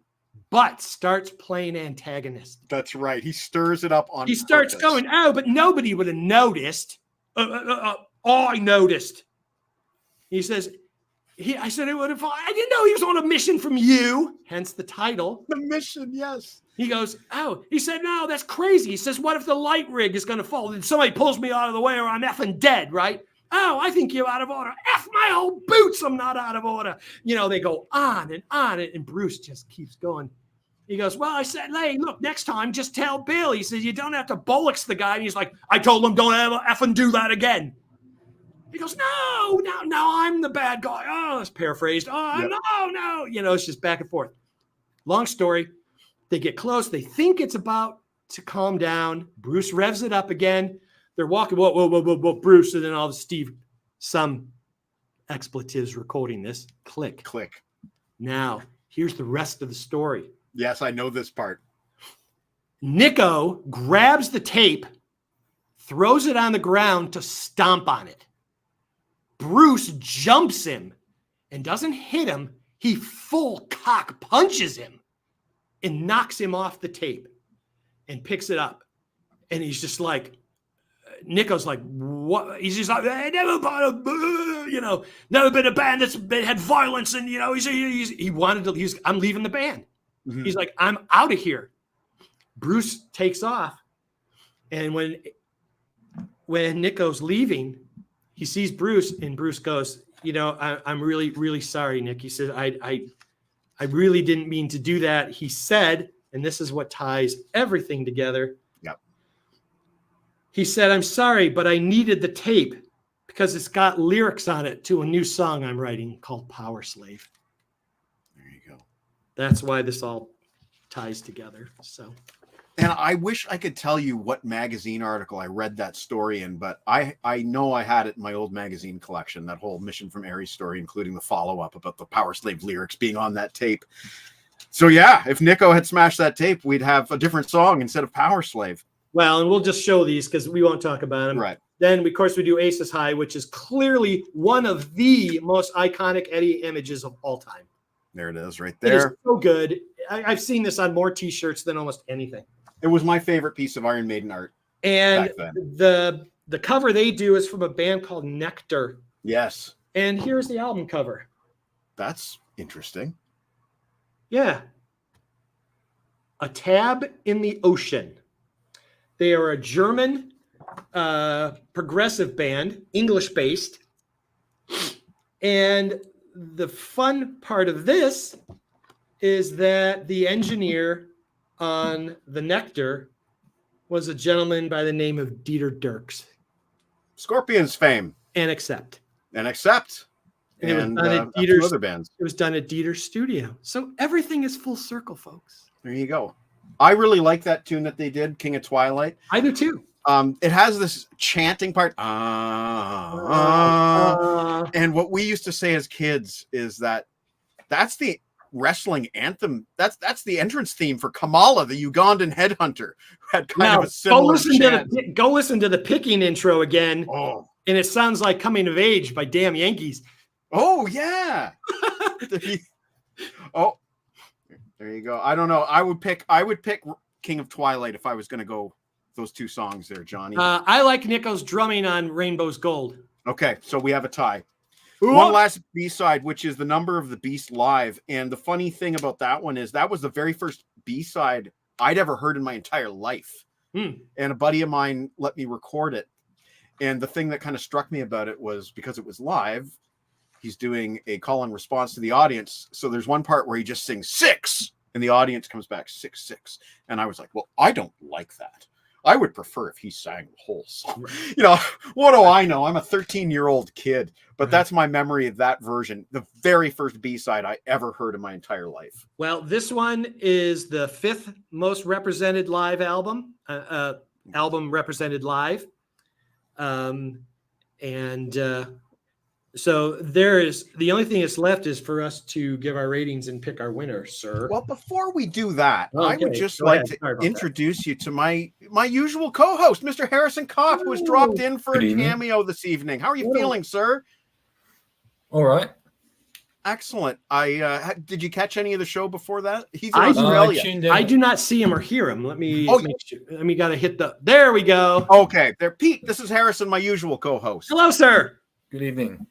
but starts playing antagonist. That's right. He stirs it up on He starts purpose. going, oh, but nobody would have noticed. I noticed. He says, I said, I didn't know he was on a mission from you, hence the title. The mission, yes. He goes, oh, he said, no, that's crazy. He says, what if the light rig is going to fall and somebody pulls me out of the way or I'm effing dead, right? Oh, I think you're out of order. F my old boots, I'm not out of order. They go on, and Bruce just keeps going. He goes, well, I said, hey, look, next time, just tell Bill. He says, you don't have to bollocks the guy. And he's like, I told him don't ever effing do that again. He goes, no, I'm the bad guy. Oh, it's paraphrased. Oh, yep. No. It's just back and forth. Long story. They get close. They think it's about to calm down. Bruce revs it up again. They're walking, whoa, Bruce. And then all of Steve, some expletives recording this. Click. Now, here's the rest of the story. Yes, I know this part. Nico grabs the tape, throws it on the ground to stomp on it. Bruce jumps him and doesn't hit him. He full cock punches him and knocks him off the tape and picks it up. And he's just like, Nico's like, what? He's just like, hey, never been a band that's had violence. And, I'm leaving the band. Mm-hmm. He's like, I'm out of here. Bruce takes off. And when Nico's leaving, he sees Bruce and Bruce goes, I'm really, really sorry, Nick. He said, I really didn't mean to do that. He said, and this is what ties everything together. Yep. He said, I'm sorry, but I needed the tape because it's got lyrics on it to a new song I'm writing called Powerslave. There you go. That's why this all ties together. So. And I wish I could tell you what magazine article I read that story in, but I know I had it in my old magazine collection, that whole Mission from Aries story, including the follow-up about the Powerslave lyrics being on that tape. So yeah, if Nico had smashed that tape, we'd have a different song instead of Powerslave. Well, and we'll just show these because we won't talk about them. Right. Then, of course, we do Aces High, which is clearly one of the most iconic Eddie images of all time. There it is, right It is there. so good. I've seen this on more T-shirts than almost anything. It was my favorite piece of Iron Maiden art. And Back the cover they do is from a band called Nectar. Yes. And here's the album cover. That's interesting. Yeah. A Tab in the Ocean. They are a German progressive band, English-based. And the fun part of this is that the engineer on the Nectar was a gentleman by the name of Dieter Dirks. Scorpions fame. And Accept. And Accept. And it was done at two Dieter's, other bands. It was done at Dieter's studio. So everything is full circle, folks. There you go. I really like that tune that they did, King of Twilight. I do too. It has this chanting part. And what we used to say as kids is that's the wrestling anthem. That's the entrance theme for Kamala, the Ugandan headhunter, who had kind of a similar chant. Go listen to the picking intro again. Oh. And it sounds like Coming of Age by Damn Yankees. Oh, yeah. Oh, there you go. I don't know. I would pick King of Twilight if I was going to go those two songs there, Johnny. I like Nico's drumming on Rainbow's Gold. Okay, so we have a tie. Ooh. One last B-side, which is The Number of the Beast live. And the funny thing about that one is that was the very first B-side I'd ever heard in my entire life. And a buddy of mine let me record it. And the thing that kind of struck me about it was because it was live, he's doing a call and response to the audience. So there's one part where he just sings 6 and the audience comes back 6, 6. And I was like, well, I don't like that. I would prefer if he sang the whole song. You know, what do I know? I'm a 13-year-old kid, but that's my memory of that version. The very first B-side I ever heard in my entire life. Well, this one is the 5th most represented live album, album represented live. So there is the only thing that's left is for us to give our ratings and pick our winner, sir. Well, before we do that, Okay, I would just go like ahead. to introduce you to my usual co-host, Mr. Harrison Kopp, who has dropped in for a cameo this evening. How are you feeling, sir? All right. Excellent. Did you catch any of the show before that? He's in Australia. I do not see him or hear him. Let me gotta hit there we go. Okay, there, Pete. This is Harrison, my usual co-host. Hello, sir. Good evening.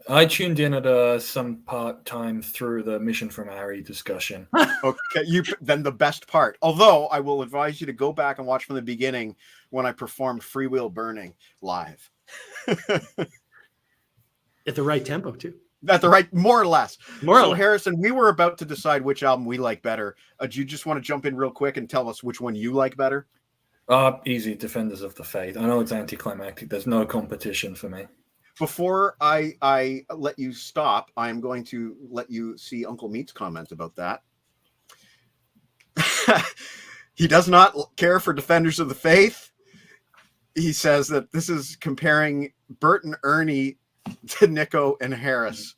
I tuned in at some part time through the Mission from Ari discussion. Okay, then the best part. Although I will advise you to go back and watch from the beginning when I performed Freewheel Burning live. At the right tempo too. At the right, more or less. So Harrison, we were about to decide which album we like better. Do you just want to jump in real quick and tell us which one you like better? Easy, Defenders of the Faith. I know it's anticlimactic. There's no competition for me. Before I let you stop, I am going to let you see Uncle Meat's comment about that. He does not care for Defenders of the Faith. He says that this is comparing Bert and Ernie to Nico and Harris.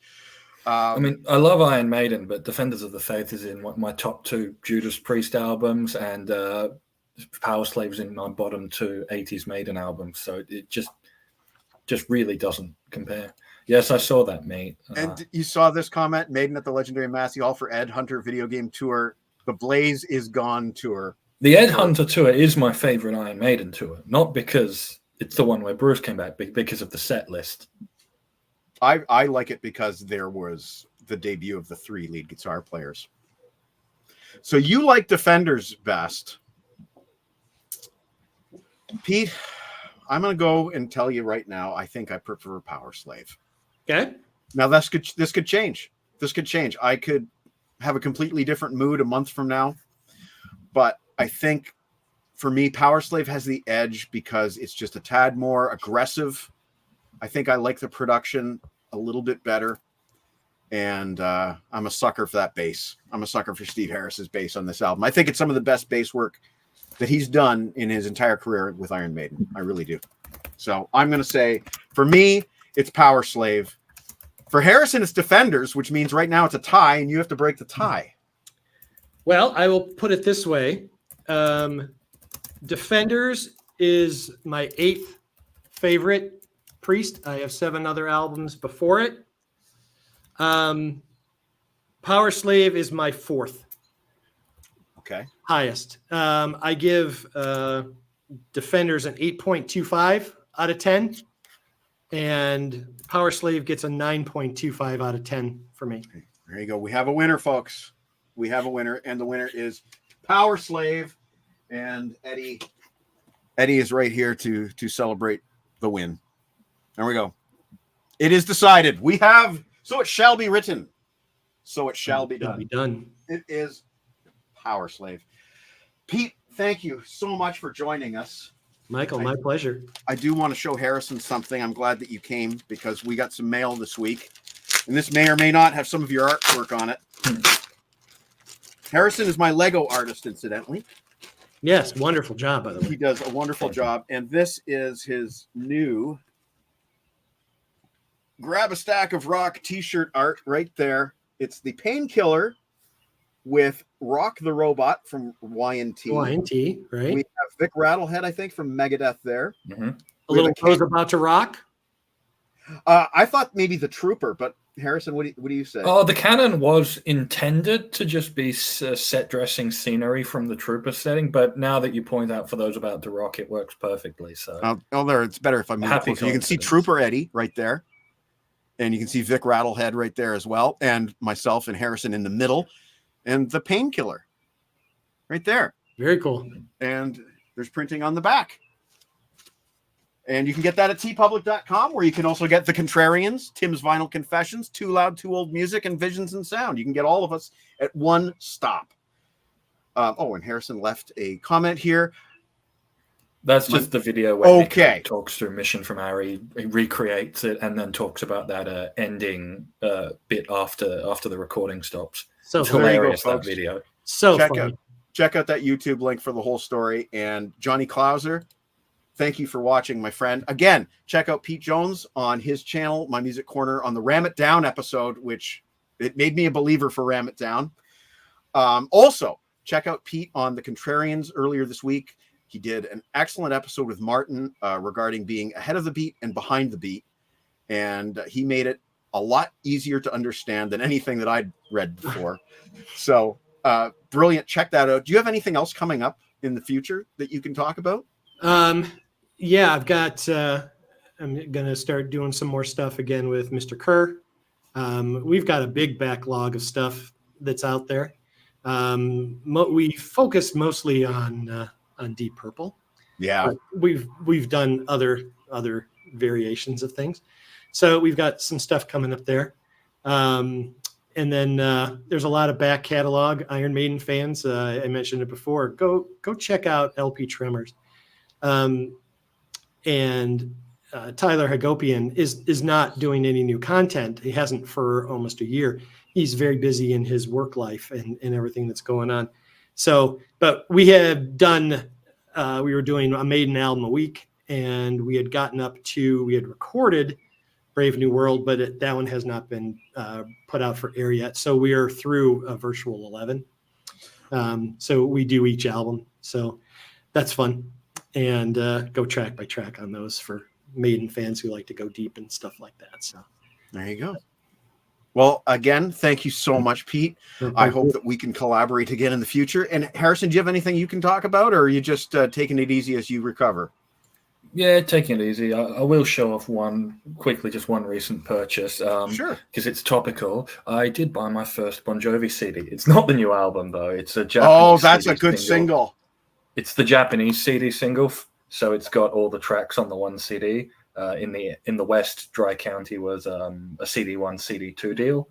I mean, I love Iron Maiden, but Defenders of the Faith is in my top 2 Judas Priest albums, and Powerslave is in my bottom 2 80s Maiden albums. So it just really doesn't compare. Yes, I saw that, mate. And you saw this comment, Maiden at the legendary Massey Hall for Ed Hunter video game tour, the Blaze is Gone tour. The Ed Hunter tour is my favorite Iron Maiden tour, not because it's the one where Bruce came back, but because of the set list. I like it because there was the debut of the 3 lead guitar players. So you like Defenders best. Pete, I'm going to go and tell you right now, I think I prefer Powerslave. Okay. Now this could change. This could change. I could have a completely different mood a month from now. But I think for me, Powerslave has the edge because it's just a tad more aggressive. I think I like the production a little bit better. And I'm a sucker for that bass. I'm a sucker for Steve Harris's bass on this album. I think it's some of the best bass work that he's done in his entire career with Iron Maiden. I really do. So I'm going to say, for me, it's Powerslave. For Harrison, it's Defenders, which means right now it's a tie, and you have to break the tie. Well, I will put it this way. Defenders is my 8th favorite Priest. I have 7 other albums before it. Powerslave is my 4th. Okay. Highest. I give Defenders an 8.25 out of 10. And Powerslave gets a 9.25 out of 10 for me. There you go. We have a winner, folks. We have a winner, and the winner is Powerslave. And Eddie is right here to celebrate the win. There we go. It is decided. We have, so it shall be written. So it shall be done. It is Powerslave. Pete, thank you so much for joining us. Michael, my pleasure. I do want to show Harrison something. I'm glad that you came because we got some mail this week. And this may or may not have some of your artwork on it. Harrison is my Lego artist, incidentally. Yes, wonderful job, by the way. He does a wonderful job. And this is his new Grab a Stack of Rock t-shirt art right there. It's the Painkiller with Rock the Robot from Y&T. Y&T, right? We have Vic Rattlehead, I think, from Megadeth there. Mm-hmm. A little Toes About to Rock. I thought maybe the Trooper, but Harrison, what do you say? Oh, the cannon was intended to just be set dressing scenery from the Trooper setting, but now that you point out for those about to rock, it works perfectly. So, there, it's better if I'm happy. So you can see Trooper Eddie right there, and you can see Vic Rattlehead right there as well, and myself and Harrison in the middle, and the Painkiller right there. Very cool. And there's printing on the back. And you can get that at tpublic.com, where you can also get The Contrarians, Tim's Vinyl Confessions, Too Loud, Too Old Music, and Visions and Sound. You can get all of us at one stop. And Harrison left a comment here. That's just the video where Nick talks through Mission from Ari, he recreates it, and then talks about that ending bit after the recording stops. So it's hilarious, go, that video. So funny. Check out that YouTube link for the whole story. And Johnny Klauser, thank you for watching, my friend. Again, check out Pete Jones on his channel, My Music Corner, on the Ram It Down episode, which it made me a believer for Ram It Down. Also, check out Pete on The Contrarians earlier this week. He did an excellent episode with Martin regarding being ahead of the beat and behind the beat. And he made it a lot easier to understand than anything that I'd read before. So brilliant. Check that out. Do you have anything else coming up in the future that you can talk about? Yeah, I've got, I'm going to start doing some more stuff again with Mr. Kerr. We've got a big backlog of stuff that's out there. We focus mostly on Deep Purple. Yeah. But we've done other variations of things. So we've got some stuff coming up there. And then there's a lot of back catalog. Iron Maiden fans, I mentioned it before. Go check out LP Tremors. And Tyler Hagopian is not doing any new content. He hasn't for almost a year. He's very busy in his work life and everything that's going on. So, but we have done, we were doing a Maiden album a week, and we had recorded Brave New World, but that one has not been put out for air yet. So we are through a virtual 11. So we do each album. So that's fun. And go track by track on those for Maiden fans who like to go deep and stuff like that. So there you go. Well, again, thank you so much, Pete. I hope that we can collaborate again in the future. And Harrison, do you have anything you can talk about, or are you just taking it easy as you recover? Yeah, taking it easy. I will show off just one recent purchase. Sure. Because it's topical. I did buy my first Bon Jovi CD. It's not the new album, though. It's a Japanese Oh, that's CD a good single. It's the Japanese CD single, so it's got all the tracks on the one CD. In the West, Dry County was a CD1, CD2 deal.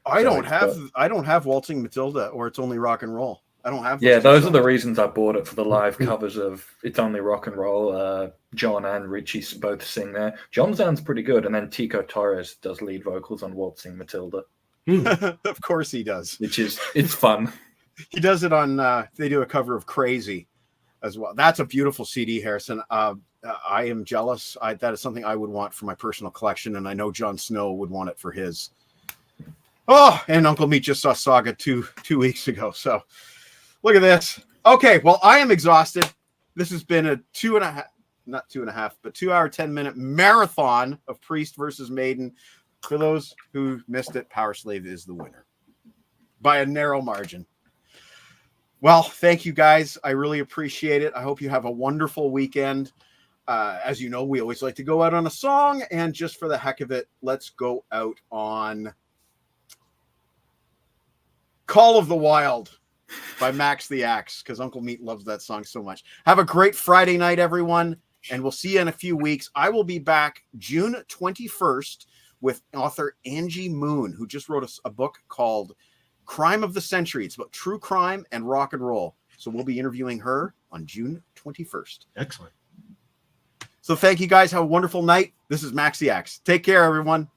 I don't have Waltzing Matilda, or It's Only Rock and Roll. I don't have. Those are the reasons I bought it, for the live covers of It's Only Rock and Roll. John and Richie both sing there. John sounds pretty good, and then Tico Torres does lead vocals on Waltzing Matilda. Of course he does. It's fun. He does it on. They do a cover of Crazy as well. That's a beautiful CD, Harrison. I am jealous. That is something I would want for my personal collection, and I know Jon Snow would want it for his. Oh, and Uncle Meat just saw Saga two weeks ago. So Look at this. Okay, well, I am exhausted. This has been a 2 hour, 10-minute marathon of Priest versus Maiden. For those who missed it, Powerslave is the winner by a narrow margin. Well, thank you guys. I really appreciate it. I hope you have a wonderful weekend. As you know, we always like to go out on a song, and just for the heck of it, let's go out on Call of the Wild by Max the Axe, because Uncle Meat loves that song so much. Have a great Friday night, everyone, and we'll see you in a few weeks. I will be back June 21st with author Angie Moon, who just wrote a book called Crime of the Century. It's about true crime and rock and roll. So we'll be interviewing her on June 21st. Excellent. So thank you guys. Have a wonderful night. This is Max the Axe. Take care, everyone.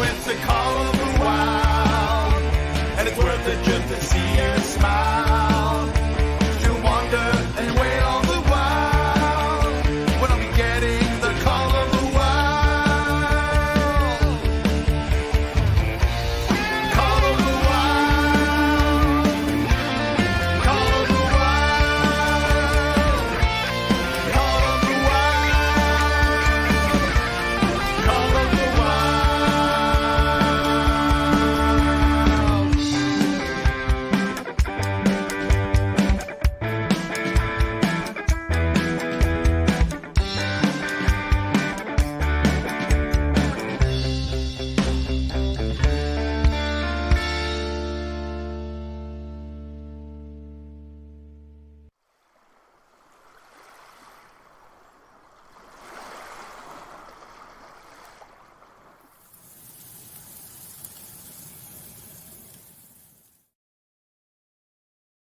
It's a call of the wild, and it's worth it just to see you